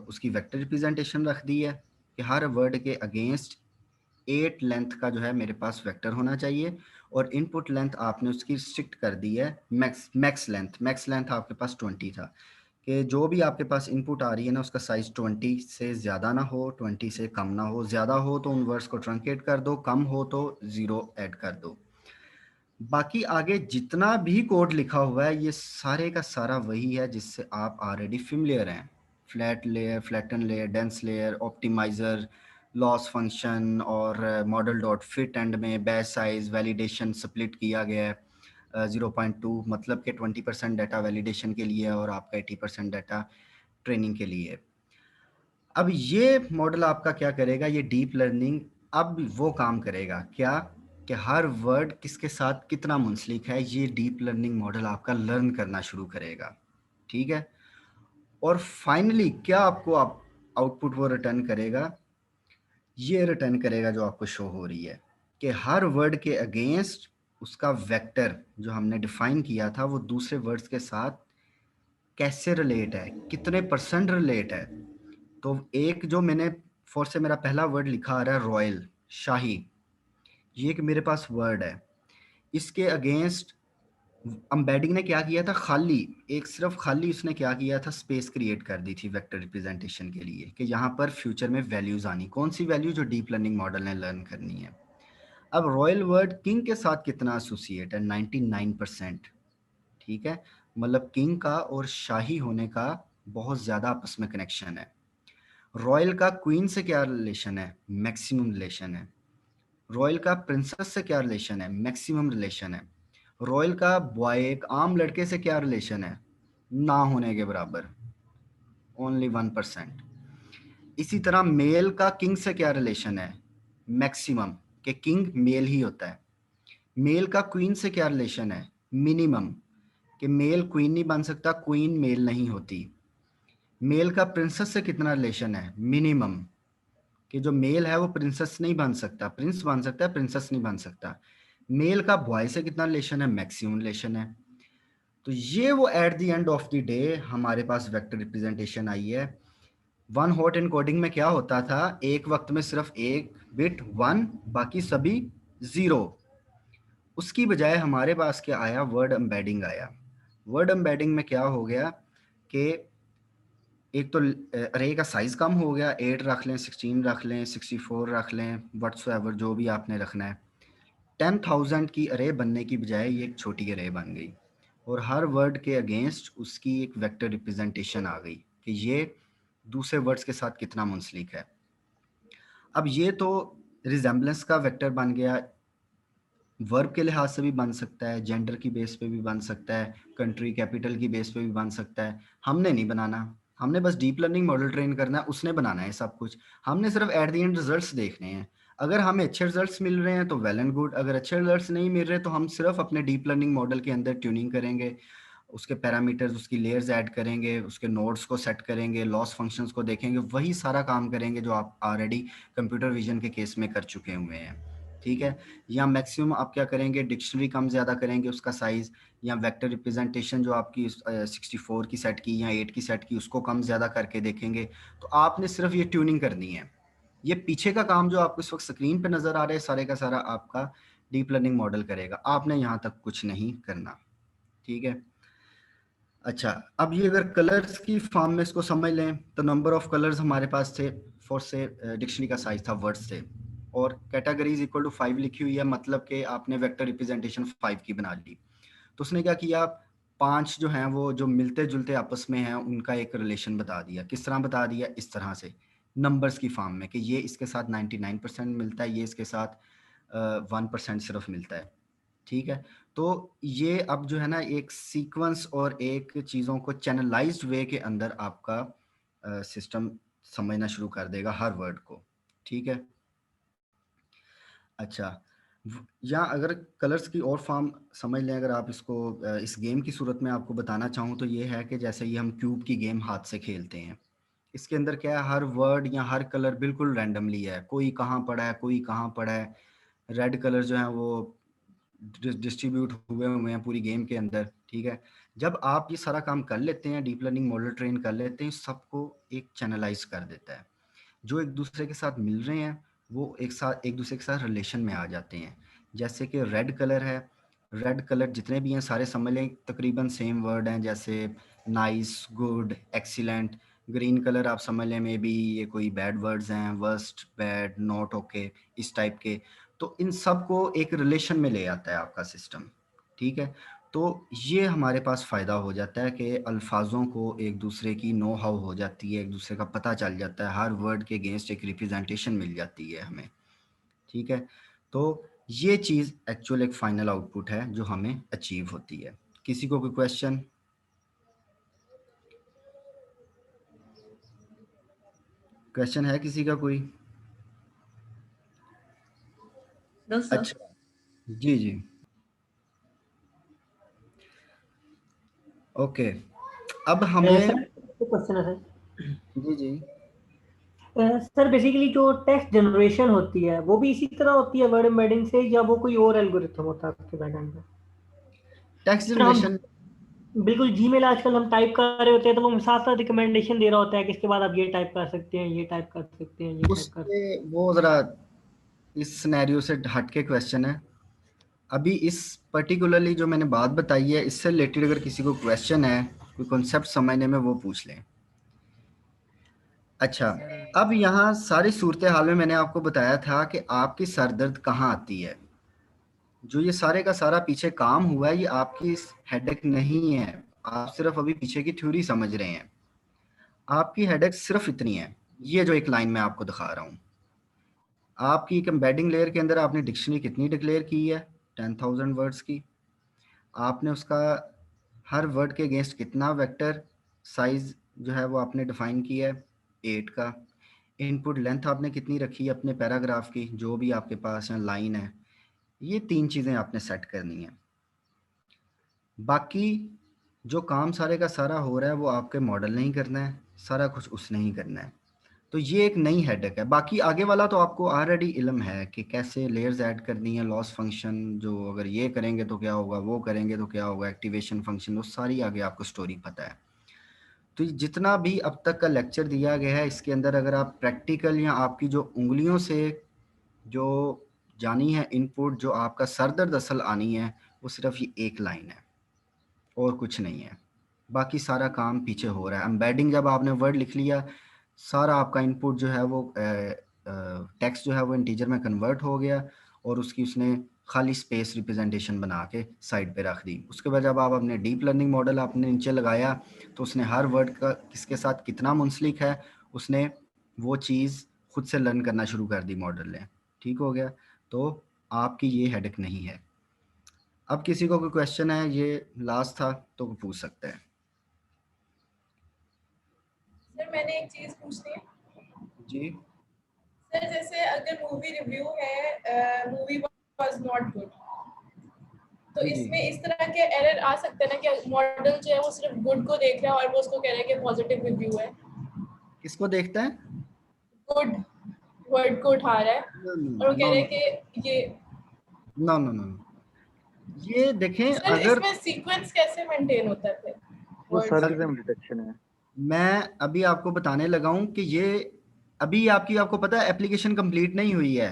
उसकी वेक्टर रिप्रेजेंटेशन रख दी है कि हर वर्ड के अगेंस्ट 8 लेंथ का जो है मेरे पास वेक्टर होना चाहिए, और इनपुट लेंथ आपने उसकी रिस्ट्रिक्ट कर दी है मैक्स लेंथ आपके पास 20 था कि जो भी आपके पास इनपुट आ रही है ना उसका साइज 20 से ज़्यादा ना हो, 20 से कम ना हो, ज़्यादा हो तो उन वर्ड्स को ट्रंकेट कर दो, कम हो तो ज़ीरो ऐड कर दो। बाकी आगे जितना भी कोड लिखा हुआ है ये सारे का सारा वही है जिससे आप ऑलरेडी फेमिलियर हैं। Flat layer, flatten layer, dense layer, optimizer, loss function और मॉडल डॉट फिट एंड में बैच साइज वैलिडेशन स्प्लिट किया गया है 0.2, मतलब कि 20% डाटा वैलिडेशन के लिए और आपका 80% डाटा ट्रेनिंग के लिए। अब ये मॉडल आपका क्या करेगा, ये डीप लर्निंग अब वो काम करेगा क्या कि हर वर्ड किसके साथ कितना मुंसलिक है, ये डीप लर्निंग मॉडल आपका लर्न करना शुरू करेगा। ठीक है, और फाइनली क्या आपको आउटपुट वो रिटर्न करेगा, ये रिटर्न करेगा जो आपको शो हो रही है कि हर वर्ड के अगेंस्ट उसका वेक्टर जो हमने डिफाइन किया था वो दूसरे वर्ड्स के साथ कैसे रिलेट है, कितने % रिलेट है। तो एक जो मैंने फॉर से मेरा पहला वर्ड लिखा आ रहा है रॉयल, शाही, ये एक मेरे पास वर्ड है, इसके अगेंस्ट एम्बेडिंग ने क्या किया था, खाली एक सिर्फ खाली उसने क्या किया था, स्पेस क्रिएट कर दी थी वेक्टर रिप्रेजेंटेशन के लिए कि यहाँ पर फ्यूचर में वैल्यूज आनी, कौन सी वैल्यू, जो डीप लर्निंग मॉडल ने लर्न करनी है। अब रॉयल वर्ड किंग के साथ कितना एसोसिएट है, 99%। ठीक है, मतलब किंग का और शाही होने का बहुत ज्यादा आपस में कनेक्शन है। रॉयल का क्वीन से क्या रिलेशन है, मैक्सिमम रिलेशन है। रॉयल का प्रिंसेस से क्या रिलेशन है, मैक्सिमम रिलेशन है। रॉयल का बॉय एक आम लड़के से क्या रिलेशन है, ना होने के बराबर, ओनली 1%। इसी तरह मेल का किंग से क्या रिलेशन है, मैक्सिमम, कि किंग मेल ही होता है। मेल का क्वीन से क्या रिलेशन है, मिनिमम, कि मेल क्वीन नहीं बन सकता, क्वीन मेल नहीं होती। मेल का प्रिंसेस से कितना रिलेशन है, मिनिमम, कि जो मेल है वो प्रिंसेस नहीं बन सकता, प्रिंस बन सकता है, प्रिंसेस नहीं बन सकता। मेल का बॉय से कितना रिलेशन है, मैक्सिमम रिलेशन है। तो ये वो at the end of the day हमारे पास वेक्टर रिप्रेजेंटेशन आई है। वन हॉट एनकोडिंग में क्या होता था, एक वक्त में सिर्फ एक बिट 1, बाकी सभी 0। उसकी बजाय हमारे पास क्या आया, वर्ड एम्बेडिंग आया। वर्ड एम्बेडिंग में क्या हो गया कि एक तो अरे का साइज कम हो गया, 8 रख लें, 16 रख लें, 64 रख लें, व्हाट्सएवर जो भी आपने रखना है। 10,000 की अरे बनने की बजाय ये एक छोटी अरे बन गई और हर वर्ड के अगेंस्ट उसकी एक वेक्टर रिप्रेजेंटेशन आ गई कि ये दूसरे वर्ड्स के साथ कितना मुंसलिक है। अब ये तो रिजेम्बलेंस का वेक्टर बन गया, वर्ब के लिहाज से भी बन सकता है, जेंडर की बेस पे भी बन सकता है, कंट्री कैपिटल की बेस पे भी बन सकता है। हमने नहीं बनाना, हमने बस डीप लर्निंग मॉडल ट्रेन करना है, उसने बनाना है सब कुछ। हमने सिर्फ एट द एंड रिजल्ट्स देखने हैं। अगर हमें अच्छे रिजल्ट्स मिल रहे हैं तो वेल एंड गुड, अगर अच्छे रिजल्ट्स नहीं मिल रहे तो हम सिर्फ अपने डीप लर्निंग मॉडल के अंदर ट्यूनिंग करेंगे, उसके पैरामीटर्स, उसकी लेयर्स ऐड करेंगे, उसके नोड्स को सेट करेंगे, लॉस फंक्शंस को देखेंगे, वही सारा काम करेंगे जो आप ऑलरेडी कंप्यूटर विजन के केस में कर चुके हुए हैं। ठीक है, या मैक्सिमम आप क्या करेंगे, डिक्शनरी कम ज़्यादा करेंगे उसका साइज़, या वेक्टर रिप्रेजेंटेशन जो आपकी 64 की सेट की या 8 की सेट की उसको कम ज़्यादा करके देखेंगे। तो आपने सिर्फ ये ट्यूनिंग करनी है। ये पीछे का काम जो आपको इस वक्त स्क्रीन पे नज़र आ रहा है सारे का सारा आपका डीप लर्निंग मॉडल करेगा, आपने यहाँ तक कुछ नहीं करना। ठीक है, अच्छा, अब ये अगर कलर्स की फॉर्म में इसको समझ लें तो नंबर ऑफ कलर्स हमारे पास थे फॉर से डिक्शनरी का साइज था वर्ड्स से, और कैटेगरीज इक्वल टू 5 लिखी हुई है, मतलब कि आपने वेक्टर रिप्रेजेंटेशन 5 की बना ली। तो उसने क्या किया, 5 जो हैं वो जो मिलते जुलते आपस में हैं उनका एक रिलेशन बता दिया। किस तरह बता दिया, इस तरह से नंबर्स की फॉर्म में कि ये इसके साथ 99% मिलता है, ये इसके साथ 1% सिर्फ मिलता है। ठीक है, तो ये अब जो है ना एक सीक्वेंस और एक चीज़ों को चैनलाइज्ड वे के अंदर आपका सिस्टम समझना शुरू कर देगा हर वर्ड को। ठीक है, अच्छा, या अगर कलर्स की और फॉर्म समझ लें, अगर आप इसको इस गेम की सूरत में आपको बताना चाहूँ तो ये है कि जैसे ये हम क्यूब की गेम हाथ से खेलते हैं, इसके अंदर क्या है, हर वर्ड या हर कलर बिल्कुल रैंडमली है, कोई कहाँ पड़ा है, कोई कहाँ पड़ा है। रेड कलर जो है वो डिस्ट्रीब्यूट हुए हैं पूरी गेम के अंदर। ठीक है, जब आप ये सारा काम कर लेते हैं, डीप लर्निंग मॉडल ट्रेन कर लेते हैं, सबको एक चैनलाइज कर देता है। जो एक दूसरे के साथ मिल रहे हैं वो एक दूसरे के साथ रिलेशन में आ जाते हैं। जैसे कि रेड कलर है, रेड कलर जितने भी हैं सारे समझ लें तकरीबन सेम वर्ड हैं, जैसे nice, good, excellent, green colour आप समझ लें मे बी ये कोई बैड वर्ड्स हैं, वर्स्ट, बैड, नॉट ओके, इस टाइप के। तो इन सब को एक रिलेशन में ले आता है आपका सिस्टम, ठीक है। तो ये हमारे पास फ़ायदा हो जाता है कि अल्फाजों को एक दूसरे की नो हाउ हो जाती है, एक दूसरे का पता चल जाता है, हर वर्ड के अगेंस्ट एक रिप्रेजेंटेशन मिल जाती है हमें, ठीक है। तो ये चीज़ एक्चुअल एक फाइनल आउटपुट है जो हमें अचीव होती है। किसी को कोई क्वेश्चन? क्वेश्चन है किसी का कोई? अच्छा, जी जी, ओके। अब हमें क्वेश्चन है सर। जी जी सर बेसिकली जो टेक्स्ट जनरेशन होती है वो भी इसी तरह होती है वर्ड एम्बेडिंग से, या वो कोई और एल्गोरिथम होता है आपके बैकएंड में? टेक्स्ट सर हम जनरेशन बिल्कुल जीमेल आजकल हम टाइप कर रहे होते हैं तो वो साथ साथ रिकमेंडेशन दे रहा होता है कि इसके बाद आप ये टाइप कर सकते हैं, ये टाइप कर सकते हैं, ये टाइप कर सकते उससे वो ज़रा इस सिनेरियो से हट के क्वेश्चन है। अभी इस पर्टिकुलरली जो मैंने बात बताई है इससे रिलेटेड अगर किसी को क्वेश्चन है, कोई कॉन्सेप्ट समझने में, वो पूछ लें। अच्छा, अब यहाँ सारी सूरत हाल में मैंने आपको बताया था कि आपकी सरदर्द कहाँ आती है। जो ये सारे का सारा पीछे काम हुआ है ये आपकी हेडेक नहीं है, आप सिर्फ अभी पीछे की थ्योरी समझ रहे हैं। आपकी हेडेक सिर्फ इतनी है, ये जो एक लाइन में आपको दिखा रहा हूँ। आपकी एक एम्बेडिंग लेयर के अंदर आपने डिक्शनरी कितनी डिक्लेयर की है? 10,000 वर्ड्स की। आपने उसका हर वर्ड के अगेंस्ट कितना वेक्टर साइज जो है वो आपने डिफाइन किया है? 8 का। इनपुट लेंथ आपने कितनी रखी है अपने पैराग्राफ की, जो भी आपके पास है लाइन है? ये 3 चीज़ें आपने सेट करनी है। बाकी जो काम सारे का सारा हो रहा है वो आपके मॉडल नहीं करना है, सारा कुछ उसने ही करना है। तो ये एक नई हेडेक है। बाकी आगे वाला तो आपको ऑलरेडी इल्म है कि कैसे लेयर्स ऐड करनी है, लॉस फंक्शन जो अगर ये करेंगे तो क्या होगा, वो करेंगे तो क्या होगा, एक्टिवेशन फंक्शन, वो सारी आगे आपको स्टोरी पता है। तो जितना भी अब तक का लेक्चर दिया गया है इसके अंदर अगर आप प्रैक्टिकल या आपकी जो उंगलियों से जो जानी है इनपुट, जो आपका सरदर्द असल आनी है, वो सिर्फ ये एक लाइन है और कुछ नहीं है। बाकी सारा काम पीछे हो रहा है। एम्बेडिंग जब आपने वर्ड लिख लिया, सारा आपका इनपुट जो है वो टेक्स्ट जो है वो इंटीजर में कन्वर्ट हो गया और उसकी उसने खाली स्पेस रिप्रेजेंटेशन बना के साइड पे रख दी। उसके बाद जब आप अपने डीप लर्निंग मॉडल आपने नीचे लगाया तो उसने हर वर्ड का किसके साथ कितना मुंसलिक है उसने वो चीज़ खुद से लर्न करना शुरू कर दी मॉडल ने। ठीक हो गया? तो आपकी ये हेडेक नहीं है। अब किसी को कोई क्वेश्चन है, ये लास्ट था तो पूछ सकते हैं। सर मैंने एक चीज पूछनी है जी सर, जैसे अगर मूवी रिव्यू है, मूवी वाज नॉट गुड, तो इसमें इस तरह के एरर आ सकते हैं ना कि मॉडल जो है वो सिर्फ गुड को देख रहा है और वो उसको कह रहा है कि पॉजिटिव रिव्यू है। किसको देखता है? गुड वर्ड को उठा रहा है और वो कह रहा है कि ये नो नो नो, ये देखें सर अगर इसमें सीक्वेंस कैसे मेंटेन होता है फिर? वो सर्विज्म डिटेक्शन है। मैं अभी आपको बताने लगा हूं कि ये अभी आपको पता है एप्लीकेशन कंप्लीट नहीं हुई है।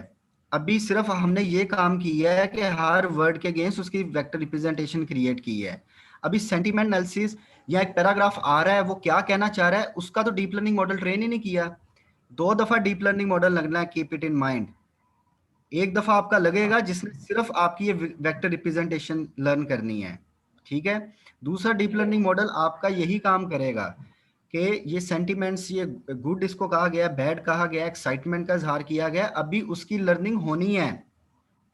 अभी सिर्फ हमने ये काम किया है कि हर वर्ड के अगेंस्ट उसकी वेक्टर रिप्रेजेंटेशन क्रिएट की है। अभी सेंटीमेंट एनालिसिस या एक पैराग्राफ आ रहा है वो क्या कहना चाह रहा है उसका तो डीप लर्निंग मॉडल ट्रेन ही नहीं किया। 2 दफा डीप लर्निंग मॉडल लगना है, कीप इट इन माइंड। एक दफा आपका लगेगा जिसने सिर्फ आपकी ये वेक्टर रिप्रेजेंटेशन लर्न करनी है, ठीक है। दूसरा डीप लर्निंग मॉडल आपका यही काम करेगा कि ये सेंटिमेंट्स, ये गुड इसको कहा गया, बैड कहा गया, एक्साइटमेंट का इजहार किया गया, अभी उसकी लर्निंग होनी है।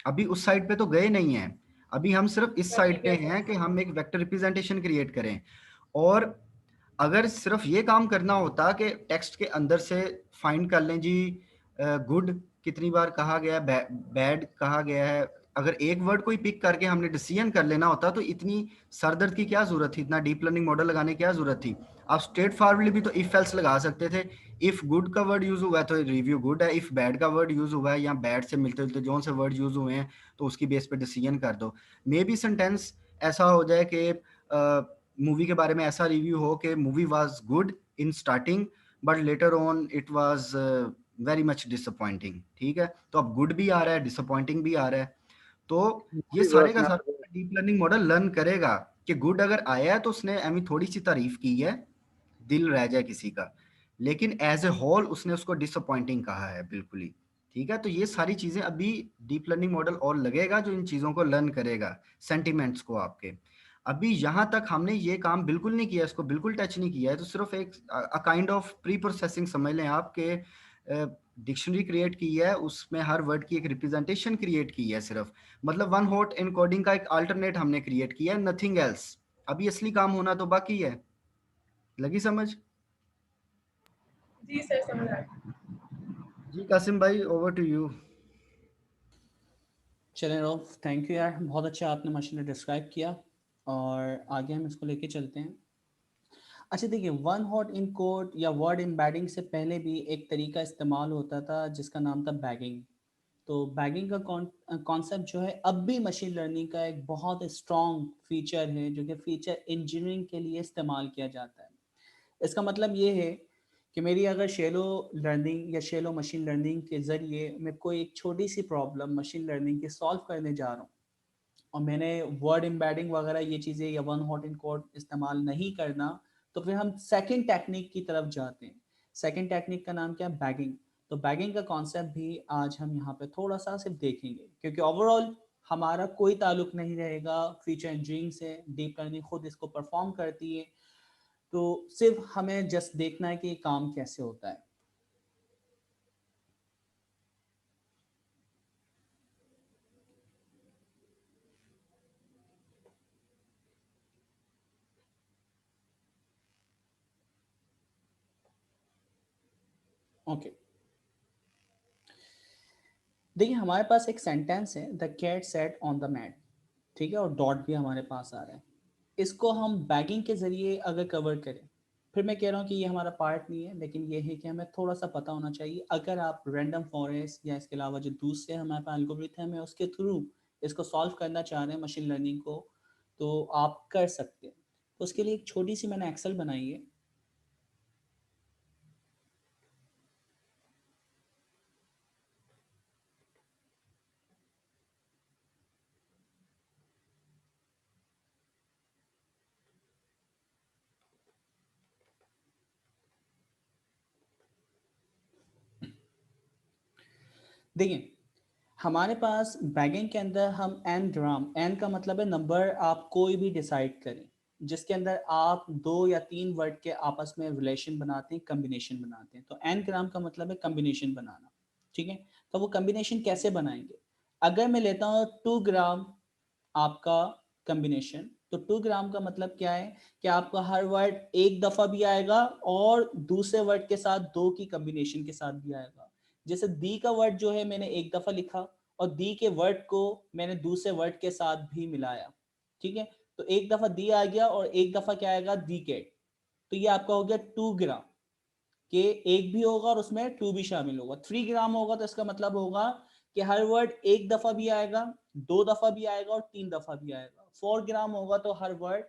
अभी उस साइड पे तो गए नहीं है, अभी हम सिर्फ इस साइड पे हैं कि हम एक वेक्टर रिप्रेजेंटेशन क्रिएट करें। और अगर सिर्फ ये काम करना होता कि टेक्स्ट के अंदर से फाइंड कर लें जी गुड कितनी बार कहा गया, बैड कहा गया है, अगर एक वर्ड को ही पिक करके हमने डिसीजन कर लेना होता तो इतनी सरदर्द की क्या जरूरत थी, इतना डीप लर्निंग मॉडल लगाने की क्या जरूरत थी। आप स्ट्रेट फॉरवर्डली भी तो इफ एल्स लगा सकते थे। इफ गुड का वर्ड यूज हुआ है तो रिव्यू गुड है, इफ बैड का वर्ड यूज हुआ है या बैड से मिलते जुलते जो से वर्ड यूज हुए हैं तो उसकी बेस पे डिसीजन कर दो। मे बी सेंटेंस ऐसा हो जाए कि मूवी के बारे में ऐसा रिव्यू हो कि movie was good in starting but later on it was very much disappointing. ठीक है, तो अब गुड भी आ रहा है, डिसअपॉइंटिंग भी आ रहा है। तो ये सारे का सारा डीप लर्निंग मॉडल लर्न करेगा कि गुड अगर आया है तो उसने एमी थोड़ी सी तारीफ की है, दिल रह जाए किसी का, लेकिन एज ए होल उसने उसको डिसअपॉइंटिंग कहा है बिल्कुल ही। ठीक है, तो ये सारी चीजें अभी डीप लर्निंग मॉडल और लगेगा जो इन चीजों को लर्न करेगा, सेंटिमेंट्स को आपके। अभी यहाँ तक हमने ये काम बिल्कुल नहीं किया, इसको बिल्कुल टच नहीं किया है, तो सिर्फ एक काइंड ऑफ प्री प्रोसेसिंग समझ लें आपके, डिक्शनरी क्रिएट की है, उसमें हर वर्ड की एक रिप्रेजेंटेशन क्रिएट की है सिर्फ, मतलब वन हॉट एनकोडिंग का एक अल्टरनेट हमने क्रिएट किया है, नथिंग एल्स। अभी असली काम होना तो बाकी है। लगी समझ? जी सर समझ आ गया। जी कासिम भाई, ओवर टू यू। चलें रऊफ, थैंक यू यार, बहुत अच्छा आपने माशाल्लाह डिस्क्राइब किया, और आगे हम इसको लेके चलते हैं। अच्छा देखिए, वन हॉट इन कोड या वर्ड एम्बेडिंग से पहले भी एक तरीका इस्तेमाल होता था जिसका नाम था बैगिंग। तो बैगिंग का कॉन्सेप्ट जो है अब भी मशीन लर्निंग का एक बहुत स्ट्रॉन्ग फीचर है, जो कि फीचर इंजीनियरिंग के लिए इस्तेमाल किया जाता है। इसका मतलब ये है कि मेरी अगर शेलो लर्निंग या शेलो मशीन लर्निंग के ज़रिए मैं कोई एक छोटी सी प्रॉब्लम मशीन लर्निंग की सॉल्व करने जा रहा हूँ, और मैंने वर्ड एम्बेडिंग वगैरह ये चीज़ें या वन हॉट इन कोड इस्तेमाल नहीं करना, तो फिर हम सेकंड टेक्निक की तरफ जाते हैं। सेकंड टेक्निक का नाम क्या है? बैगिंग। तो बैगिंग का कॉन्सेप्ट भी आज हम यहाँ पे थोड़ा सा सिर्फ देखेंगे, क्योंकि ओवरऑल हमारा कोई ताल्लुक नहीं रहेगा फीचर इंजीनियरिंग से, डीप लर्निंग खुद इसको परफॉर्म करती है, तो सिर्फ हमें जस्ट देखना है कि ये काम कैसे होता है। ओके, देखिए हमारे पास एक सेंटेंस है, the cat sat on the mat, ठीक है, और डॉट भी हमारे पास आ रहा है। इसको हम बैगिंग के ज़रिए अगर कवर करें, फिर मैं कह रहा हूँ कि ये हमारा पार्ट नहीं है, लेकिन ये है कि हमें थोड़ा सा पता होना चाहिए। अगर आप रैंडम फॉरेस्ट या इसके अलावा जो दूसरे हमारे पास एल्गोरिथम है उसके थ्रू इसको सॉल्व करना चाह रहे हैं मशीन लर्निंग को, तो आप कर सकते हैं। तो उसके लिए एक छोटी सी मैंने एक्सेल बनाई है। देखिए हमारे पास बैगिंग के अंदर हम एन ग्राम, एन का मतलब है नंबर, आप कोई भी डिसाइड करें जिसके अंदर आप 2 या 3 वर्ड के आपस में रिलेशन बनाते हैं, कम्बिनेशन बनाते हैं। तो एन ग्राम का मतलब है कम्बिनेशन बनाना, ठीक है। तो वो कम्बिनेशन कैसे बनाएंगे? अगर मैं लेता हूँ 2 ग्राम आपका कम्बिनेशन, तो 2 ग्राम का मतलब क्या है कि आपका हर वर्ड एक दफा भी आएगा और दूसरे वर्ड के साथ 2 की कम्बिनेशन के साथ भी आएगा। जैसे दी का वर्ड जो है मैंने एक दफा लिखा, और दी के वर्ड को मैंने दूसरे वर्ड के साथ भी मिलाया, ठीक है। तो एक दफा दी आ गया और एक दफा क्या आएगा? दी कैट। तो ये आपका हो गया 2 ग्राम के, एक भी होगा और उसमें 2 भी शामिल होगा। 3 ग्राम होगा तो इसका मतलब होगा कि हर वर्ड एक दफा भी आएगा, 2 दफा भी आएगा और 3 दफा भी आएगा। 4 ग्राम होगा तो हर वर्ड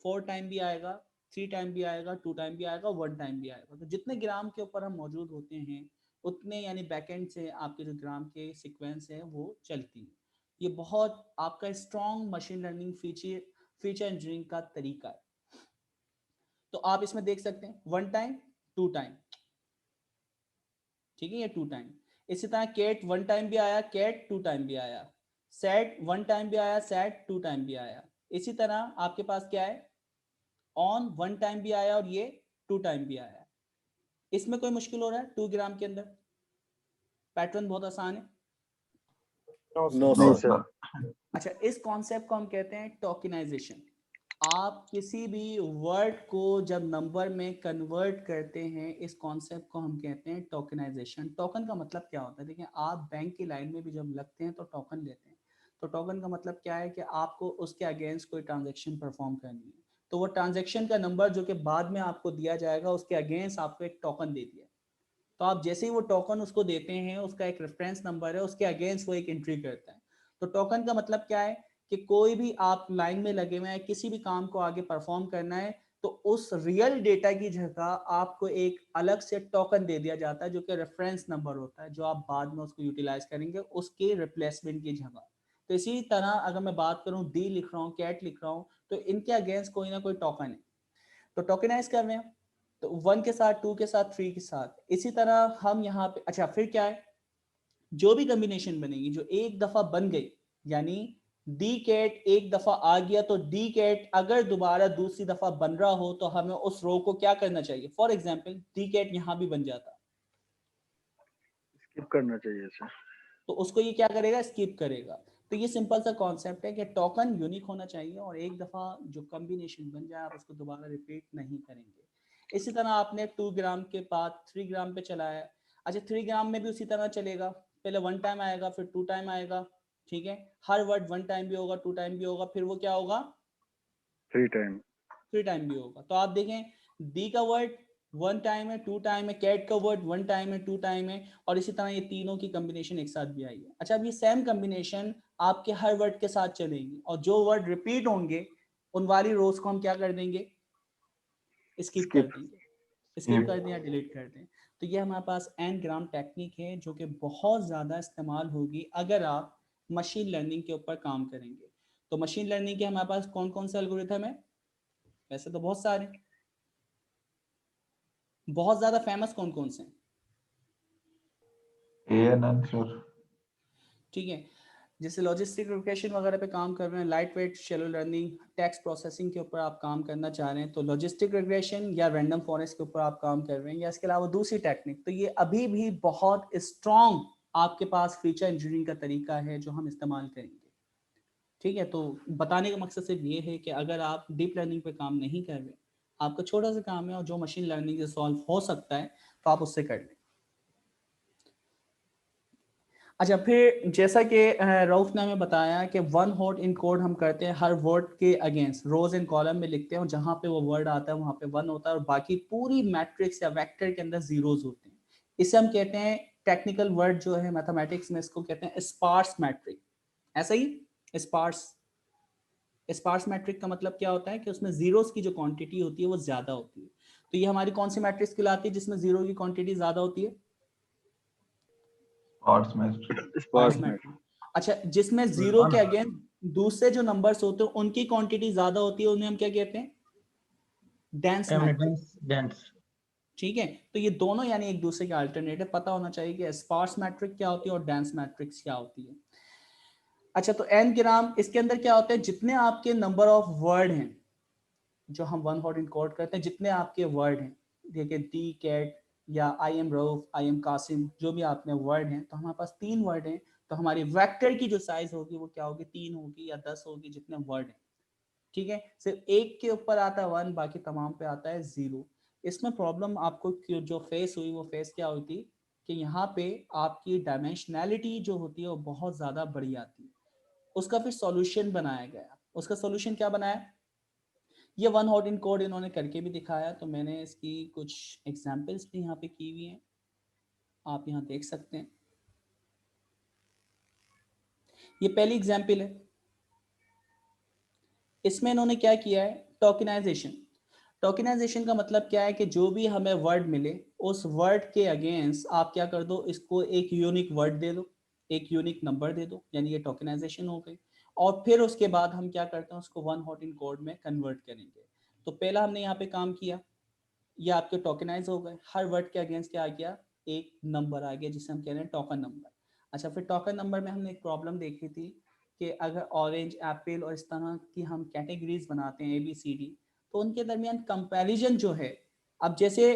4 टाइम भी आएगा, 3 टाइम भी आएगा, 2 टाइम भी आएगा, 1 टाइम भी आएगा। तो जितने ग्राम के ऊपर हम मौजूद होते हैं उतने यानी बैकएंड से आपके जो ग्राम के सीक्वेंस है वो चलती है। ये बहुत आपका strong machine learning feature engineering का तरीका है। तो आप इसमें देख सकते हैं 1 टाइम, 2 टाइम, ठीक है, ये 2 टाइम। इसी तरह कैट 1 टाइम भी आया, कैट 2 टाइम भी आया, सेट 1 टाइम भी आया, सेट 2 टाइम भी आया। इसी तरह आपके पास क्या है? ऑन 1 टाइम भी आया और ये 2 टाइम भी आया। इसमें कोई मुश्किल हो रहा है? 2 ग्राम के अंदर पैटर्न बहुत आसान है। No sir. अच्छा, इस कॉन्सेप्ट को हम कहते हैं टोकनाइजेशन। आप किसी भी वर्ड को जब नंबर में कन्वर्ट करते हैं, इस कॉन्सेप्ट को हम कहते हैं टोकनाइजेशन। टोकन का मतलब क्या होता है? देखिए, आप बैंक की लाइन में भी जब लगते हैं तो टोकन लेते हैं। तो टोकन का मतलब क्या है कि आपको उसके अगेंस्ट कोई ट्रांजैक्शन परफॉर्म करनी है, तो वो ट्रांजैक्शन का नंबर जो कि बाद में आपको दिया जाएगा, उसके अगेंस्ट आपको एक टोकन दे दिया। तो आप जैसे ही वो टोकन उसको देते हैं, उसका एक रेफरेंस नंबर है, उसके अगेंस्ट वो एक एंट्री करता है। तो टोकन का मतलब क्या है कि कोई भी आप लाइन में लगे हुए हैं, किसी भी काम को आगे परफॉर्म करना है, तो उस रियल डेटा की जगह आपको एक अलग से टोकन दे दिया जाता है जो कि रेफरेंस नंबर होता है, जो आप बाद में उसको यूटिलाइज करेंगे उसके रिप्लेसमेंट की जगह। तो इसी तरह अगर मैं बात करूं, दी लिख रहा हूं, कैट लिख रहा हूं, तो इनके अगेंस्ट कोई ना कोई टोकन है, तो टोकनाइज कर रहे हैं। तो 1 के साथ, 2 के साथ, 3 के साथ। इसी तरह हम यहाँ पे, अच्छा फिर क्या है, जो भी कॉम्बिनेशन बनेगी जो एक दफा बन गई, यानी डी कैट एक दफा आ गया, तो डी कैट अगर दोबारा दूसरी दफा बन रहा हो तो हमें उस रो को क्या करना चाहिए? फॉर एग्जाम्पल डी कैट यहाँ भी बन जाता, स्किप करना चाहिए सर। तो उसको ये क्या करेगा? स्किप करेगा। तो ये सिंपल सा कॉन्सेप्ट है कि टोकन यूनिक होना चाहिए और एक दफा जो कॉम्बिनेशन बन जाए आप उसको दोबारा रिपीट नहीं करेंगे। इसी तरह आपने 2 ग्राम के बाद 3 ग्राम पे चलाया, अच्छा 3 ग्राम में भी उसी तरह चलेगा, पहले 1 टाइम आएगा, फिर 2 टाइम आएगा, ठीक है। हर वर्ड 1 टाइम भी होगा, 2 टाइम भी होगा, फिर वो क्या होगा? 3 टाइम, 3 टाइम भी होगा। तो आप देखें डी का वर्ड 1 टाइम है, 2 टाइम है, कैट का वर्ड 1 टाइम है, 2 टाइम है, और इसी तरह ये तीनों की कॉम्बिनेशन एक साथ भी आई है। अच्छा, अब ये सेम कॉम्बिनेशन आपके हर वर्ड के साथ चलेंगी और जो वर्ड रिपीट होंगे उन वाली रोज को हम क्या कर देंगे? स्किप कर देंगे, स्किप कर दें या डिलीट कर दें। तो ये हमारे पास n ग्राम टेक्निक है जो कि बहुत ज़्यादा इस्तेमाल होगी अगर आप मशीन लर्निंग के ऊपर काम करेंगे। तो मशीन लर्निंग के हमारे पास कौन कौन से एल्गोरिथम है? वैसे तो बहुत सारे, बहुत ज़्यादा फेमस कौन कौन से हैं? ANN सर, ठीक है, जैसे लॉजिस्टिक रिग्रेशन वगैरह पे काम कर रहे हैं, light weight shallow learning, text processing के ऊपर आप काम करना चाह रहे हैं तो लॉजिस्टिक रिग्रेशन या रैंडम फॉरेस्ट के ऊपर आप काम कर रहे हैं, या इसके अलावा दूसरी टेक्निक, तो ये अभी भी बहुत स्ट्रॉन्ग आपके पास फीचर इंजीनियरिंग का तरीका है जो हम इस्तेमाल करेंगे। ठीक है, तो बताने का मकसद सिर्फ ये है कि अगर आप डीप लर्निंग पे काम नहीं कर रहे, आपका छोटा सा काम है और जो मशीन लर्निंग से सॉल्व हो सकता है तो आप उससे कर लें। अच्छा, फिर जैसा कि रऊफ ने हमें बताया कि 1 हॉट इन कोड हम करते हैं हर वर्ड के अगेंस्ट, रोज एंड कॉलम में लिखते हैं और जहाँ पे वो वर्ड आता है वहाँ पे 1 होता है और बाकी पूरी मैट्रिक्स या वेक्टर के अंदर जीरोज होते हैं। इसे हम कहते हैं, टेक्निकल वर्ड जो है मैथमेटिक्स में इसको कहते हैं स्पार्स मैट्रिक। ऐसा ही स्पार्स, स्पार्स मैट्रिक का मतलब क्या होता है कि उसमें जीरोस की जो क्वांटिटी होती है वो ज्यादा होती है। तो ये हमारी कौन सी मैट्रिक्स कहलाती है जिसमें जीरो की क्वांटिटी ज्यादा होती है? Sparse matrix. अच्छा, जिसमें जीरो के अगेंस्ट दूसरे जो नंबर्स होते हैं उनकी क्वांटिटी ज्यादा होती है, उन्हें हम क्या कहते हैं? Dense matrix. ठीक है, तो ये दोनों यानी एक दूसरे के अल्टरनेटिव, पता होना चाहिए कि स्पार्स मैट्रिक क्या होती है और डेंस मैट्रिक्स क्या होती है। अच्छा, तो n ग्राम, इसके अंदर क्या होता है? जितने आपके नंबर ऑफ वर्ड हैं जो हम 1 हॉट इनकोड करते हैं, जितने आपके वर्ड हैं, देखिए डी कैट या I am Rauf, I am Qasim, जो भी आपने वर्ड हैं, तो हमारे पास 3 वर्ड हैं, तो हमारी वेक्टर की जो साइज होगी वो क्या होगी? 3 होगी या 10 होगी, जितने वर्ड हैं। ठीक है, सिर्फ एक के ऊपर आता है 1, बाकी तमाम पे आता है 0। इसमें प्रॉब्लम आपको जो फेस हुई वो फेस क्या हुई थी कि यहाँ पे आपकी डायमेंशनैलिटी जो होती है वो बहुत ज्यादा बड़ी आती है। उसका फिर सॉल्यूशन बनाया गया। उसका सॉल्यूशन क्या बनाया? ये 1 हॉट इन कोड इन्होंने करके भी दिखाया, तो मैंने इसकी कुछ एग्जांपल्स भी यहाँ पे की हुई हैं, आप यहाँ देख सकते हैं। ये पहली एग्जांपल है, इसमें इन्होंने क्या किया है? टोकनाइजेशन। टोकनाइजेशन का मतलब क्या है कि जो भी हमें वर्ड मिले उस वर्ड के अगेंस्ट आप क्या कर दो? इसको एक यूनिक वर्ड दे दो, एक यूनिक नंबर दे दो, यानी ये टोकनाइजेशन हो गई। और फिर उसके बाद हम क्या करते हैं? उसको 1 हॉट इन कोड में कन्वर्ट करेंगे। तो पहला हमने यहाँ पे काम किया, ये आपके टोकनाइज हो गए, हर वर्ड के अगेंस्ट क्या आ गया? एक नंबर आ गया जिसे हम कह रहे हैं टोकन नंबर। अच्छा, फिर टोकन नंबर में हमने एक प्रॉब्लम देखी थी कि अगर ऑरेंज, एप्पल और इस तरह की हम कैटेगरीज बनाते हैं ABCD, तो उनके दरमियान कंपैरिजन जो है, अब जैसे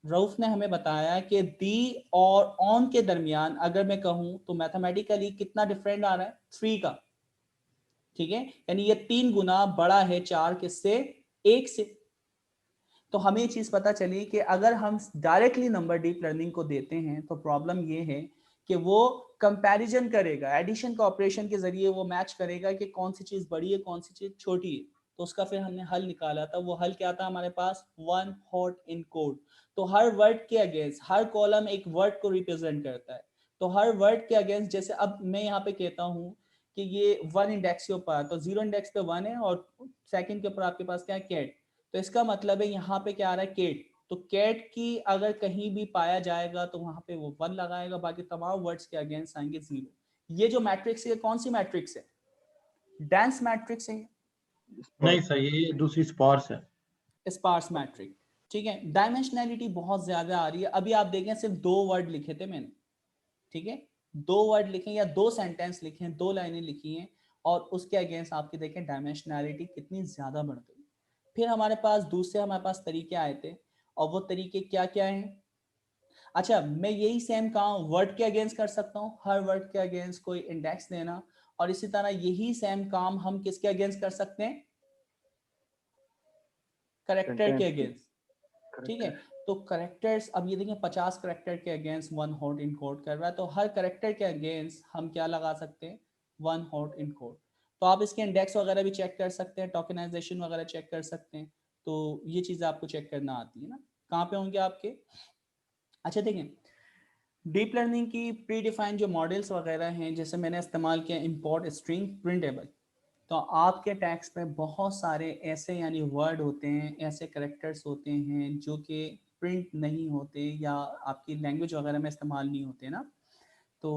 रऊफ ने हमें बताया कि दी और ऑन के दरमियान अगर मैं कहूं तो मैथमेटिकली कितना डिफरेंट आ रहा है? 3 का। ठीक है, यानी ये 3 गुना बड़ा है 4 किससे? 1 से। तो हमें ये चीज पता चली कि अगर हम डायरेक्टली नंबर डीप लर्निंग को देते हैं तो प्रॉब्लम ये है कि वो कंपैरिजन करेगा, एडिशन का ऑपरेशन के जरिए वो मैच करेगा कि कौन सी चीज बड़ी है कौन सी चीज छोटी है। तो उसका फिर हमने हल निकाला था, वो हल क्या था हमारे पास? 1 हॉट इन कोड। तो हर वर्ड के अगेंस्ट हर कॉलम एक वर्ड को रिप्रेजेंट करता है, तो हर वर्ड के अगेंस्ट, जैसे अब मैं यहाँ पे कहता हूँ कि ये 1 इंडेक्स के ऊपर, तो 0 इंडेक्स पे 1 है और सेकंड के ऊपर आपके पास क्या है? कैट। तो इसका मतलब है यहाँ पे क्या आ रहा है? केट। तो कैट की अगर कहीं भी पाया जाएगा तो वहां पे वो 1 लगाएगा, बाकी तमाम वर्ड्स के अगेंस्ट आएंगे 0। ये जो मैट्रिक्स है कौन सी मैट्रिक्स है? डेंस मैट्रिक्स है। नहीं सर, ये दूसरी स्पार्स है। Sparse matrix. ठीक है, डायमेंशनैलिटी बहुत ज्यादा आ रही है। अभी आप देखें सिर्फ 2 वर्ड लिखे थे मैंने, ठीक है, 2 वर्ड लिखे या 2 सेंटेंस लिखे हैं, 2 लाइनें लिखी हैं, और उसके अगेंस्ट आपके देखें डायमेंशनैलिटी कितनी ज्यादा बढ़ गई। फिर हमारे पास दूसरे हमारे पास तरीके आए थे, और वो तरीके क्या क्या हैं? अच्छा, मैं यही सेम काम वर्ड के अगेंस्ट कर सकता हूँ, हर वर्ड के अगेंस्ट कोई इंडेक्स देना, और इसी तरह यही सेम काम हम किसके अगेंस्ट कर सकते हैं? करेक्टर के अगेंस्ट, ठीक है। तो करेक्टर्स, अब ये देखिए 50 करेक्टर के अगेंस्ट 1 हॉट इनकोड कर रहा है, तो हर करेक्टर के अगेंस्ट हम क्या लगा सकते हैं? 1 हॉट इनकोड। तो आप इसके इंडेक्स वगैरह भी चेक कर सकते हैं, टोकनाइजेशन वगैरह चेक कर सकते हैं, तो ये चीज़ें आपको चेक करना आती है ना। कहाँ पे होंगे आपके? अच्छा देखें, डीप लर्निंग की प्री डिफाइंड जो मॉडल्स वगैरह हैं, जैसे मैंने इस्तेमाल किया इंपोर्ट स्ट्रिंग प्रिंटेबल, तो आपके टैक्स में बहुत सारे ऐसे यानी वर्ड होते हैं, ऐसे करेक्टर्स होते हैं जो कि प्रिंट नहीं होते या आपकी लैंग्वेज वगैरह में इस्तेमाल नहीं होते ना। तो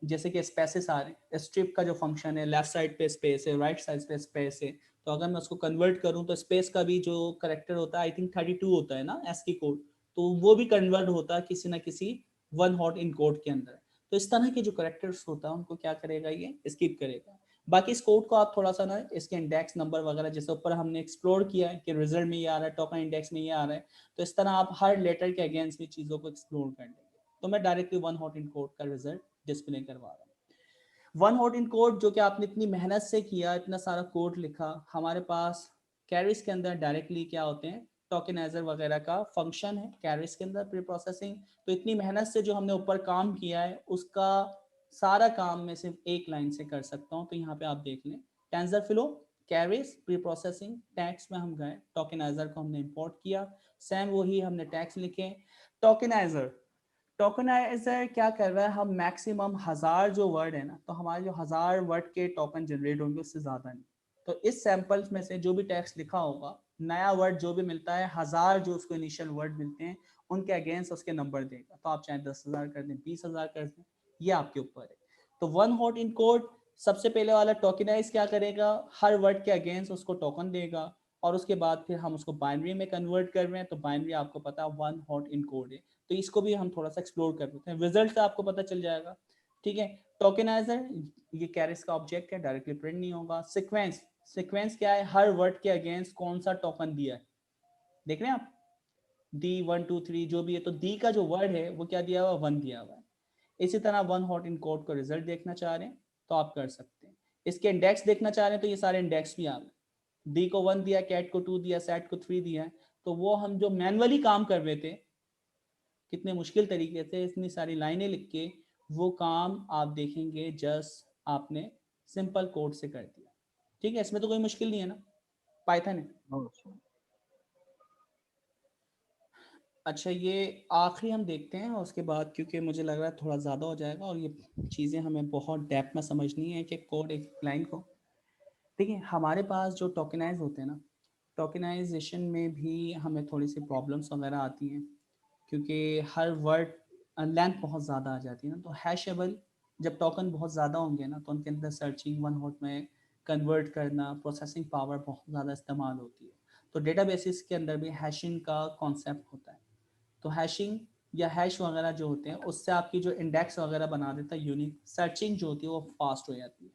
जैसे कि स्पेसेस आ रहे हैं, स्ट्रिप का जो फंक्शन है, लेफ्ट साइड पे स्पेस है, राइट साइड पे स्पेस है, तो अगर मैं उसको कन्वर्ट करूं तो स्पेस का भी जो करेक्टर होता है आई थिंक 32 होता है ना ASCII कोड, तो वो भी कन्वर्ट होता है किसी ना किसी 1 हॉट इन कोड के अंदर। तो इस तरह के जो करेक्टर्स होता है उनको क्या करेगा, ये स्किप करेगा। बाकी इस कोड को आप थोड़ा सा ना इसके इंडेक्स नंबर वगैरह जैसे ऊपर हमने एक्सप्लोर किया है कि रिजल्ट में ये आ रहा है, टोकन इंडेक्स में ये आ रहा है, तो इस तरह आप हर लेटर के अगेंस्ट भी चीज़ों को एक्सप्लोर कर लेंगे। तो मैं डायरेक्टली 1 हॉट इन कोड का रिजल्ट डिस्प्ले करवा रहा हूँ। 1 हॉट इन कोड जो कि आपने इतनी मेहनत से किया, इतना सारा कोड लिखा, हमारे पास कैरिज के अंदर डायरेक्टली क्या होते हैं, टोकनाइजर वगैरह का फंक्शन है कैरिज के अंदर प्री प्रोसेसिंग। तो इतनी मेहनत से जो हमने ऊपर काम किया है उसका सारा काम मैं सिर्फ एक लाइन से कर सकता हूँ। तो यहाँ पे आप देख लें, TensorFlow, carriage, pre processing, tax में हम गए, टोकनाइजर को हमने इंपोर्ट किया, सेम वही हमने टैक्स लिखे। टोकनाइजर क्या कर रहा है, हम मैक्सिमम 1000 जो वर्ड है ना, तो हमारे जो 1000 वर्ड के टोकन जनरेट होंगे उससे ज़्यादा नहीं। तो इस सैंपल्स में से जो भी टेक्स्ट लिखा होगा, नया वर्ड जो भी मिलता है, 1000 जो उसको इनिशियल वर्ड मिलते हैं उनके अगेंस्ट उसके नंबर देगा। तो आप चाहे 10,000 कर दें, 20,000 कर दें, ये आपके ऊपर है। तो 1 हॉट इन कोड सबसे पहले वाला टोकनाइज क्या करेगा, हर वर्ड के अगेंस्ट उसको टोकन देगा, और उसके बाद फिर हम उसको बाइनरी में कन्वर्ट कर रहे हैं, तो बाइनरी आपको पता है 1 हॉट इन कोड है। तो इसको भी हम थोड़ा सा एक्सप्लोर कर लेते हैं, रिजल्ट का आपको पता चल जाएगा, ठीक है। टोकनाइजर ये कैरिज का ऑब्जेक्ट है, डायरेक्टली प्रिंट नहीं होगा। सीक्वेंस क्या है, हर वर्ड के अगेंस्ट कौन सा टोकन दिया है, देख रहे हैं आप, डी 1 2 3 जो भी है, तो डी का जो वर्ड है वो क्या दिया हुआ, 1 दिया हुआ है। इसी तरह 1 हॉट इन कोड को रिजल्ट देखना चाह रहे हैं तो आप कर सकते हैं। इसके इंडेक्स देखना चाह रहे हैं तो ये सारे इंडेक्स भी आ गए, डी को 1 दिया, कैट को 2 दिया, सेट को 3 दिया है। तो वो हम जो मैनुअली काम कर रहे थे कितने मुश्किल तरीके से इतनी सारी लाइनें लिख के, वो काम आप देखेंगे जस्ट आपने सिंपल कोड से कर दिया, ठीक है। इसमें तो कोई मुश्किल नहीं है ना, पाइथन है। अच्छा, ये आखिरी हम देखते हैं उसके बाद, क्योंकि मुझे लग रहा है थोड़ा ज़्यादा हो जाएगा और ये चीज़ें हमें बहुत डेप्थ में समझनी है कि कोड एक लाइन को। देखिए हमारे पास जो टोकनाइज होते हैं ना, टोकनाइजेशन में भी हमें थोड़ी सी प्रॉब्लम्स वगैरह आती हैं, क्योंकि हर वर्ड लेंथ बहुत ज़्यादा आ जाती है ना। तो हैशेबल जब टोकन बहुत ज़्यादा होंगे ना, तो उनके अंदर सर्चिंग 1 हॉट में कन्वर्ट करना, प्रोसेसिंग पावर बहुत ज़्यादा इस्तेमाल होती है। तो डेटाबेसिस के अंदर भी हैशिंग का कॉन्सेप्ट होता है। तो हैशिंग या हैश वगैरह जो होते हैं उससे आपकी जो इंडेक्स वगैरह बना देता है यूनिक, सर्चिंग जो होती है वो फास्ट हो जाती है,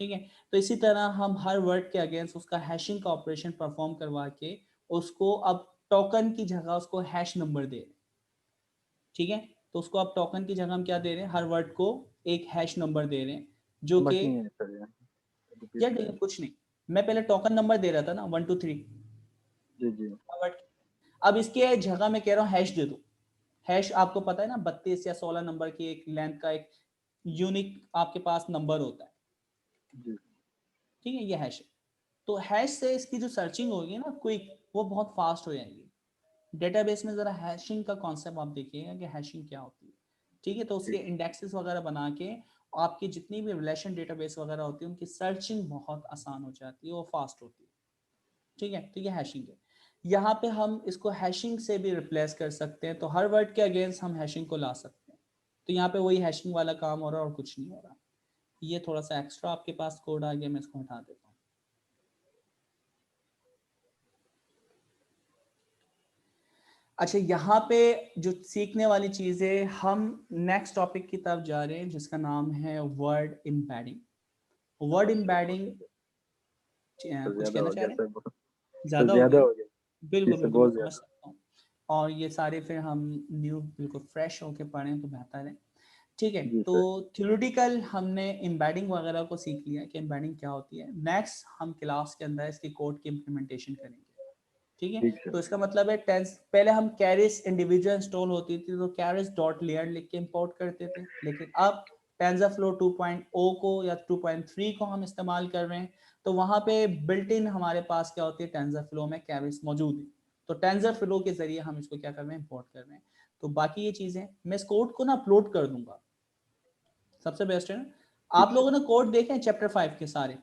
ठीक है। तो इसी तरह हम हर वर्ड के अगेंस्ट उसका हैशिंग का ऑपरेशन परफॉर्म करवा के उसको अब टोकन की जगह उसको हैश नंबर दे रहे हैं, ठीक है। तो उसको अब टोकन की जगह हम क्या दे रहे हैं, हर वर्ड को एक हैश नंबर दे रहे हैं, जो कि यार देखिए कुछ नहीं, मैं पहले टोकन नंबर दे रहा था ना 1 2 3 जी। अब इसके जगह मैं कह रहा हूँ हैश दे दो। हैश आपको पता है ना 32 या 16 नंबर की एक लेंथ का एक यूनिक आपके पास नंबर होता है, ठीक है, ये हैश है। तो हैश से इसकी जो सर्चिंग होगी ना क्विक, वो बहुत फास्ट हो जाएगी। डेटाबेस में जरा हैशिंग का कॉन्सेप्ट आप देखिएगा कि हैशिंग क्या होती है, ठीक है। तो उसके इंडेक्सेस वगैरह बना के आपकी जितनी भी रिलेशन डेटाबेस वगैरह होती है उनकी सर्चिंग बहुत आसान हो जाती है, वो फास्ट होती है, ठीक है। तो ये हैशिंग है। यहाँ पे हम इसको हैशिंग से भी रिप्लेस कर सकते हैं, तो हर वर्ड के अगेंस्ट हम हैशिंग को ला सकते हैं। तो यहाँ पे वही हैशिंग वाला काम हो रहा है और कुछ नहीं हो रहा। ये थोड़ा सा एक्स्ट्रा आपके पास कोड आ गया, मैं इसको हटा देता हूँ। अच्छा, यहाँ पे जो सीखने वाली चीज है, हम नेक्स्ट टॉपिक की तरफ जा रहे हैं जिसका नाम है वर्ड एम्बेडिंग। वर्ड एम्बेडिंग कुछ कहना चाह रहे हैं? ज्यादा हो गया? बिल्कुल बिल्कुल, मैं समझ सकता हूँ। और ये सारे फिर हम न्यू बिल्कुल फ्रेश होके पढ़ें तो बेहतर है। ठीक है, तो थ्योरेटिकल हमने एम्बेडिंग वगैरह को सीख लिया कि एम्बेडिंग क्या होती है। नेक्स्ट हम क्लास के अंदर इसकी कोड की इम्प्लीमेंटेशन करेंगे। ठीक है, तो इसका मतलब है पहले हम कैरिस इंडिविजुअल इंस्टॉल होती थी तो कैरिस डॉट लेयर लिख के इंपोर्ट करते थे, लेकिन अब टेंसरफ्लो 2.0 को या 2.3 को हम इस्तेमाल कर रहे हैं, तो वहां पे बिल्ट इन हमारे पास क्या होती है, टेंसरफ्लो में कैरिस मौजूद है, तो टेंसरफ्लो के जरिए हम इसको क्या कर रहे हैं, इंपोर्ट कर रहे हैं। तो बाकी ये चीजें मैं इस कोड को ना अपलोड कर दूंगा, सबसे बेस्ट है ना। आप लोगों ने कोड देखे हैं चैप्टर 5 के सारे,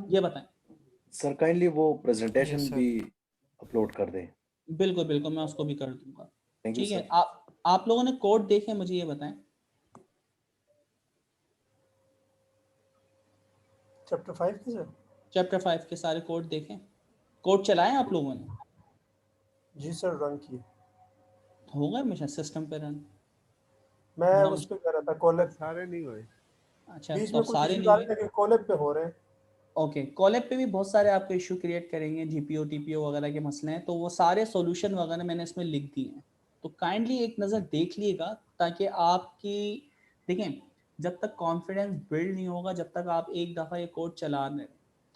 ये बताएं सर। काइंडली वो प्रेजेंटेशन भी अपलोड कर दें। बिल्कुल बिल्कुल, मैं उसको भी कर दूंगा। थैंक यू ठीक है, सर। आप लोगों ने कोड देखे, मुझे ये बताएं। चैप्टर 5 के सर? चैप्टर 5 के सारे कोड देखें, कोड चलाएं आप लोगों ने? जी सर, रन किए। होगा हमेशा सिस्टम पे रन? मैं उस पे कर रहा था, कॉलेब सारे नहीं हुए। अच्छा, बीच तो में कुछ सारे इश्यूज नहीं आ हुए? रहे लेकिन कॉलेब पे हो रहे हैं। ओके, कॉलेब पे भी बहुत सारे आपको इशू क्रिएट करेंगे, जीपीओ टीपीओ वगैरह के मसले हैं, तो वो सारे सॉल्यूशन वगैरह मैंने इसमें लिख दिए हैं, तो काइंडली एक नज़र देख लीजिएगा, ताकि आपकी देखें, जब तक कॉन्फिडेंस बिल्ड नहीं होगा, जब तक आप एक दफ़ा ये कोड चला रहे,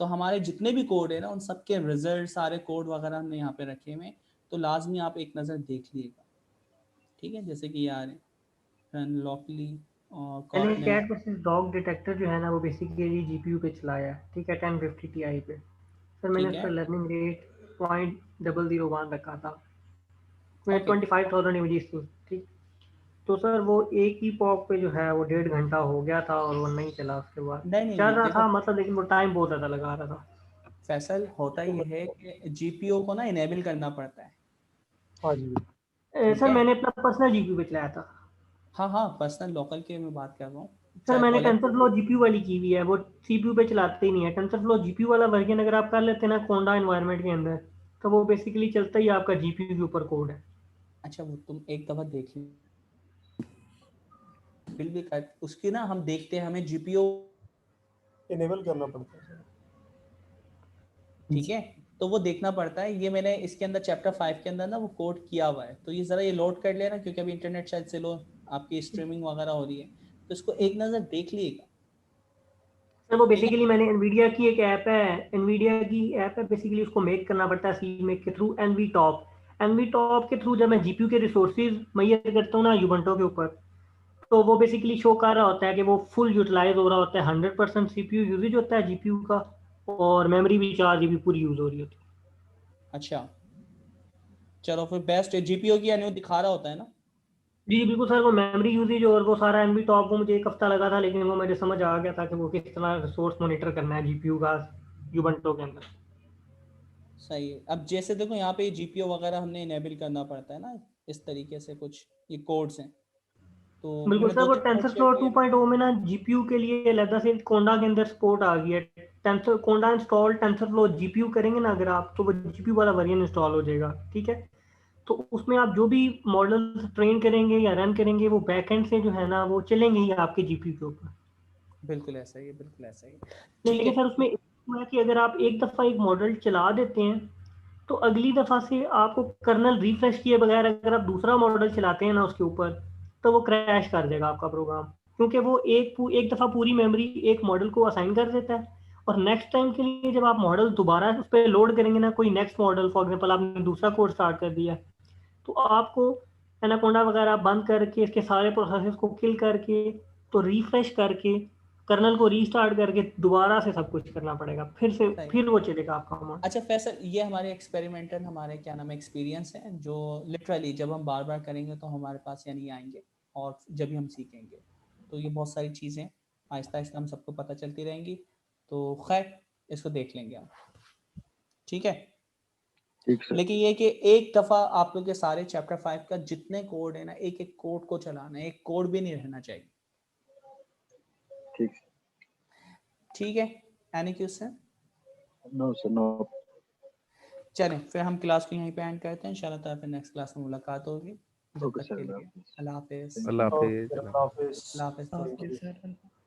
तो हमारे जितने भी कोड है ना, उन सबके रिजल्ट सारे कोड वगैरह हमने यहाँ पे रखे हुए, तो लाजमी आप एक नज़र देख लीजिएगा। ठीक है, जैसे कि यार रन लॉकली और मैंने कॉटनेट। कैट वर्सेस डॉग डिटेक्टर जो है ना, वो बेसिकली जीपीयू पे चलाया है। ठीक है, 1050 Ti पे सर। मैंने ठीक उस है, पर लर्निंग रेट 0.001 रखा था। मैं ओके 25,000 इमेजेस थी। ठीक, तो सर वो एक ही पॉप पे जो है वो 1.5 घंटा हो गया था और वो नहीं चला उसके बाद। नहीं नहीं चल नहीं, रहा देखो था मतलब, लेकिन वो टाइम बहुत ज़्यादा लगा रहा था। फैसल, होता ये है कि जीपीओ को ना इनेबल करना पड़ता है। हाँ जी ठीक सर है, मैंने अपना पर्सनल जीपीयू पे चलाया था। हाँ हाँ, पर्सनल लोकल के मैं बात कर रहा हूँ, सर चाहे मैंने कॉलेज। टेंसरफ्लो जीपीयू वाली की हुई है, वो सीपीयू पे चलाते ही नहीं है। टेंसरफ्लो जीपीयू वाला वर्जन अगर आप कर लेते हैं ना कोंडा एनवायरनमेंट के अंदर, तो वो बेसिकली चलता ही आपका जीपीयू के ऊपर कोड है। अच्छा, वो तुम एक दफा देख ली, बिल भी कर उसकी ना, हम देखते हैं हमें जीपीओ इनेबल करना पड़ता है सर। ठीक है, तो वो देखना पड़ता है। ये मैंने इसके अंदर चैप्टर 5 के अंदर ना वो कोड किया हुआ है, तो ये जरा ये लोड कर लेना, क्योंकि अभी इंटरनेट शायद से लो आपकी स्ट्रीमिंग वगैरह हो रही है, तो इसको एक नज़र देख लीजिएगा। सर वो बेसिकली मैंने एनवीडिया की एक ऐप है, एनवीडिया की ऐप है, बेसिकली उसको मेक करना पड़ता है सी मेक के थ्रू। एनवी टॉप के थ्रू जब मैं जीपीयू के रिसोर्सेज मुहैया करता हूँ ना यूबंटो के ऊपर, तो वो बेसिकली शो कर रहा होता है कि वो फुल यूटिलाइज हो रहा होता है, 100% सीपीयू यूजेज होता है जीपीयू का, और मेमोरी भी 4 GB पूरी यूज हो रही होती है। अच्छा, चलो फिर बेस्ट है, जीपीओ की यानी दिखा रहा होता है ना। जी बिल्कुल सर, वो मेमोरी यूजेज और वो सारा एनवी टॉप, वो मुझे एक हफ्ता लगा था, लेकिन वो मुझे समझ आ गया था कि वो किस तरह रिसोर्स मॉनिटर करना है जीपीयू का यूबंटो के अंदर। सही है। अब जैसे देखो यहाँ पे जीपीओ वगैरह हमने इनेबल करना पड़ता है ना, इस तरीके से कुछ ये कोड्स हैं, तो बिल्कुल मैंने सर, दो वो तीन कोड शेयर टेंसरफ्लो किए। 2.0 में ना जीपीयू के लिए अलग से कोंडा के अंदर सपोर्ट आ गई है। टेंसर कोंडा इंस्टॉल टेंसरफ्लो जीपीयू करेंगे ना अगर आप, तो वो जीपीयू वाला वेरिएंट इंस्टॉल हो जाएगा। ठीक है, तो उसमें आप जो भी मॉडल ट्रेन करेंगे या रन करेंगे, वो बैकएंड से जो है ना वो चलेंगे ही आपके जीपीयू के ऊपर। बिल्कुल ऐसा ही है, बिल्कुल ऐसा ही। ठीक लेकिन है, सर उसमें है कि अगर आप एक दफ़ा एक मॉडल चला देते हैं, तो अगली दफ़ा से आपको कर्नल रिफ्रेश किए बगैर अगर आप दूसरा मॉडल चलाते हैं ना उसके ऊपर, तो वो क्रैश कर देगा आपका प्रोग्राम, क्योंकि वो एक दफ़ा पूरी मेमोरी एक मॉडल को असाइन कर देता है, और नेक्स्ट टाइम के लिए जब आप मॉडल दोबारा उस पर लोड करेंगे ना, कोई नेक्स्ट मॉडल फॉर एग्जाम्पल आपने दूसरा कोड स्टार्ट कर दिया, तो आपको एनाकोंडा वगैरह बंद करके इसके सारे प्रोसेसेस को किल करके, तो रिफ्रेश करके कर्नल को रीस्टार्ट करके दोबारा से सब कुछ करना पड़ेगा, सही। फिर वो चलेगा आपका मॉडल। अच्छा फैसल, ये हमारे एक्सपेरिमेंटल हमारे क्या नाम है एक्सपीरियंस है, जो लिटरली जब हम बार बार करेंगे तो हमारे पास यानी आएंगे, और जब भी हम सीखेंगे, तो ये बहुत सारी चीज़ें आहिस्ता आहिस्ता हम सबको पता चलती रहेंगी, तो खैर इसको देख लेंगे हम। ठीक है, ठीक सर। लेकिन ये कि एक दफ़ा आप लोग के सारे चैप्टर 5 का जितने कोड है ना, एक एक कोड को चलाना है, एक कोड भी नहीं रहना चाहिए। ठीक। ठीक है, any question? No sir, no. चलें फिर हम क्लास को यहीं पे एंड करते हैं इंशाल्लाह ताला, फिर नेक्स्ट क्लास में मुलाकात होगी। जब ओके तक के सर, लिए अल्लाह हाफिज़। अल्लाह हाफिज़। अल्लाह हाफिज़। Thank you sir.